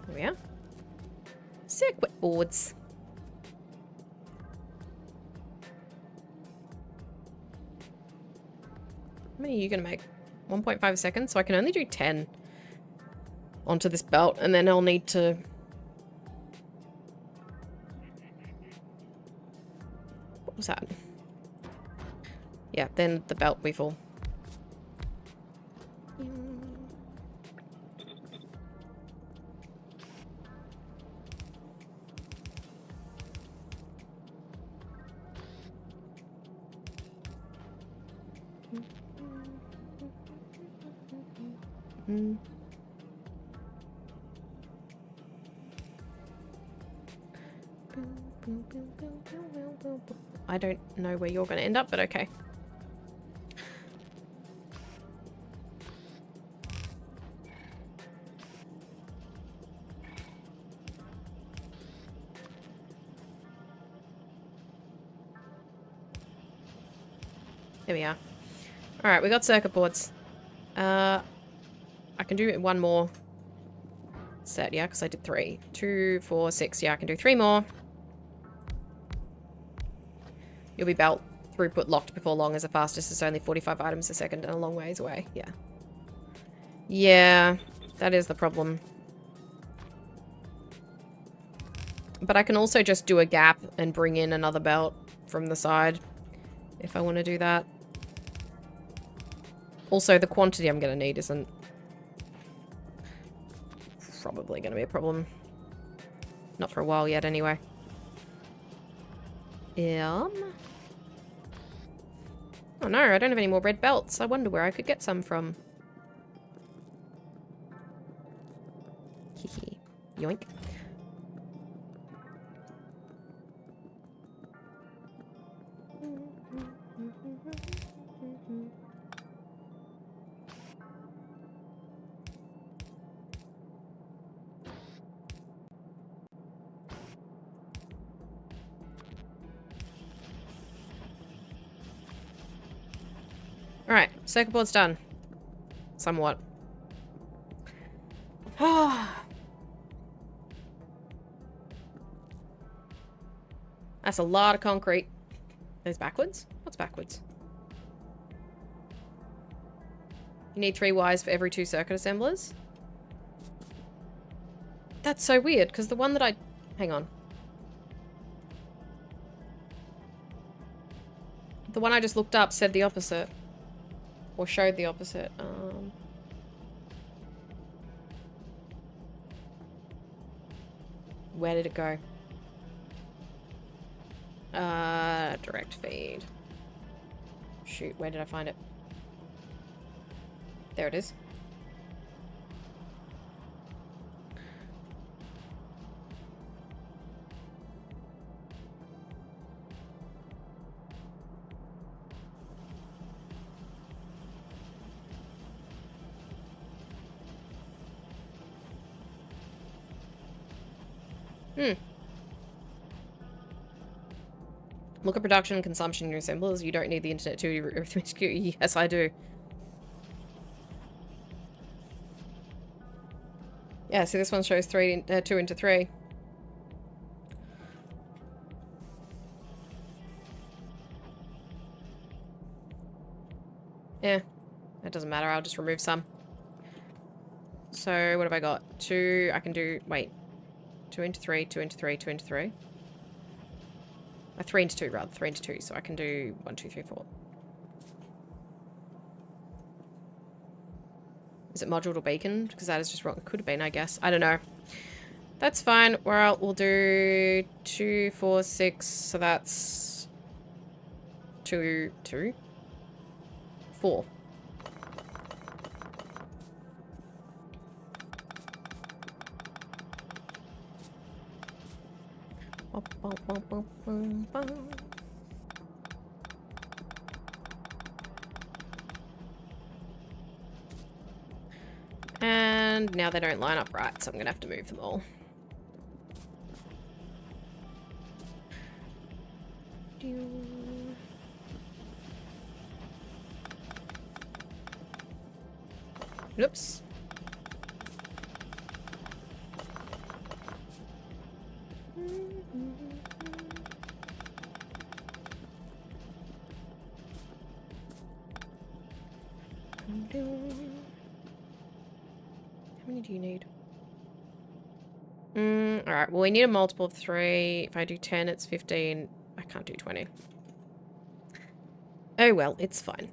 There we are. Circuit boards. How many are you going to make? 1.5 seconds? So I can only do 10 onto this belt, and then I'll need to... What was that? Yeah, then the belt will be full. I don't know where you're going to end up, but okay. There we are. Alright, we got circuit boards. I can do one more set, yeah, because I did 3. 2, 4, 6. Yeah, I can do 3 more. You'll be belt throughput locked before long, as the fastest is only 45 items a second and a long ways away. Yeah. Yeah, that is the problem. But I can also just do a gap and bring in another belt from the side if I want to do that. Also, the quantity I'm going to need isn't probably going to be a problem. Not for a while yet, anyway. Oh no, I don't have any more red belts. I wonder where I could get some from. Hehe. Yoink. Alright, circuit board's done. Somewhat. That's a lot of concrete. Is backwards? What's backwards? You need 3 wires for every 2 circuit assemblers? That's so weird, because the one that I... Hang on. The one I just looked up said the opposite. Or showed the opposite. Where did it go? Direct feed. Shoot, where did I find it? There it is. Look at production and consumption in your assemblers. You don't need the internet to arithmetic. Yes, I do. Yeah, see, this one shows 2 into 3. Yeah, that doesn't matter. I'll just remove some. So, what have I got? 2, I can do, wait. 2 into 3, 2 into 3, 2 into 3. 3 into 2, rather. 3 into 2, so I can do 1, 2, 3, 4. Is it moduled or beaconed? Because that is just wrong. It could have been, I guess. I don't know. That's fine. Well, we'll do 2, 4, 6. So that's 2, 2. 4. And now they don't line up right, so I'm gonna have to move them all. Oops. How many do you need? Alright, well we need a multiple of 3. If I do 10, it's 15. I can't do 20. Oh well, it's fine.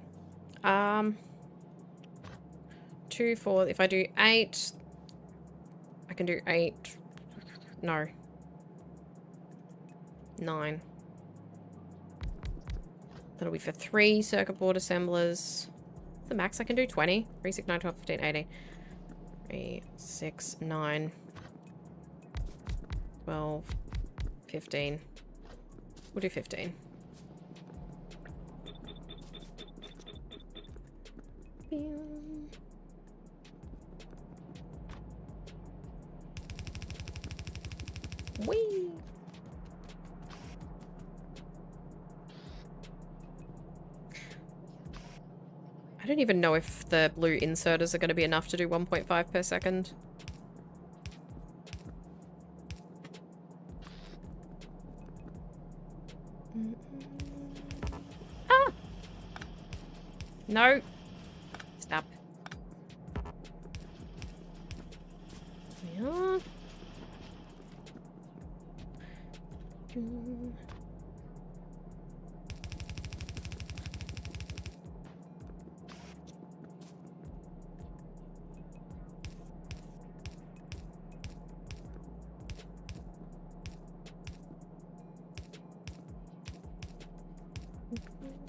2, 4. If I do 8, I can do 8. No. 9. That'll be for 3 circuit board assemblers. What's the max I can do? 20. 3, 6, 9, 12, 15, 18. 3, 6, 9. 12, 15. We'll do 15. Whee! I don't even know if the blue inserters are going to be enough to do 1.5 per second. Ah! No. Stop. Yeah.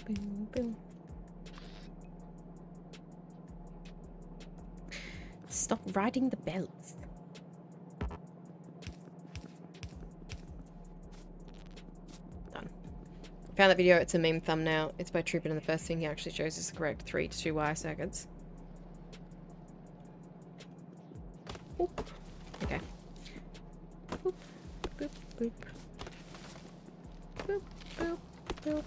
Boom, boom. Stop riding the belts. Done. Found that video. It's a meme thumbnail. It's by Trooper, and the first thing he actually shows is the correct 3 to 2 wire circuits. Oop. Okay. Boop, boop, boop. Boop, boop, boop.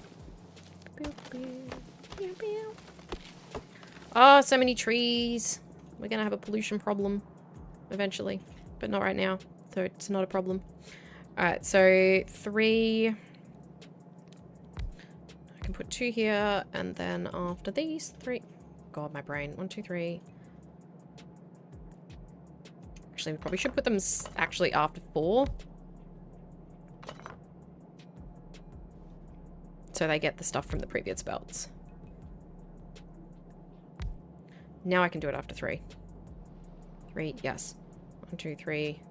Oh, so many trees. We're gonna have a pollution problem eventually, but not right now, so it's not a problem. Alright, so 3. I can put 2 here, and then after these 3. God, my brain. 1, 2, 3. Actually, we probably should put them actually after 4. So they get the stuff from the previous belts. Now I can do it after 3. 3, yes. 1, 2, 3.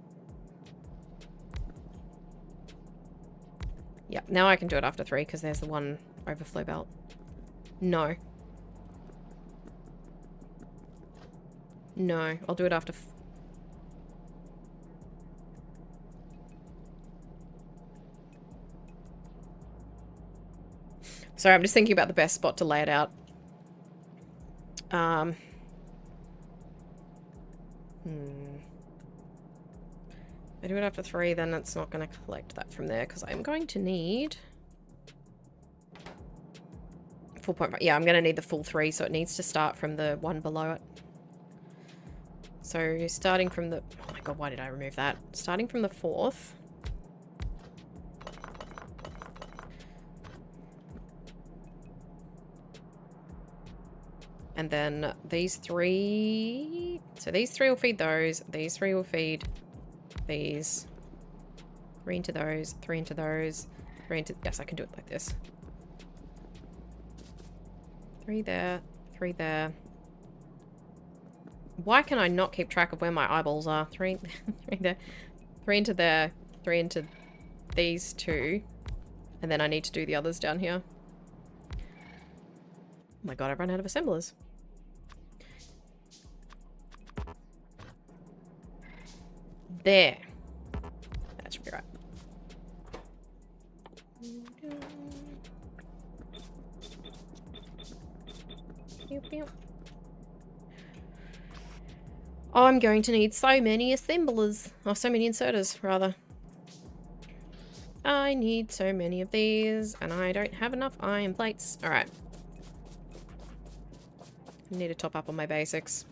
Yep, now I can do it after 3 because there's the one overflow belt. No. No, I'll do it after... Sorry, I'm just thinking about the best spot to lay it out. If I do it after 3, then it's not going to collect that from there, because I'm going to need... 4.5. Yeah, I'm going to need the full 3, so it needs to start from the one below it. So, starting from the... Oh my god, why did I remove that? Starting from the 4th... And then these 3... So these 3 will feed those. These 3 will feed these. 3 into those. 3 into those. 3 into... Yes, I can do it like this. 3 there. 3 there. Why can I not keep track of where my eyeballs are? 3, 3 there. 3 into there. 3 into these 2. And then I need to do the others down here. my god, I've run out of assemblers. There. That should be right. I'm going to need so many assemblers. Or so many inserters, rather. I need so many of these, and I don't have enough iron plates. Alright. I need to top up on my basics.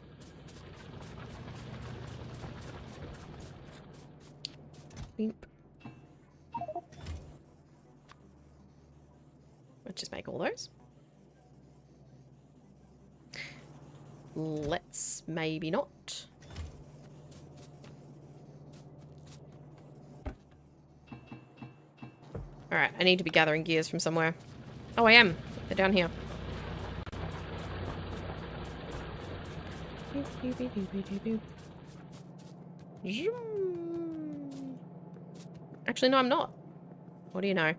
Beep. Let's just make all those. Let's maybe not. Alright, I need to be gathering gears from somewhere. Oh, I am. They're down here. Actually, no, I'm not. What do you know?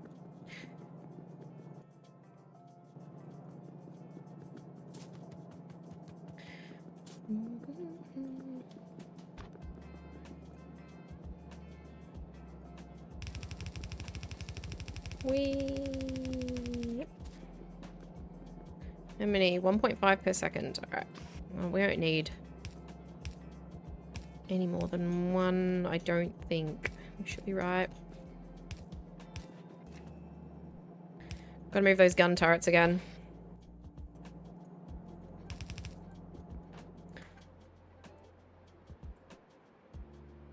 How many? 1.5 per second. Alright. Well, we don't need any more than one, I don't think. We should be right. Gotta move those gun turrets again.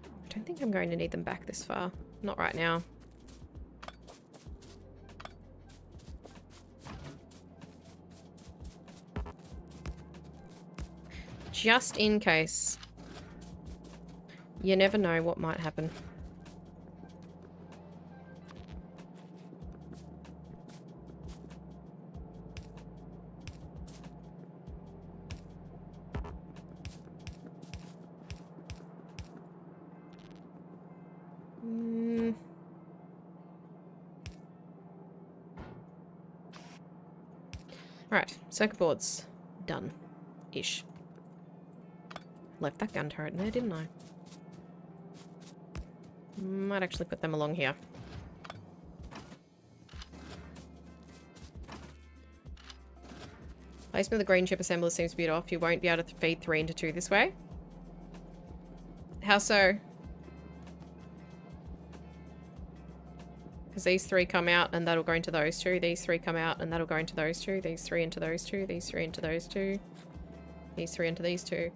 I don't think I'm going to need them back this far. Not right now. Just in case. You never know what might happen. Right, circuit boards. Done. Ish. Left that gun turret in there, didn't I? Might actually put them along here. Placement of the green chip assembler seems to be off. You won't be able to feed 3 into 2 this way. How so? Because these 3 come out and that'll go into those 2. These 3 come out and that'll go into those 2. These 3 into those 2. These 3 into those 2. These 3 into these 2.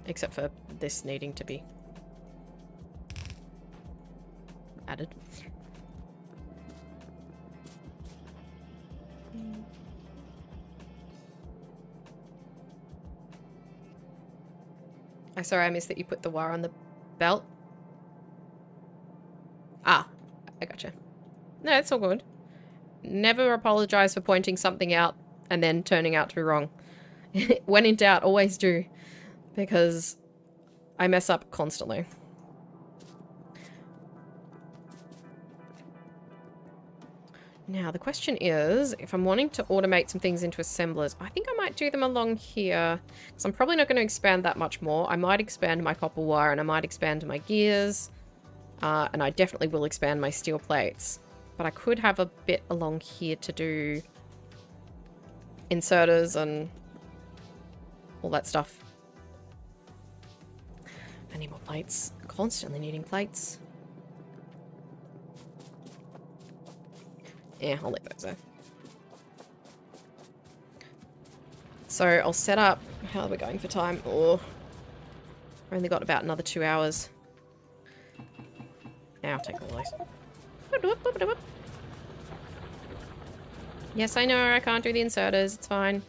Except for this needing to be added. Sorry, I missed that you put the wire on the belt. Ah, I gotcha. No, it's all good. Never apologize for pointing something out and then turning out to be wrong. When in doubt, always do. Because I mess up constantly. Now, the question is, if I'm wanting to automate some things into assemblers, I think I might do them along here. Because I'm probably not going to expand that much more. I might expand my copper wire and I might expand my gears. And I definitely will expand my steel plates. But I could have a bit along here to do inserters and all that stuff. I need more plates. Constantly needing plates. Yeah, I'll leave those there. So I'll set up... How are we going for time? Oh, I've only got about another 2 hours. Now I'll take all those. Yes, I know I can't do the inserters. It's fine.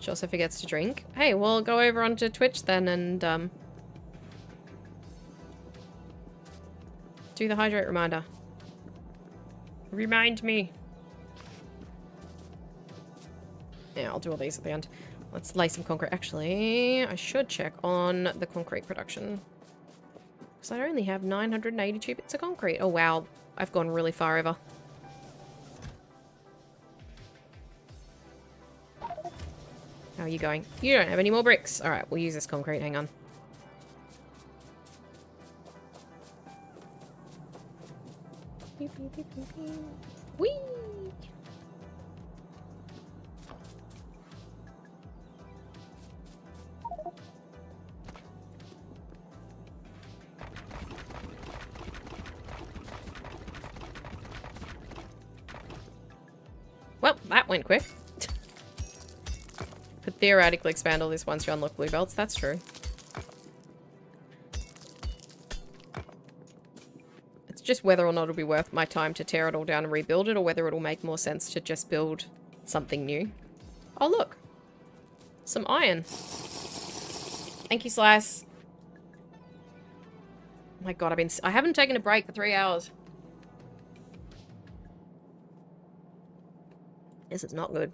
She also forgets to drink. Hey, we'll go over onto Twitch then and do the hydrate reminder. Remind me. Yeah, I'll do all these at the end. Let's lay some concrete. Actually, I should check on the concrete production. Because I only have 982 bits of concrete. Oh, wow. I've gone really far over. How are you going? You don't have any more bricks. Alright, we'll use this concrete. Hang on. Whee! Well, that went quick. Could theoretically expand all this once you unlock blue belts. That's true. It's just whether or not it'll be worth my time to tear it all down and rebuild it, or whether it'll make more sense to just build something new. Oh, look. Some iron. Thank you, Slice. Oh my god, I haven't taken a break for 3 hours. This is not good.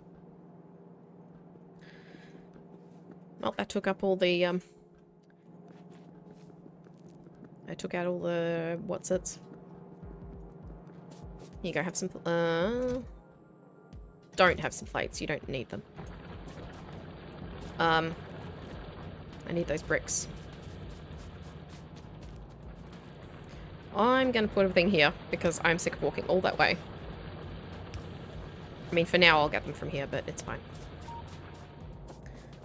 Well, that took up all the, I took out all the what's-its. Here you go, have some, don't have some plates, you don't need them. I need those bricks. I'm gonna put everything here, because I'm sick of walking all that way. I mean, for now, I'll get them from here, but it's fine.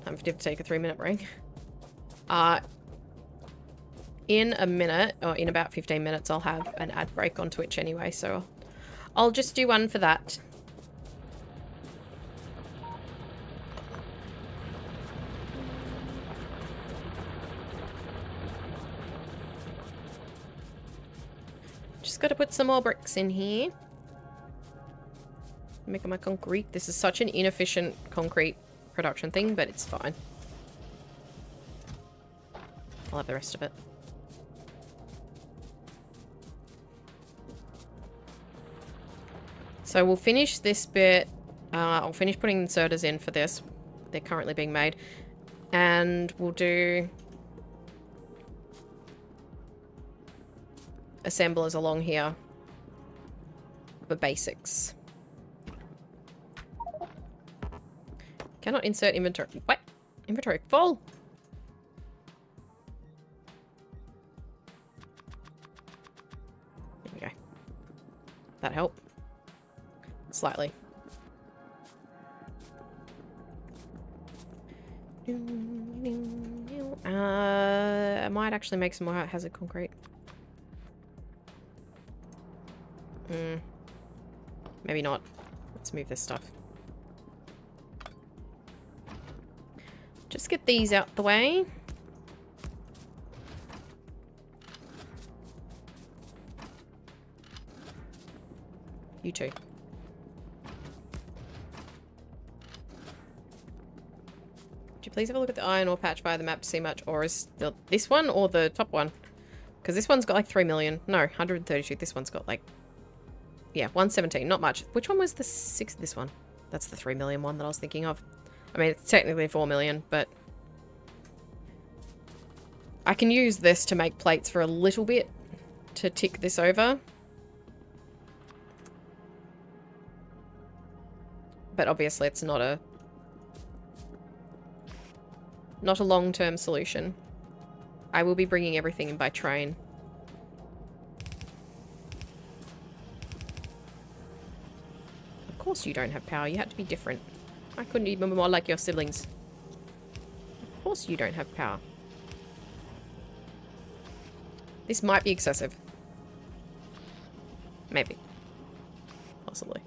Time for Div to take a 3-minute break. In a minute, or in about 15 minutes, I'll have an ad break on Twitch anyway, so I'll just do one for that. Just gotta put some more bricks in here. Making my concrete. This is such an inefficient concrete production thing, but it's fine. I'll have the rest of it. So we'll finish this bit. I'll finish putting inserters in for this. They're currently being made. And we'll do assemblers along here for basics. Cannot insert inventory. What? Inventory full. There we go. That help? Slightly. I might actually make some more hazard concrete. Maybe not. Let's move this stuff. Just get these out the way. You too. Could you please have a look at the iron ore patch via the map to see much ore? Is this one or the top one? Because this one's got like 3 million. No, 132. This one's got like... yeah, 117. Not much. Which one was the 6? This one. That's the 3 million one that I was thinking of. I mean, it's technically 4 million, but... I can use this to make plates for a little bit to tick this over. But obviously it's not a long-term solution. I will be bringing everything in by train. Of course you don't have power. You had to be different. I couldn't even be more like your siblings. Of course you don't have power. This might be excessive. Maybe. Possibly.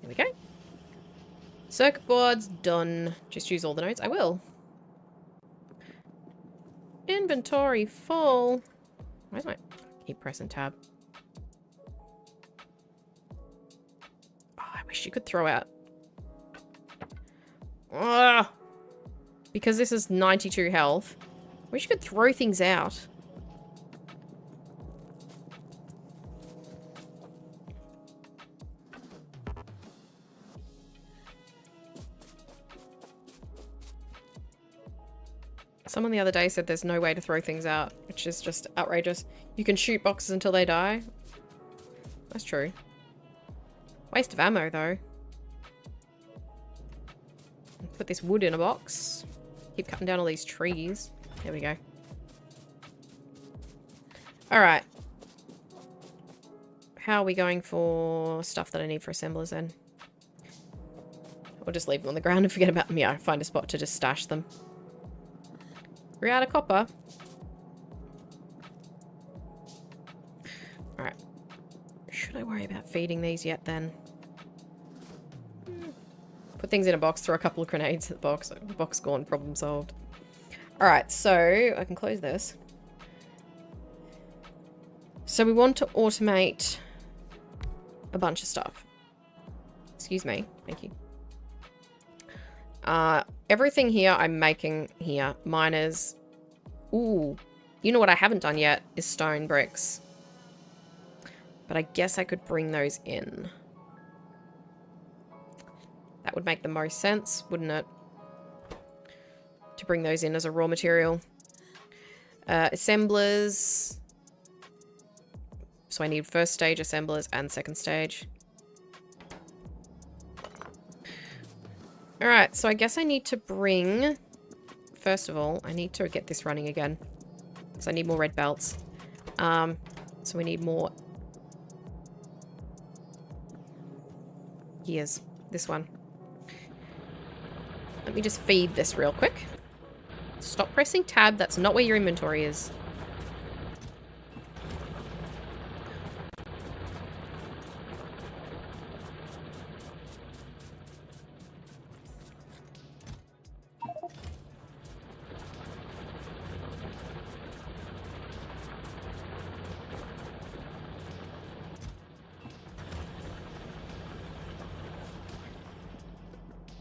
There we go. Circuit boards done. Just use all the nodes. I will. Inventory full. Why do I keep pressing tab? Oh, I wish you could throw out. Ugh. Because this is 92 health. I wish you could throw things out. Someone the other day said there's no way to throw things out, which is just outrageous. You can shoot boxes until they die. That's true. Waste of ammo, though. Put this wood in a box. Keep cutting down all these trees. There we go. Alright. How are we going for stuff that I need for assemblers then? Or just leave them on the ground and forget about them. Yeah, find a spot to just stash them. We're out of copper. Alright. Should I worry about feeding these yet then? Put things in a box, throw a couple of grenades at the box. Box gone, problem solved. Alright, so I can close this. So we want to automate a bunch of stuff. Excuse me. Thank you. Everything here I'm making here. Miners. Ooh. You know what I haven't done yet is stone bricks. But I guess I could bring those in. That would make the most sense, wouldn't it? To bring those in as a raw material. Assemblers. So I need first stage assemblers and second stage. Alright, so I guess I need to bring... First of all, I need to get this running again. So I need more red belts. So we need more... Gears. This one. Let me just feed this real quick. Stop pressing tab. That's not where your inventory is.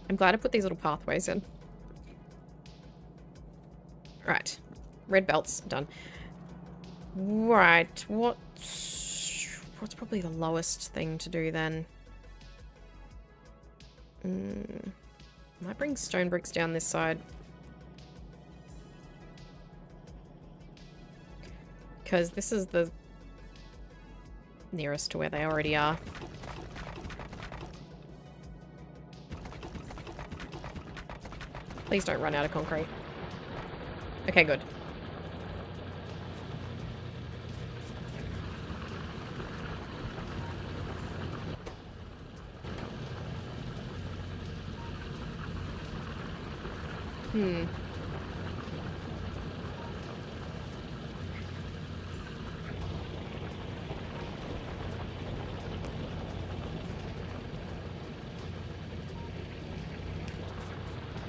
I'm glad I put these little pathways in. Right. Red belts done. Right. What's probably the lowest thing to do then? Might bring stone bricks down this side. Because this is the nearest to where they already are. Please don't run out of concrete. Okay, good.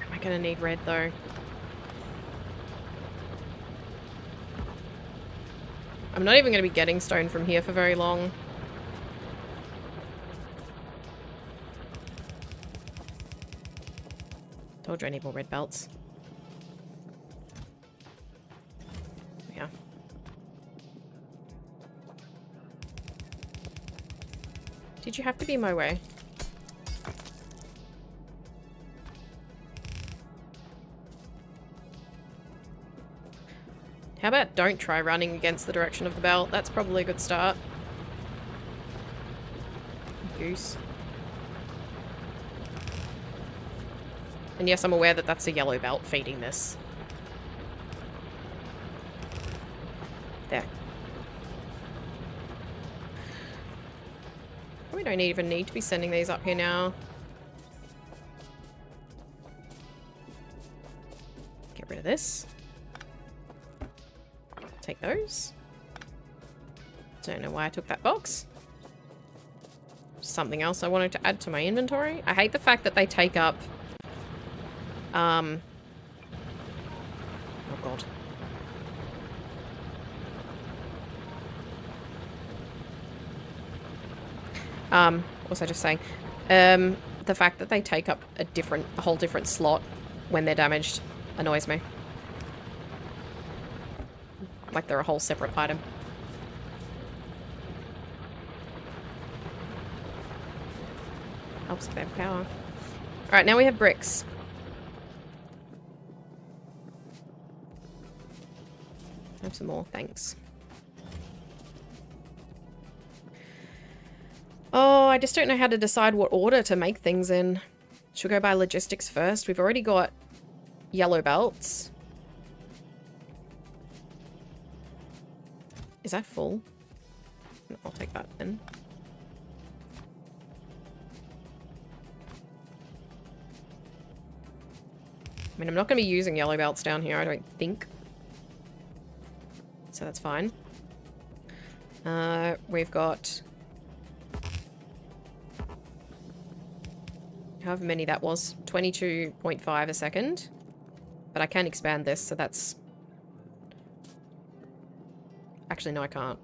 Am I gonna need red though? I'm not even gonna be getting stone from here for very long. Told you I need more red belts. Yeah. Did you have to be my way? How about don't try running against the direction of the belt? That's probably a good start. Goose. And yes, I'm aware that that's a yellow belt feeding this. There. We don't even need to be sending these up here now. Get rid of this. Take those. Don't know why I took that box. Something else I wanted to add to my inventory. I hate the fact that they take up... Oh god. What was I just saying? The fact that they take up a whole different slot when they're damaged annoys me. Like they're a whole separate item. Helps if they have power. Alright, now we have bricks. Have some more, thanks. Oh, I just don't know how to decide what order to make things in. Should we go by logistics first? We've already got yellow belts. Is that full? I'll take that then. I mean, I'm not going to be using yellow belts down here, I don't think. So that's fine. We've got... however many that was. 22.5 a second. But I can expand this, so that's... Actually, no, I can't.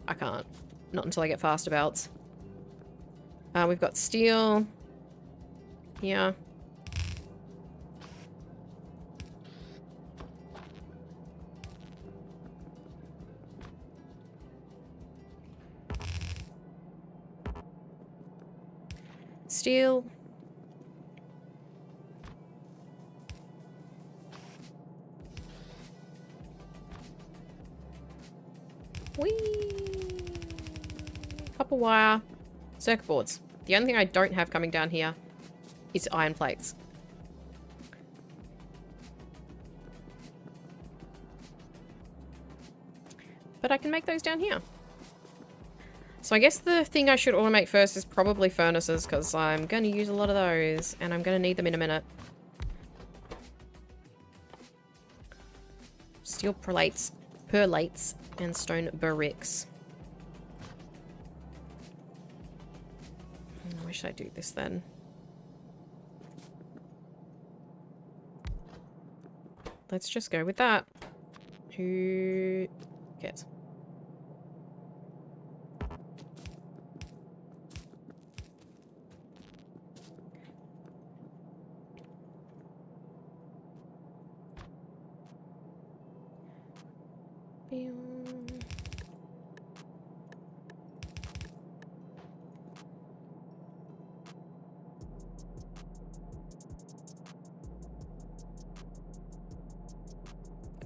I can't. Not until I get faster belts. We've got steel... here. Steel. Whee! Copper wire. Circuit boards. The only thing I don't have coming down here is iron plates. But I can make those down here. So I guess the thing I should automate first is probably furnaces, because I'm going to use a lot of those, and I'm going to need them in a minute. Steel perlates, and stone bricks. Where should I do this then? Let's just go with that. Who cares?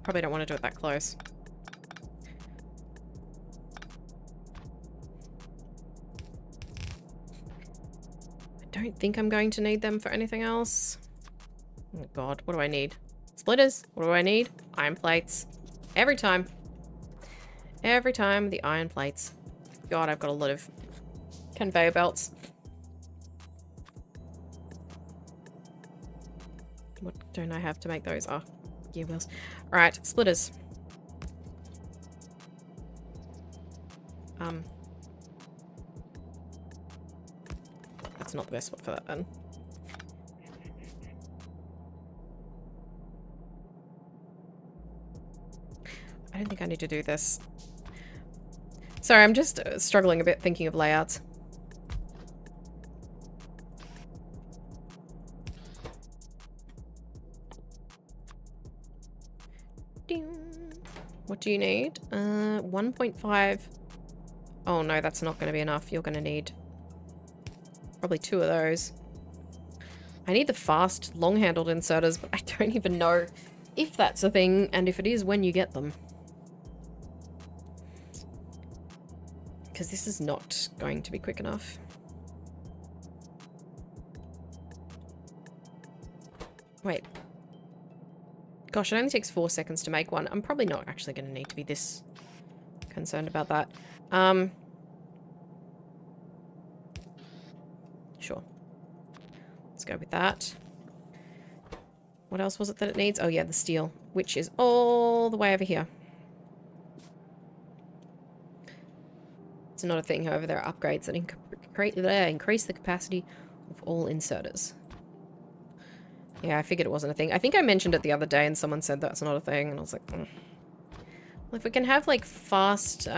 Probably don't want to do it that close. I don't think I'm going to need them for anything else. Oh god, what do I need? Splitters? What do I need? Iron plates. Every time. Every time, the iron plates. God, I've got a lot of conveyor belts. What don't I have to make those? Oh, gear wheels. Alright, splitters. That's not the best spot for that then. I don't think I need to do this. Sorry, I'm just struggling a bit thinking of layouts. What do you need? 1.5. Oh no, that's not going to be enough. You're going to need probably 2 of those. I need the fast, long-handled inserters, but I don't even know if that's a thing, and if it is, when you get them. Because this is not going to be quick enough. Wait. Gosh, it only takes 4 seconds to make one. I'm probably not actually going to need to be this concerned about that. Sure. Let's go with that. What else was it that it needs? Oh yeah, the steel, which is all the way over here. It's not a thing, however, there are upgrades that increase the capacity of all inserters. Yeah, I figured it wasn't a thing. I think I mentioned it the other day and someone said that's not a thing, and I was like, Well, if we can have, like, fast, we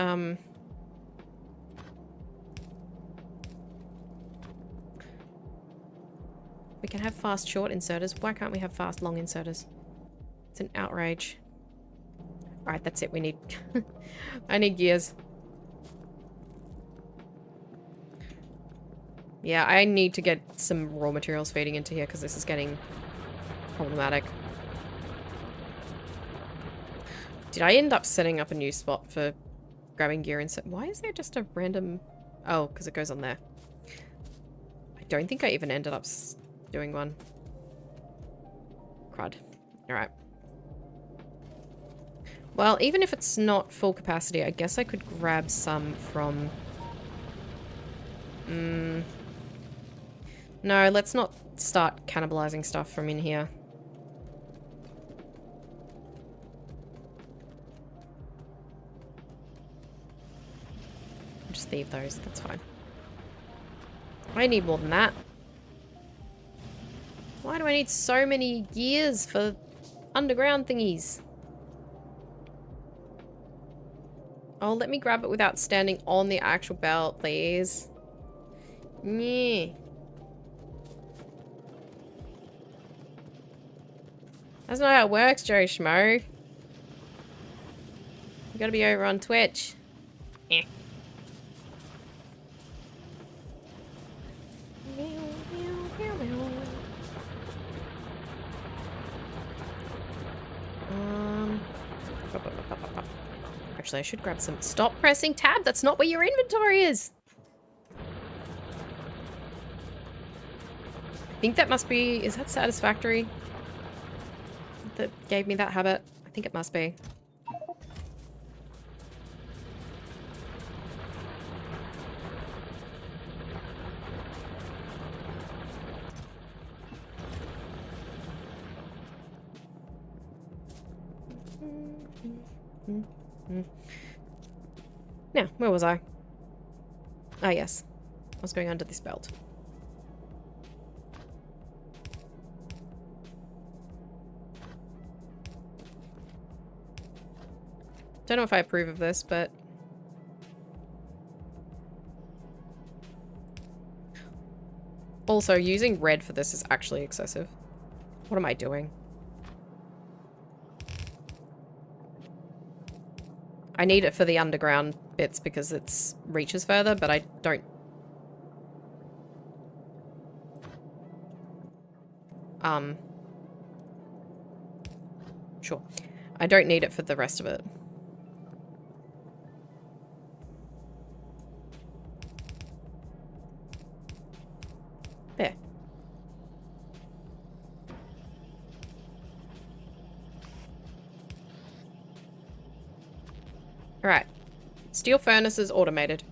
can have fast short inserters. Why can't we have fast long inserters? It's an outrage. Alright, that's it. We need... I need gears. Yeah, I need to get some raw materials feeding into here because this is getting problematic. Did I end up setting up a new spot for grabbing gear and set? Why is there just a random... Oh, because it goes on there. I don't think I even ended up doing one. Crud. Alright. Well, even if it's not full capacity, I guess I could grab some from... No, let's not start cannibalizing stuff from in here. Just thieve those, that's fine. I need more than that. Why do I need so many gears for underground thingies? Oh, let me grab it without standing on the actual belt, please. Yeah. That's not how it works, Joe Schmo. You gotta be over on Twitch. Eh. Actually, I should grab some. Stop pressing tab. That's not where your inventory is. I think that must be... Is that satisfactory? That gave me that habit. I think it must be. Now, where was I? Ah, yes. I was going under this belt. Don't know if I approve of this, but... Also, using red for this is actually excessive. What am I doing? I need it for the underground bits because it reaches further, but I don't... Sure. I don't need it for the rest of it. There. Alright. Steel furnace is automated.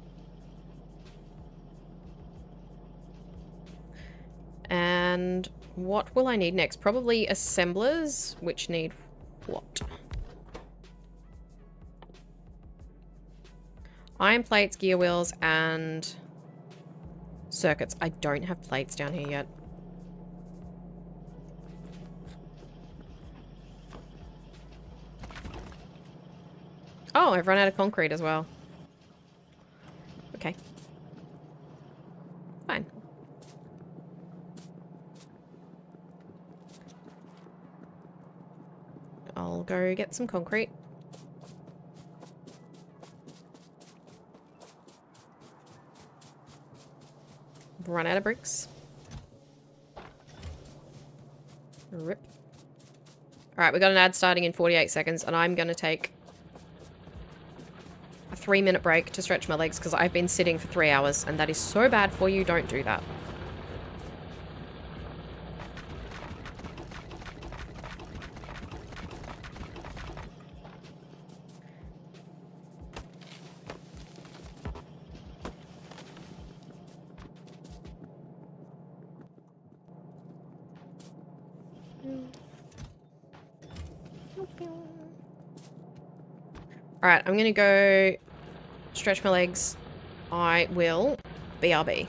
And what will I need next? Probably assemblers, which need what? Iron plates, gear wheels, and circuits. I don't have plates down here yet. Oh, I've run out of concrete as well. Okay. Fine. I'll go get some concrete. Run out of bricks. Rip. Alright, we got an ad starting in 48 seconds, and I'm going to take a 3-minute break to stretch my legs because I've been sitting for 3 hours, and that is so bad for you. Don't do that. Alright, I'm gonna go stretch my legs. I will BRB.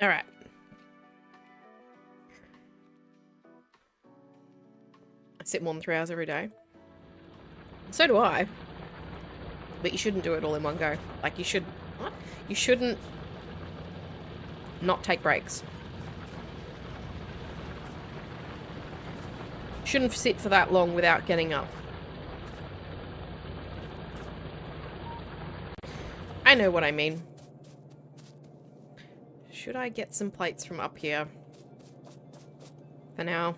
All right. I sit more than 3 hours every day. So do I. But you shouldn't do it all in one go. Like, you should... What? You shouldn't not take breaks. Shouldn't sit for that long without getting up. I know what I mean. Should I get some plates from up here? For now.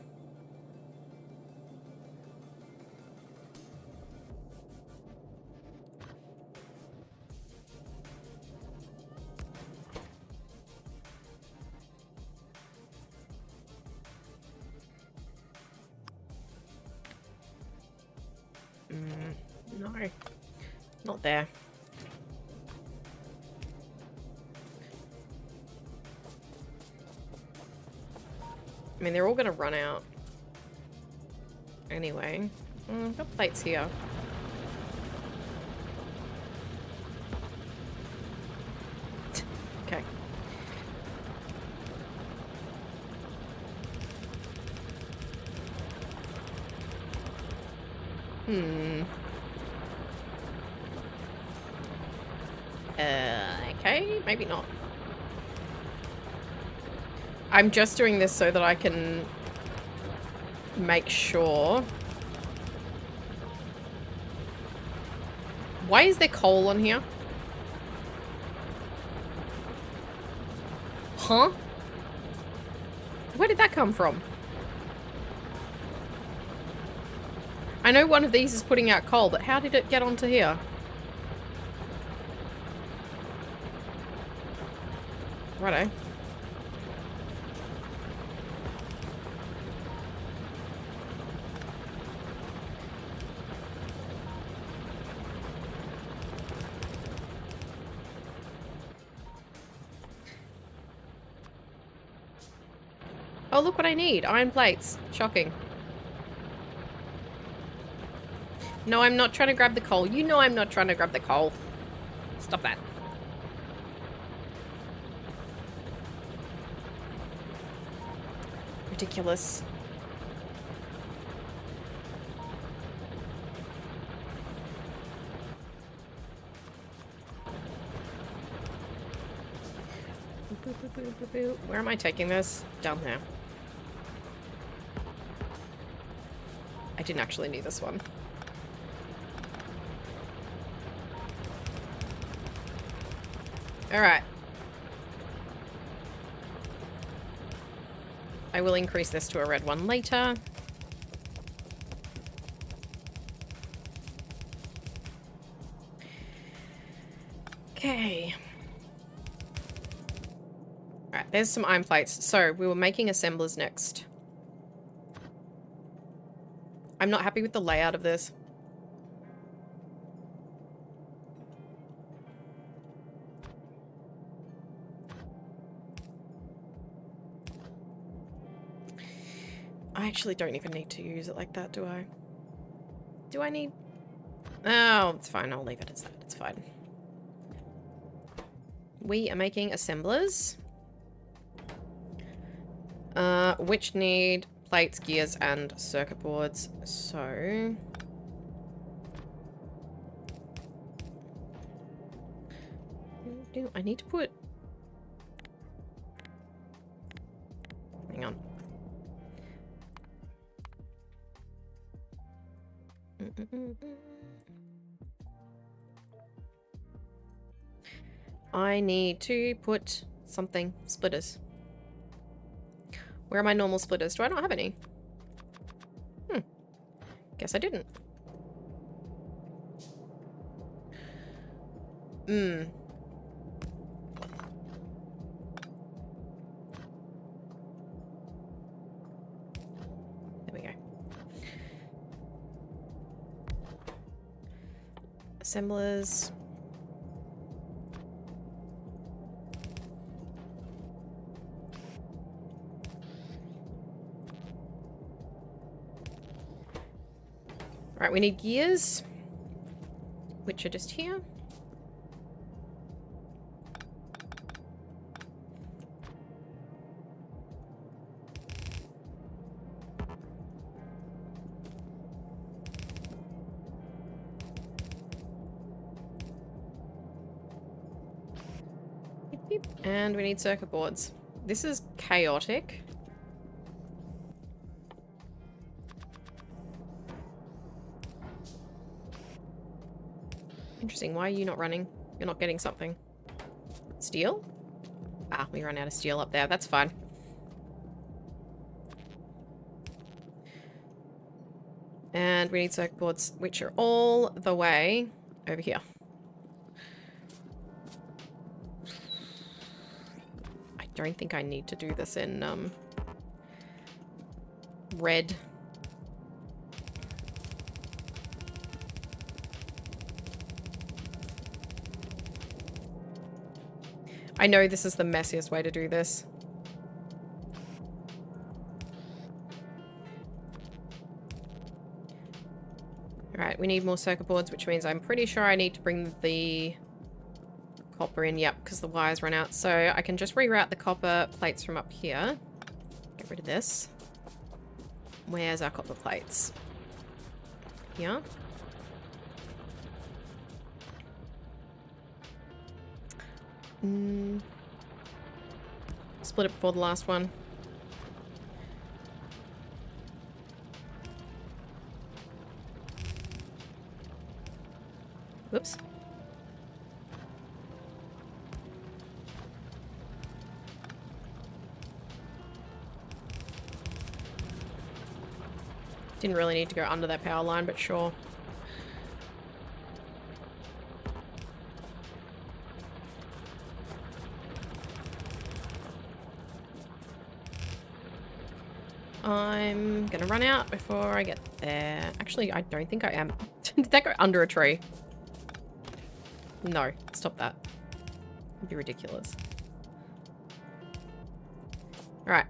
No. Not there. I mean, they're all gonna run out. Anyway. Got plates here. Okay. Okay, maybe not. I'm just doing this so that I can make sure. Why is there coal on here? Huh? Where did that come from? I know one of these is putting out coal, but how did it get onto here? Righto. Oh, look what I need. Iron plates. Shocking. No, I'm not trying to grab the coal. You know I'm not trying to grab the coal. Stop that. Ridiculous. Where am I taking this? Down there. I didn't actually need this one. Alright. I will increase this to a red one later. Okay. Alright, there's some iron plates. So, we were making assemblers next. I'm not happy with the layout of this. I actually don't even need to use it like that, do I? Do I need... Oh, it's fine. I'll leave it as that. It's fine. We are making assemblers. Which need plates, gears, and circuit boards. So... I need to put... Hang on. I need to put something. Splitters. Where are my normal splitters? Do I not have any? Guess I didn't. There we go. Assemblers. Alright, we need gears, which are just here. Beep. And we need circuit boards. This is chaotic. Interesting. Why are you not running? You're not getting something. Steel? Ah, we ran out of steel up there. That's fine. And we need circuit boards, which are all the way over here. I don't think I need to do this in red. I know this is the messiest way to do this. Alright, we need more circuit boards, which means I'm pretty sure I need to bring the copper in. Yep, because the wires run out. So I can just reroute the copper plates from up here. Get rid of this. Where's our copper plates? Here. Split it before the last one. Whoops. Didn't really need to go under that power line, but sure. I'm gonna run out before I get there. Actually, I don't think I am. Did that go under a tree? No, stop that. It'd be ridiculous. Alright.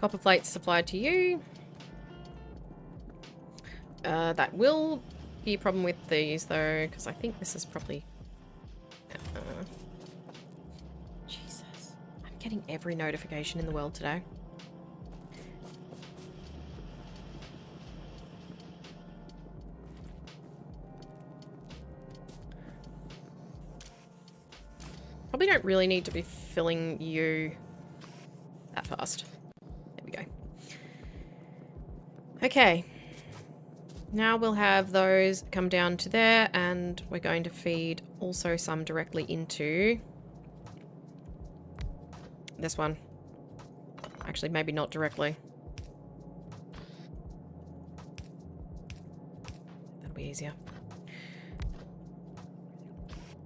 Copper plates supplied to you. That will be a problem with these though, because I think this is probably... Jesus. I'm getting every notification in the world today. Probably don't really need to be filling you that fast. There we go. Okay. Now we'll have those come down to there, and we're going to feed also some directly into this one. Actually, maybe not directly. That'll be easier.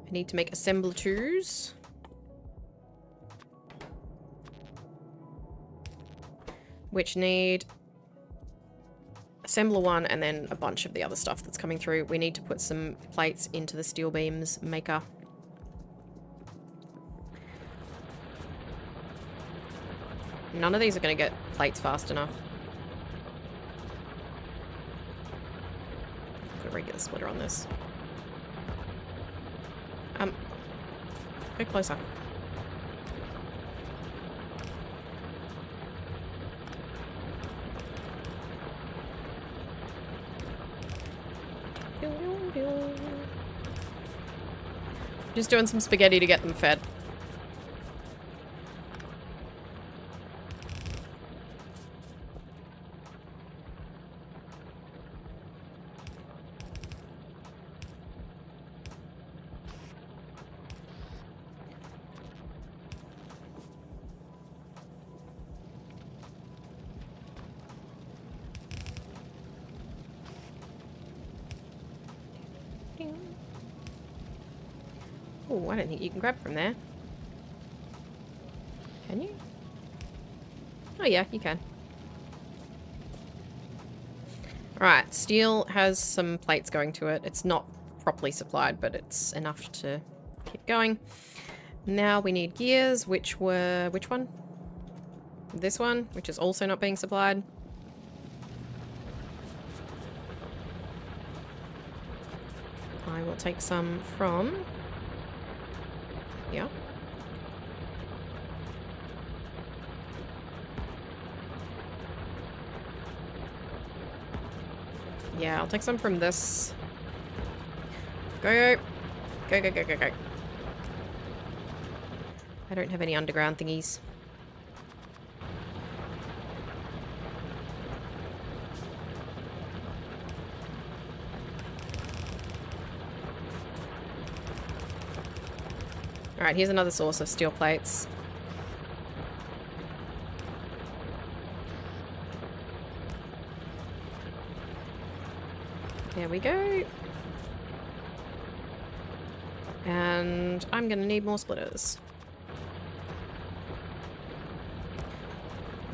I need to make assembler twos. Which need assembler one and then a bunch of the other stuff that's coming through. We need to put some plates into the steel beams maker. None of these are going to get plates fast enough. Put a regular splitter on this. Go closer. Just doing some spaghetti to get them fed. Oh, I don't think you can grab from there. Can you? Oh yeah, you can. Alright, steel has some plates going to it. It's not properly supplied, but it's enough to keep going. Now we need gears, which were... which one? This one, which is also not being supplied. I will take some from... yeah. Yeah, I'll take some from this. Go, go. Go, go, go, go, go. I don't have any underground thingies. Alright, here's another source of steel plates. There we go. And I'm gonna need more splitters.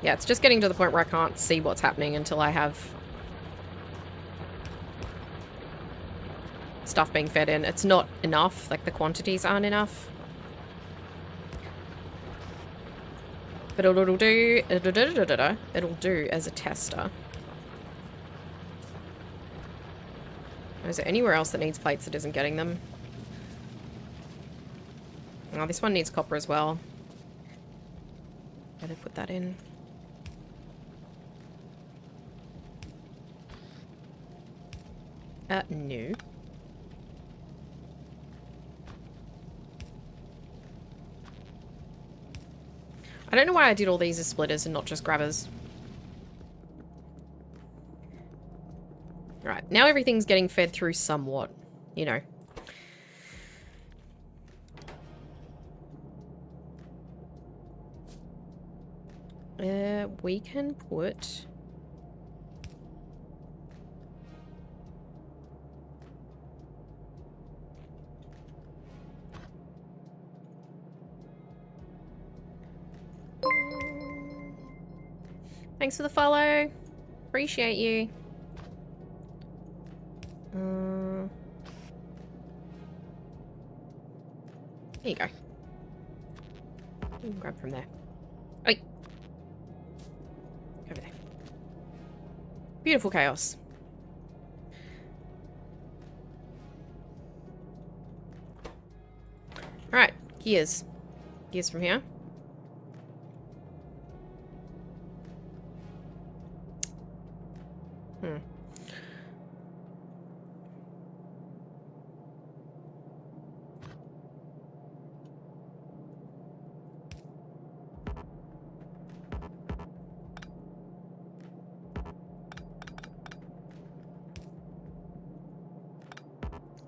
Yeah, it's just getting to the point where I can't see what's happening until I have stuff being fed in. It's not enough, like the quantities aren't enough. But it'll do as a tester. Is there anywhere else that needs plates that isn't getting them? Oh, this one needs copper as well. Better put that in. No. I don't know why I did all these as splitters and not just grabbers. Right, now everything's getting fed through somewhat, you know. We can put... Thanks for the follow. Appreciate you. Here you go. Grab from there. Oi. Over there. Beautiful chaos. Alright, gears. Gears from here.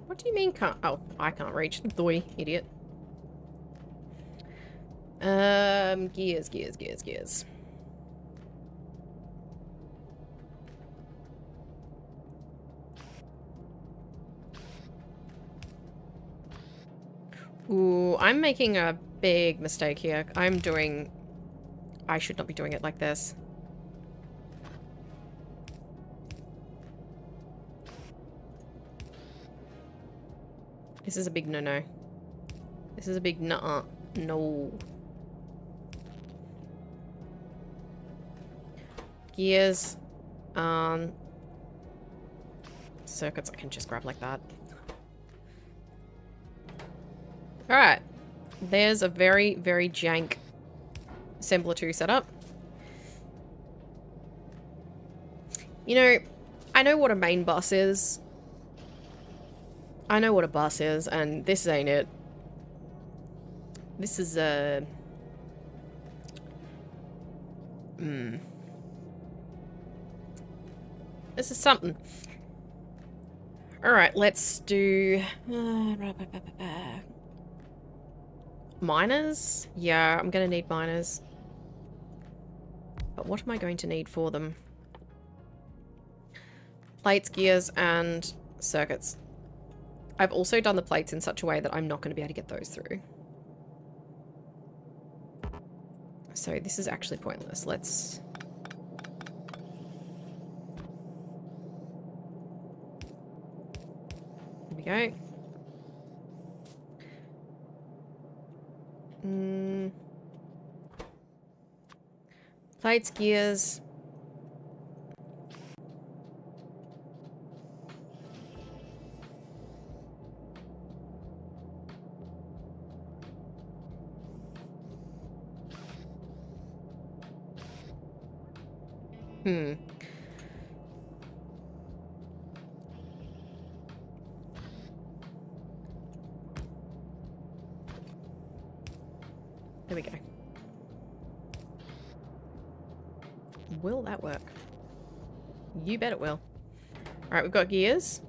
What do you mean can't? Oh, I can't reach. Doy, idiot. Gears. Ooh, I'm making a big mistake here. I should not be doing it like this. This is a big no-no. This is a big nuh-uh. No. Gears. Circuits I can just grab like that. Alright. There's a very, very jank assembler 2 setup. You know, I know what a main bus is. I know what a bus is, and this ain't it. This is a... This is something. Alright, let's do... miners? Yeah, I'm gonna need miners. But what am I going to need for them? Plates, gears, and circuits. I've also done the plates in such a way that I'm not going to be able to get those through. So this is actually pointless. Let's... Here we go. Plates, gears. There we go. Will that work? You bet it will. Alright, we've got gears.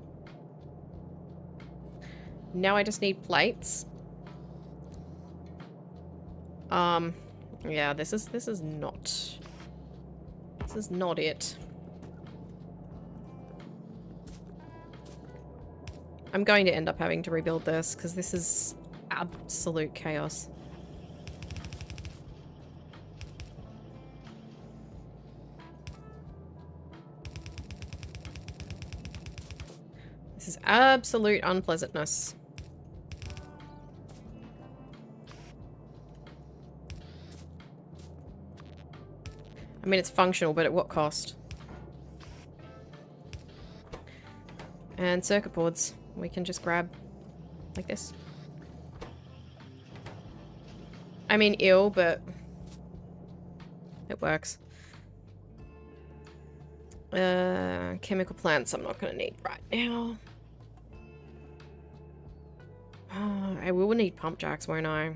Now I just need plates. Yeah, this is not it. I'm going to end up having to rebuild this because this is absolute chaos. This is absolute unpleasantness. I mean, it's functional, but at what cost? And circuit boards. We can just grab like this. I mean, ill, but it works. Chemical plants I'm not going to need right now. I will need pump jacks, won't I?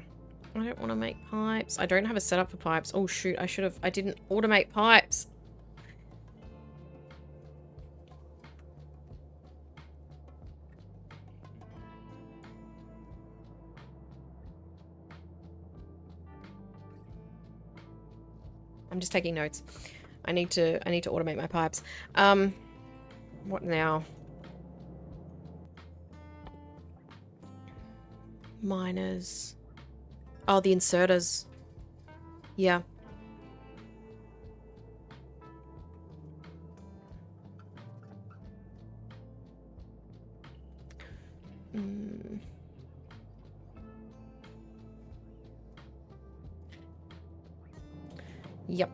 I don't want to make pipes. I don't have a setup for pipes. Oh shoot, I didn't automate pipes. I'm just taking notes. I need to automate my pipes. What now? Miners. Oh, the inserters. Yeah. Yep.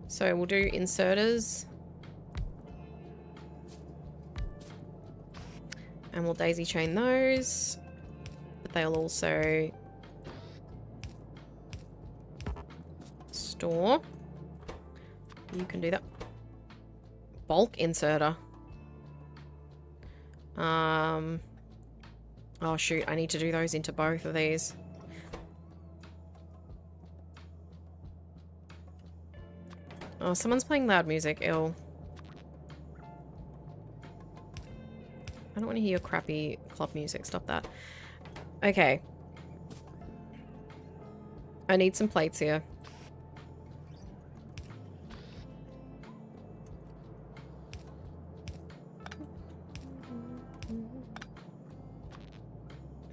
So we'll do inserters. And we'll daisy chain those. But they'll also store. You can do that. Bulk inserter. Oh shoot, I need to do those into both of these. Oh, someone's playing loud music. Ill. I don't want to hear your crappy club music. Stop that. Okay. I need some plates here.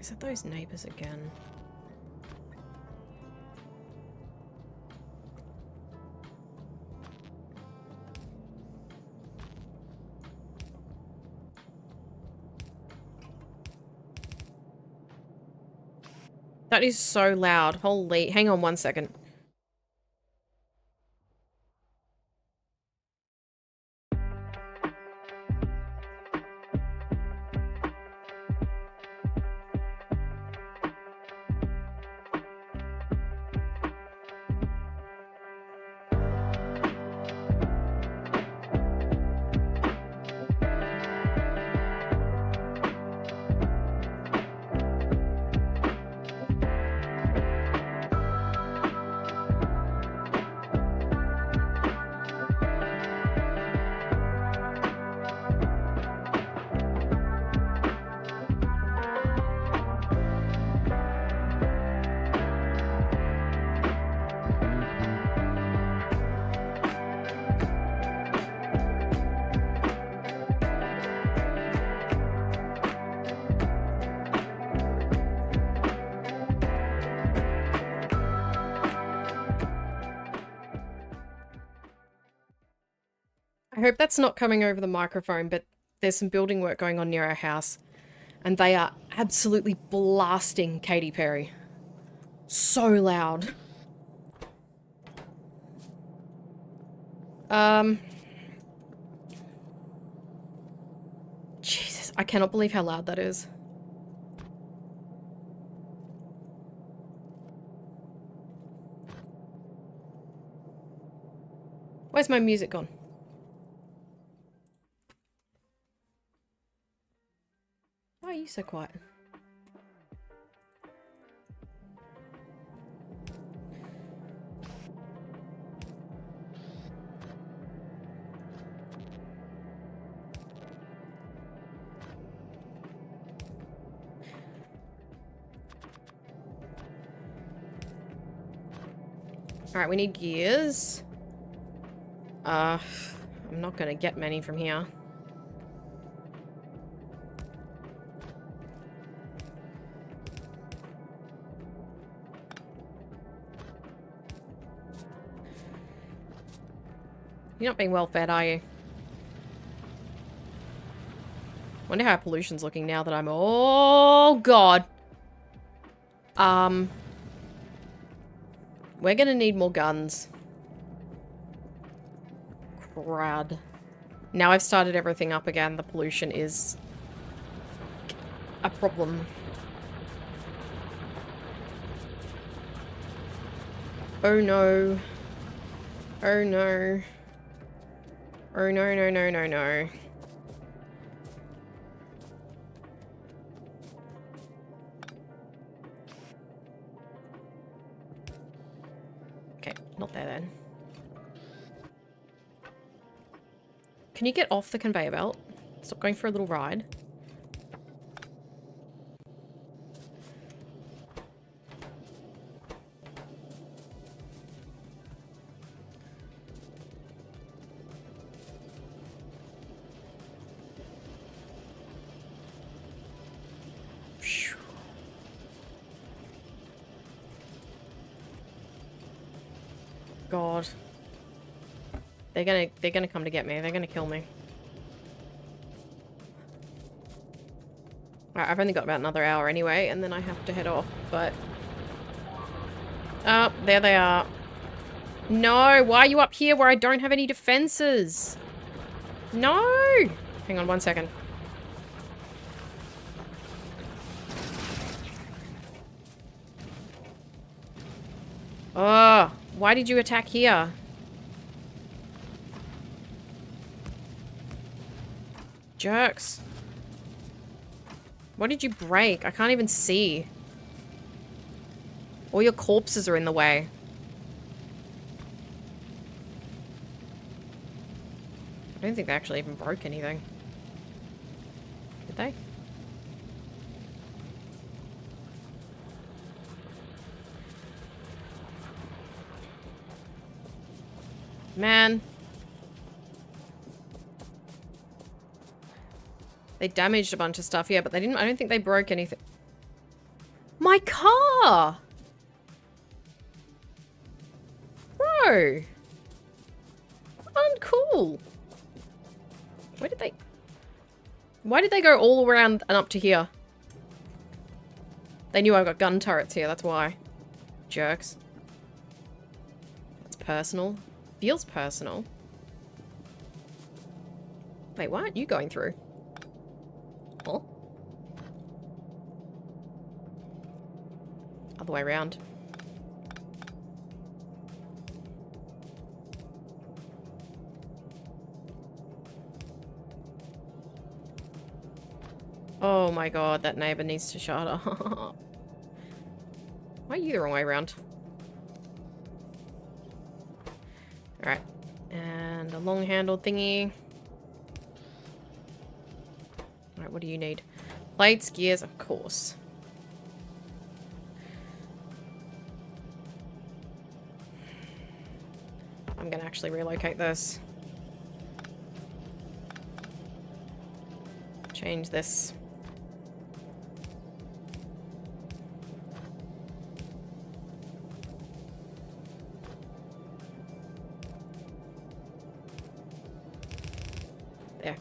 Is it those neighbors again? That is so loud. Holy, hang on 1 second. I hope that's not coming over the microphone, but there's some building work going on near our house. And they are absolutely blasting Katy Perry. So loud. Jesus, I cannot believe how loud that is. Where's my music gone? Why are you so quiet? Alright, we need gears. I'm not gonna get many from here. You're not being well fed, are you? Wonder how pollution's looking now that I'm... Oh, God. We're gonna need more guns. Crud. Now I've started everything up again. The pollution is a problem. Oh, no. Oh, no. Oh, no, no, no, no, no. Okay, not there then. Can you get off the conveyor belt? Stop going for a little ride. God. They're gonna come to get me. They're gonna kill me. Alright, I've only got about another hour anyway, and then I have to head off, but... Oh, there they are. No! Why are you up here where I don't have any defenses? No! Hang on 1 second. Oh, why did you attack here? Jerks. What did you break? I can't even see. All your corpses are in the way. I don't think they actually even broke anything. Did they? Man. They damaged a bunch of stuff, yeah, but they didn't. I don't think they broke anything. My car! Bro! Uncool. Where did they... Why did they go all around and up to here? They knew I got gun turrets here, that's why. Jerks. That's personal. Feels personal. Wait, why aren't you going through? Oh. Other way around. Oh my god, that neighbor needs to shut up. Why are you the wrong way around? Alright. And a long-handled thingy. Alright, what do you need? Plates, gears, of course. I'm gonna actually relocate this. Change this. There.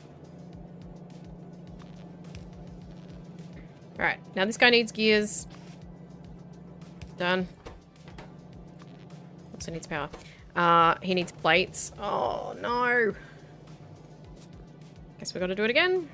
Alright, now this guy needs gears. Done. Also needs power. He needs plates. Oh, no. Guess we gotta do it again.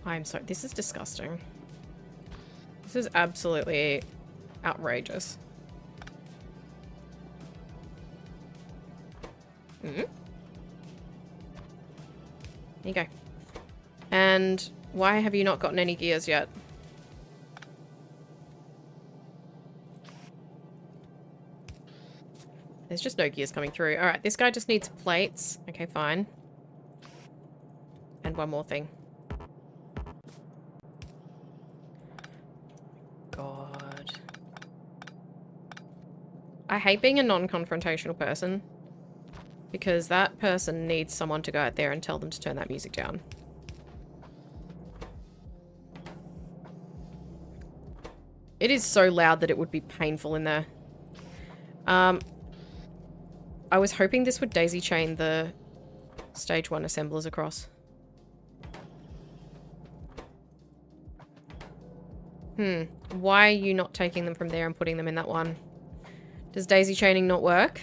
I'm sorry. This is disgusting. This is absolutely outrageous. Mm-hmm. There you go. And why have you not gotten any gears yet? There's just no gears coming through. Alright, this guy just needs plates. Okay, fine. And one more thing. God. I hate being a non-confrontational person. Because that person needs someone to go out there and tell them to turn that music down. It is so loud that it would be painful in there. I was hoping this would daisy chain the stage 1 assemblers across. Why are you not taking them from there and putting them in that one? Does daisy chaining not work?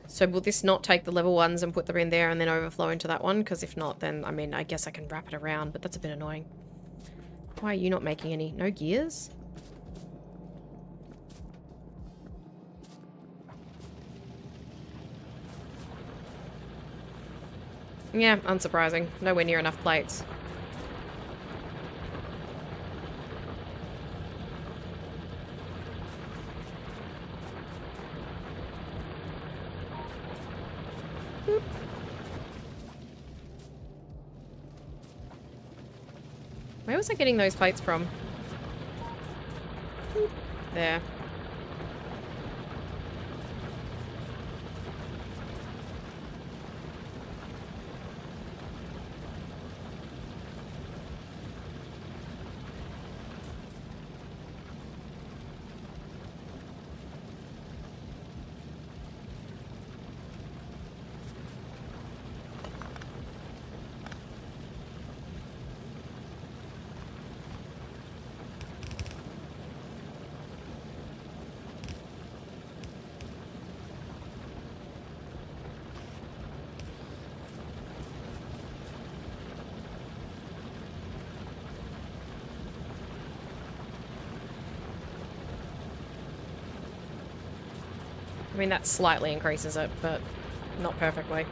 So will this not take the level 1s and put them in there and then overflow into that one? Because if not, then, I mean, I guess I can wrap it around, but that's a bit annoying. Why are you not making any? No gears? Yeah, unsurprising. Nowhere near enough plates. Boop. Where was I getting those plates from? Boop. There. I mean, that slightly increases it, but not perfectly.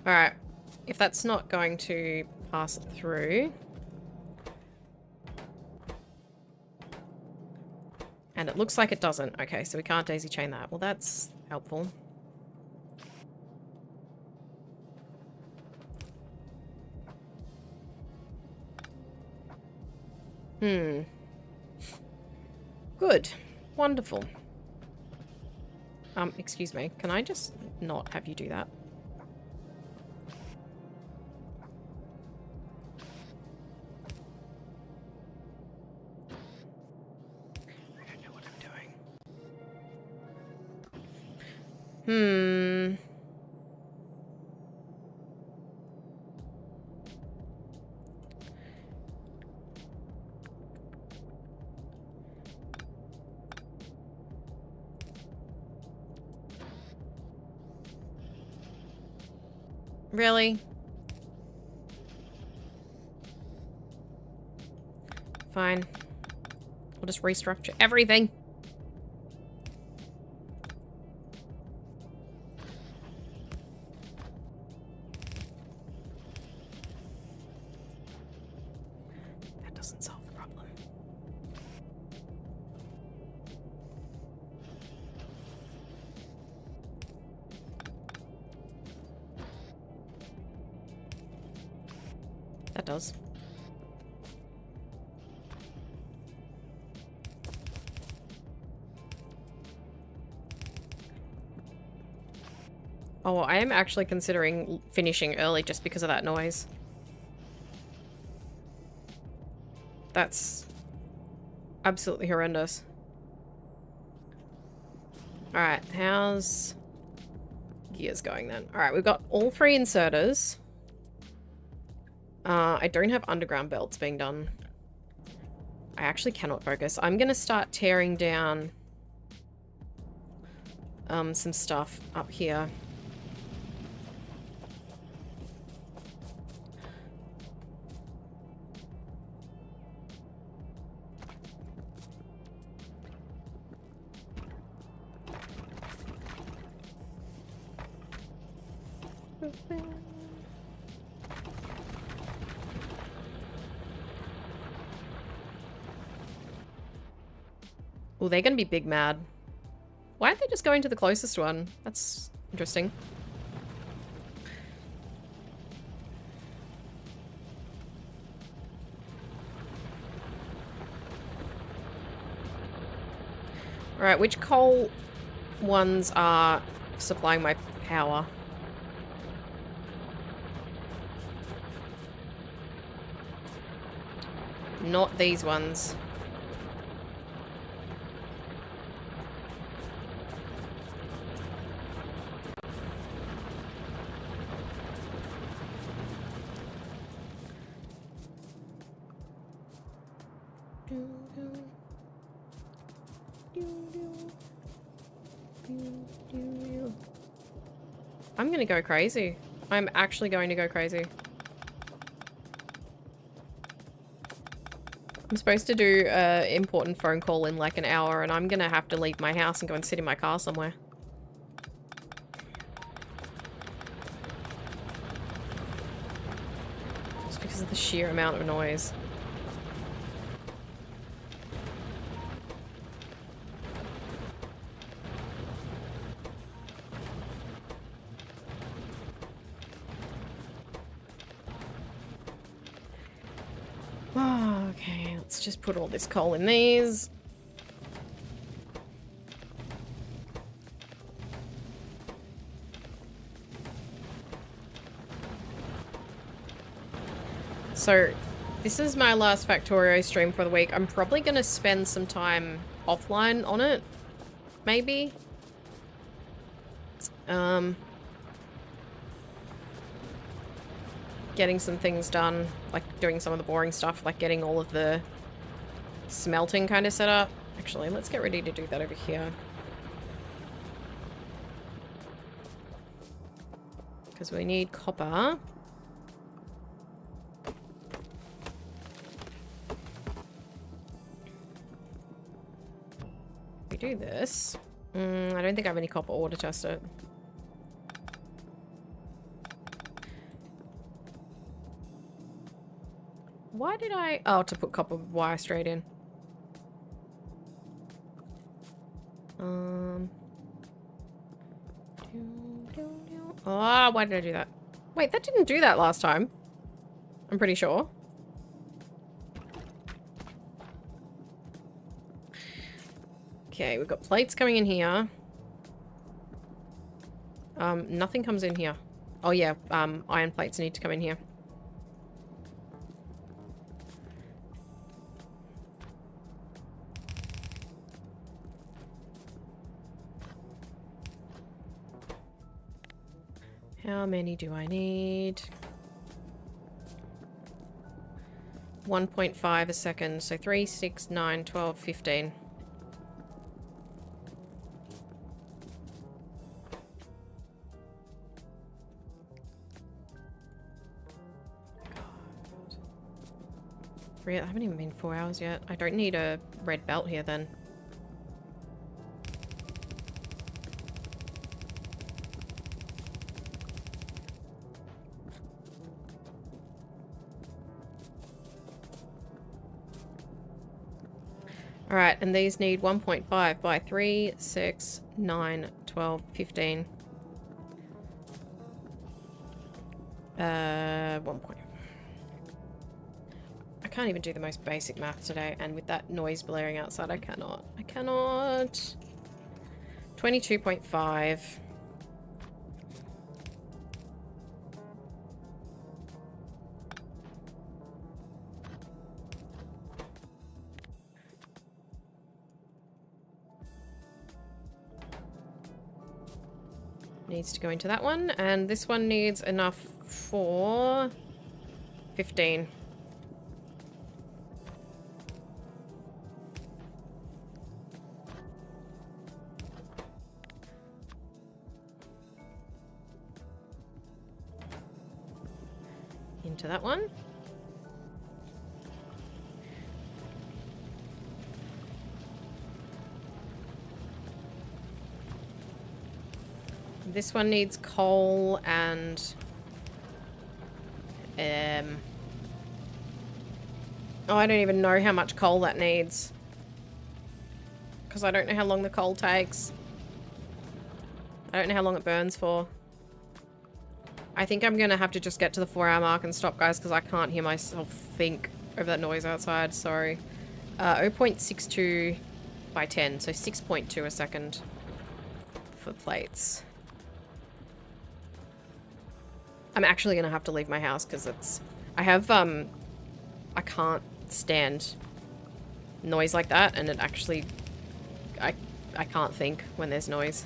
Alright. If that's not going to pass it through... And it looks like it doesn't. Okay, so we can't daisy chain that. Well, that's helpful. Good. Wonderful. Excuse me. Can I just not have you do that? I don't know what I'm doing. Really? Fine. We'll just restructure everything. That doesn't solve the problem. That does. Oh, I am actually considering finishing early just because of that noise. That's absolutely horrendous. Alright, how's gears going then? Alright, we've got all 3 inserters. I don't have underground belts being done. I actually cannot focus. I'm gonna start tearing down some stuff up here. Oh, they're going to be big mad. Why aren't they just going to the closest one? That's interesting. Alright, which coal ones are supplying my power? Not these ones. I'm gonna go crazy. I'm actually going to go crazy. I'm supposed to do an important phone call in like an hour, and I'm gonna have to leave my house and go and sit in my car somewhere. Just because of the sheer amount of noise. Oh, okay, let's just put all this coal in these. So, this is my last Factorio stream for the week. I'm probably going to spend some time offline on it. Maybe. Getting some things done. Like, doing some of the boring stuff. Like, getting all of the smelting kind of set up. Actually, let's get ready to do that over here. Because we need copper. We do this. I don't think I have any copper ore to test it. Why did I... Oh, to put copper wire straight in. Oh, why did I do that? Wait, that didn't do that last time. I'm pretty sure. Okay, we've got plates coming in here. Nothing comes in here. Oh yeah, iron plates need to come in here. How many do I need? 1.5 a second. So 3, 6, 9, 12, 15. I haven't even been 4 hours yet. I don't need a red belt here then. Alright, and these need 1.5 by 3, 6, 9, 12, 15. 1 point. I can't even do the most basic math today, and with that noise blaring outside, I cannot. I cannot. 22.5. Needs to go into that one, and this one needs enough for 15. Into that one. This one needs coal and oh, I don't even know how much coal that needs. Because I don't know how long the coal takes. I don't know how long it burns for. I think I'm going to have to just get to the 4-hour mark and stop, guys, because I can't hear myself think over that noise outside. Sorry. 0.62 by 10, so 6.2 a second for plates. I'm actually going to have to leave my house because it's... I have, I can't stand noise like that, and it actually... I can't think when there's noise.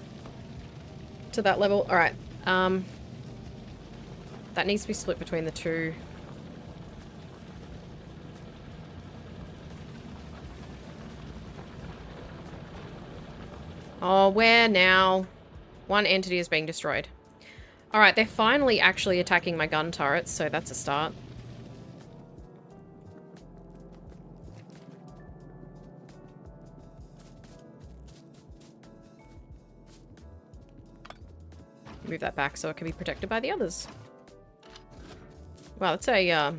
To that level. Alright. That needs to be split between the two. Oh, where now? One entity is being destroyed. Alright, they're finally actually attacking my gun turrets, so that's a start. Move that back so it can be protected by the others. Wow, that's a,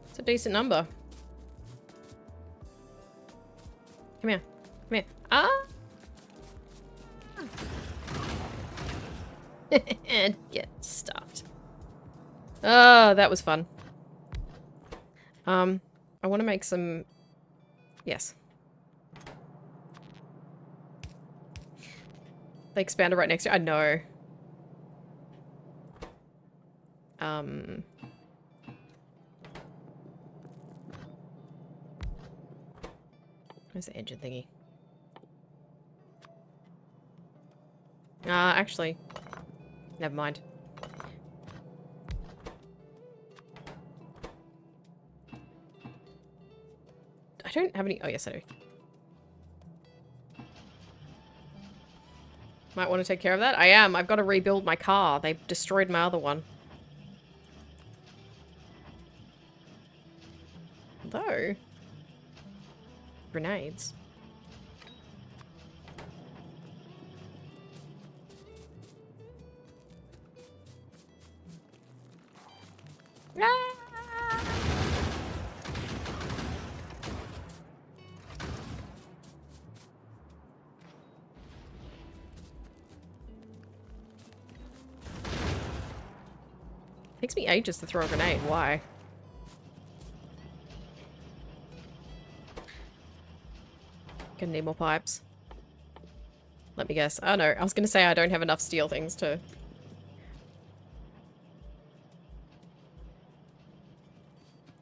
it's a decent number. Come here. Come here. Ah! Get stuffed. Oh, that was fun. I want to make some... Yes. They expanded right next to... I know. Where's the engine thingy? Actually, never mind. I don't have any... Oh, yes, I do. Might want to take care of that. I am. I've got to rebuild my car. They destroyed my other one. Though... Grenades. Ah! Takes me ages to throw a grenade. Why? Gonna need more pipes. Let me guess. Oh no, I was gonna say I don't have enough steel things to...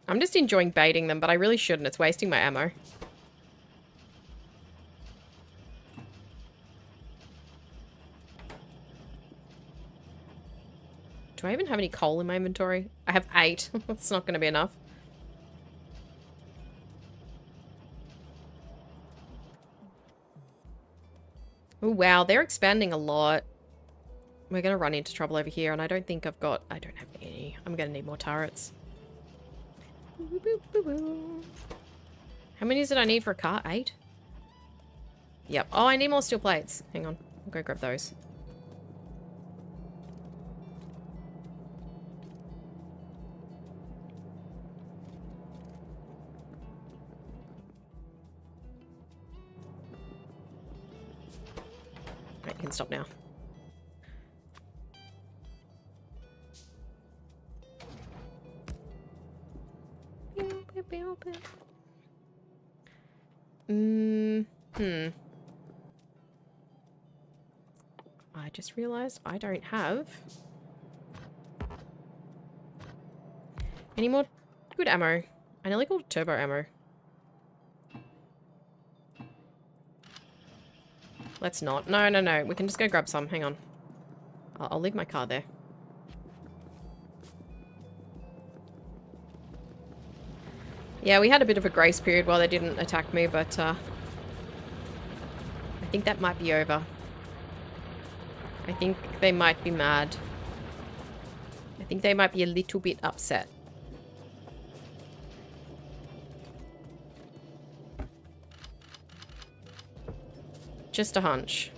I'm just enjoying baiting them, but I really shouldn't. It's wasting my ammo. Do I even have any coal in my inventory? I have 8. That's not gonna be enough. Oh wow, they're expanding a lot. We're gonna run into trouble over here, and I don't think I've got... I don't have any. I'm gonna need more turrets. How many did I need for a car? 8? Yep. Oh, I need more steel plates. Hang on. I'll go grab those. Right, you can stop now. I just realized I don't have any more good ammo. I nearly called it turbo ammo. Let's not. No, no, no. We can just go grab some. Hang on. I'll leave my car there. Yeah, we had a bit of a grace period while they didn't attack me, but I think that might be over. I think they might be mad. I think they might be a little bit upset. Just a hunch.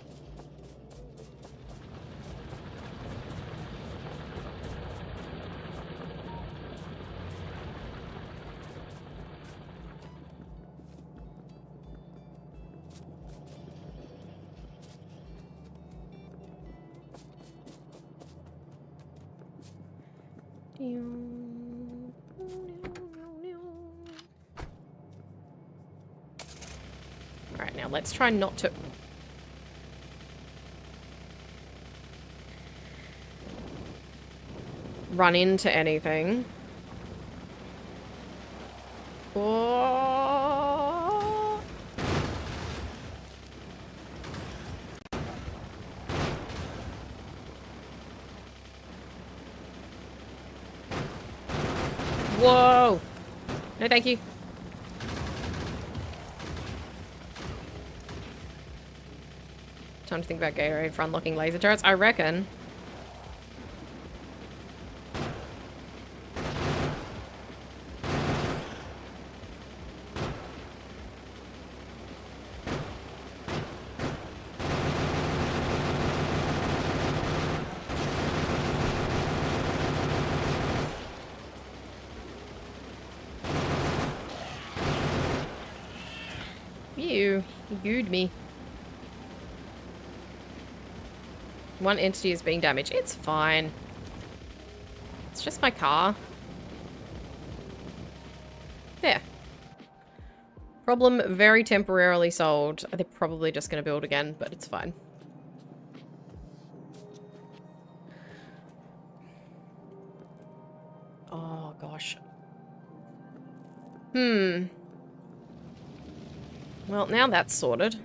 Alright, now let's try not to... run into anything. Oh. Whoa! No, thank you. Time to think about Gatorade for unlocking laser turrets. I reckon. You gooed me. One entity is being damaged. It's fine. It's just my car. There. Problem very temporarily solved. They're probably just going to build again, but it's fine. Oh, gosh. Well, now that's sorted.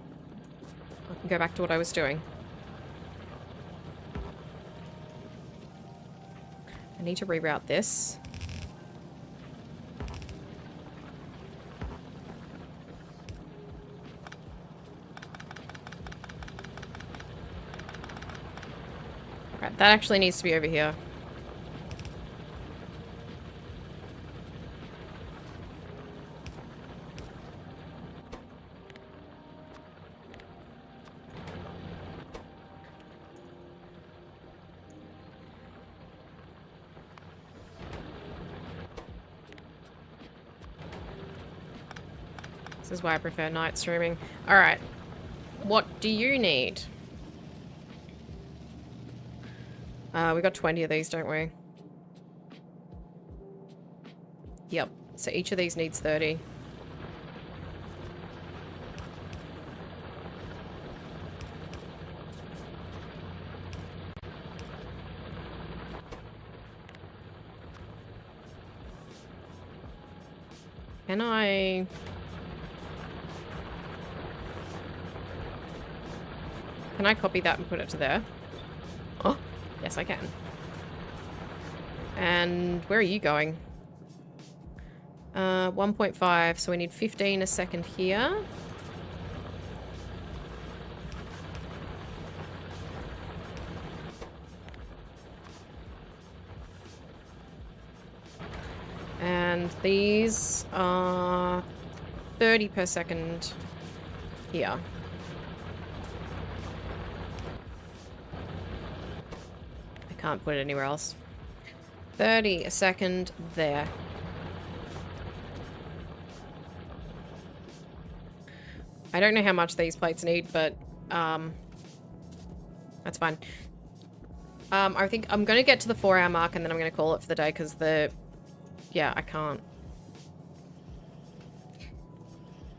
I can go back to what I was doing. I need to reroute this. Right, that actually needs to be over here. This is why I prefer night streaming. Alright. What do you need? We got 20 of these, don't we? Yep. So each of these needs 30. Can I... Can I copy that and put it to there? Oh, yes I can. And where are you going? 1.5, so we need 15 a second here. And these are 30 per second here. Can't put it anywhere else. 30 a second there. I don't know how much these plates need, but that's fine. I think I'm going to get to the 4-hour mark and then I'm going to call it for the day because yeah, I can't.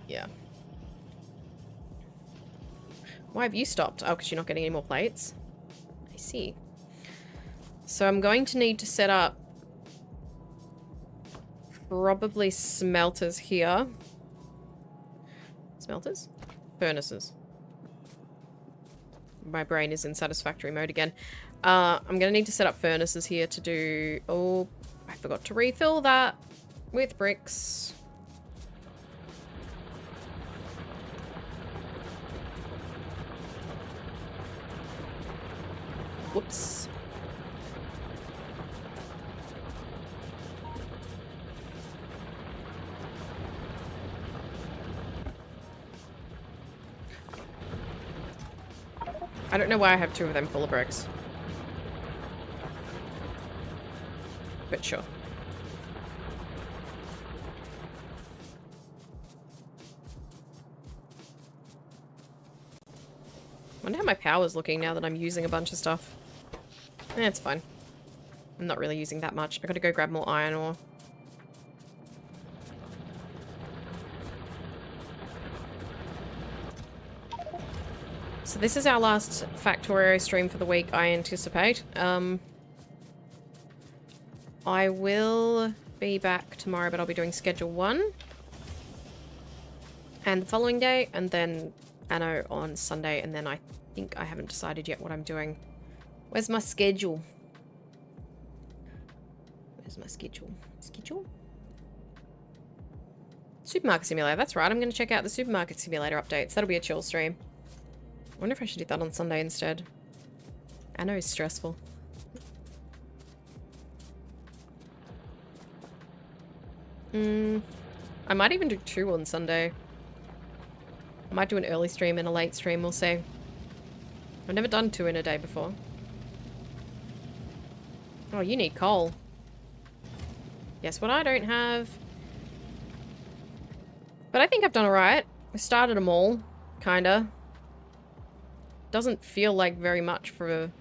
Yeah. Why have you stopped? Oh, because you're not getting any more plates? I see. So I'm going to need to set up probably smelters here. Smelters? Furnaces. My brain is in satisfactory mode again. I'm going to need to set up furnaces here to do... Oh, I forgot to refill that with bricks. Whoops. I don't know why I have 2 of them full of bricks. But sure. Wonder how my power's looking now that I'm using a bunch of stuff. Eh, it's fine. I'm not really using that much. I gotta go grab more iron ore. So this is our last Factorio stream for the week, I anticipate. I will be back tomorrow, but I'll be doing Schedule 1. And the following day, and then Anno on Sunday, and then I think I haven't decided yet what I'm doing. Where's my schedule? Where's my schedule? Schedule? Supermarket Simulator, that's right. I'm going to check out the Supermarket Simulator updates. That'll be a chill stream. I wonder if I should do that on Sunday instead. Anno is stressful. I might even do 2 on Sunday. I might do an early stream and a late stream, we'll see. I've never done 2 in a day before. Oh, you need coal. Guess what I don't have? But I think I've done alright. I started them all, kinda. Doesn't feel like very much for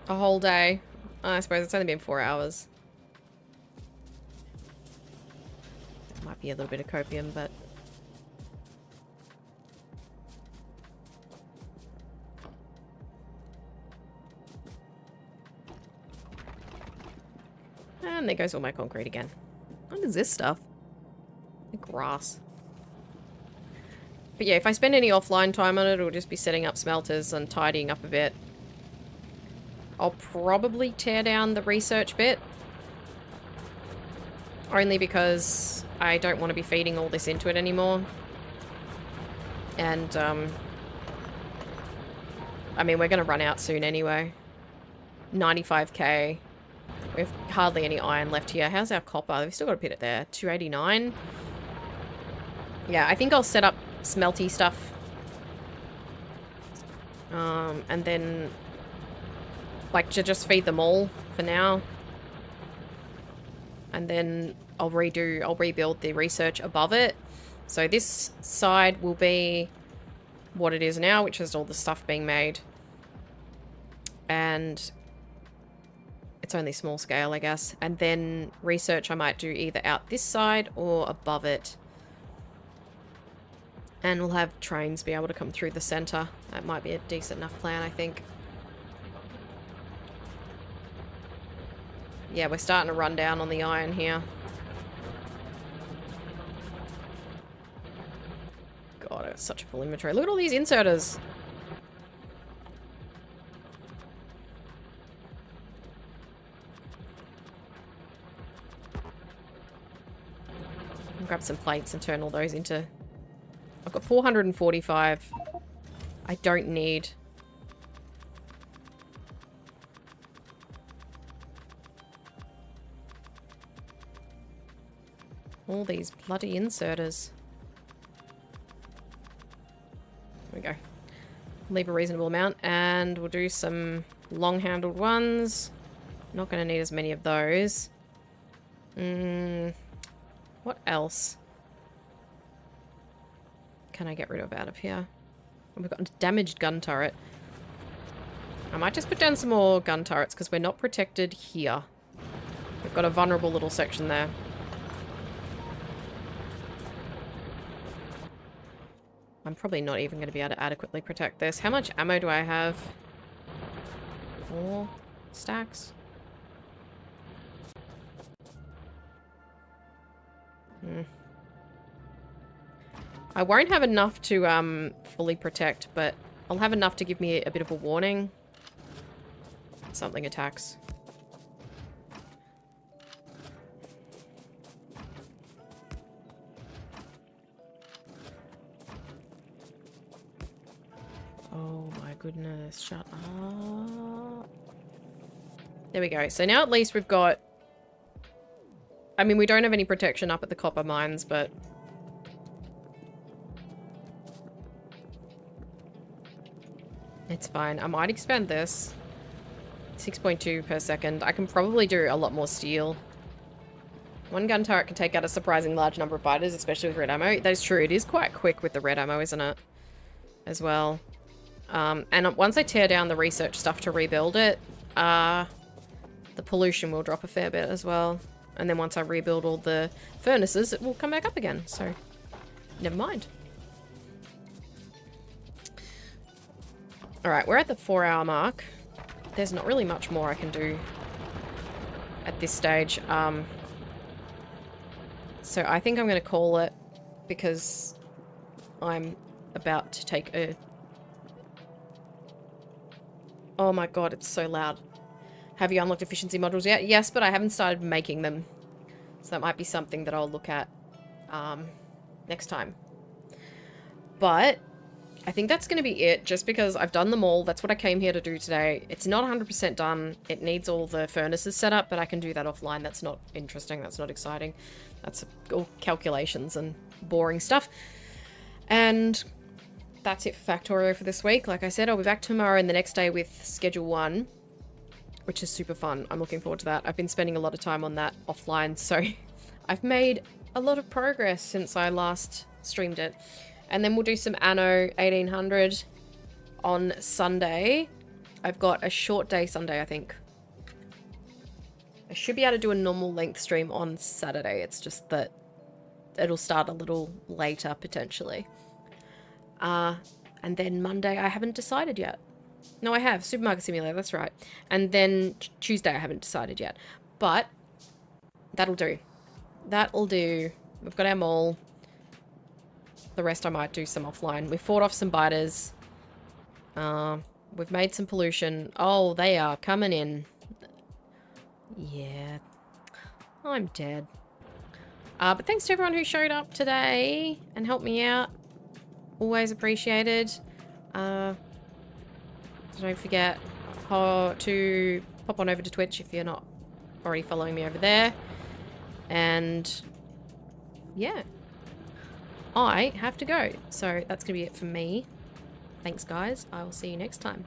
a whole day. I suppose it's only been 4 hours. Might be a little bit of copium, but... And there goes all my concrete again. What is this stuff? The grass. But yeah, if I spend any offline time on it, it'll just be setting up smelters and tidying up a bit. I'll probably tear down the research bit. Only because I don't want to be feeding all this into it anymore. And, I mean, we're going to run out soon anyway. 95k. We have hardly any iron left here. How's our copper? We've still got to put it there. 289. Yeah, I think I'll set up smelty stuff. And then, like, to just feed them all for now. And then I'll rebuild the research above it. So this side will be what it is now, which is all the stuff being made. And it's only small scale, I guess. And then research I might do either out this side or above it. And we'll have trains be able to come through the center. That might be a decent enough plan, I think. Yeah, we're starting to run down on the iron here. God, it's such a full inventory. Look at all these inserters. I'll grab some plates and turn all those into... I've got 445. I don't need... all these bloody inserters. There we go. Leave a reasonable amount, and we'll do some long-handled ones. Not going to need as many of those. What else can I get rid of out of here? We've got a damaged gun turret. I might just put down some more gun turrets because we're not protected here. We've got a vulnerable little section there. I'm probably not even going to be able to adequately protect this. How much ammo do I have? 4 stacks? I won't have enough to fully protect, but I'll have enough to give me a bit of a warning. Something attacks. Oh my goodness, shut up. There we go. So now at least we've got... I mean, we don't have any protection up at the copper mines, but... it's fine. I might expand this. 6.2 per second. I can probably do a lot more steel. 1 gun turret can take out a surprising large number of biters, especially with red ammo. That is true. It is quite quick with the red ammo, isn't it? As well. And once I tear down the research stuff to rebuild it, the pollution will drop a fair bit as well. And then once I rebuild all the furnaces, it will come back up again. So, never mind. Alright, we're at the 4-hour mark. There's not really much more I can do at this stage. So I think I'm going to call it because I'm about to take a... Oh my god, it's so loud. Have you unlocked efficiency modules yet? Yes, but I haven't started making them. So that might be something that I'll look at next time. But I think that's going to be it, just because I've done them all. That's what I came here to do today. It's not 100% done. It needs all the furnaces set up, but I can do that offline. That's not interesting. That's not exciting. That's all calculations and boring stuff. And that's it for Factorio for this week. Like I said, I'll be back tomorrow and the next day with Schedule 1. Which is super fun. I'm looking forward to that. I've been spending a lot of time on that offline, so I've made a lot of progress since I last streamed it. And then we'll do some Anno 1800 on Sunday. I've got a short day Sunday, I think. I should be able to do a normal length stream on Saturday. It's just that it'll start a little later, potentially. And then Monday, I haven't decided yet. No, I have. Supermarket Simulator, that's right. And then Tuesday I haven't decided yet. But that'll do. That'll do. We've got our mall. The rest I might do some offline. We fought off some biters. We've made some pollution. Oh, they are coming in. Yeah. I'm dead. But thanks to everyone who showed up today and helped me out. Always appreciated. Don't forget to pop on over to Twitch if you're not already following me over there. And yeah, I have to go. So that's going to be it for me. Thanks, guys. I will see you next time.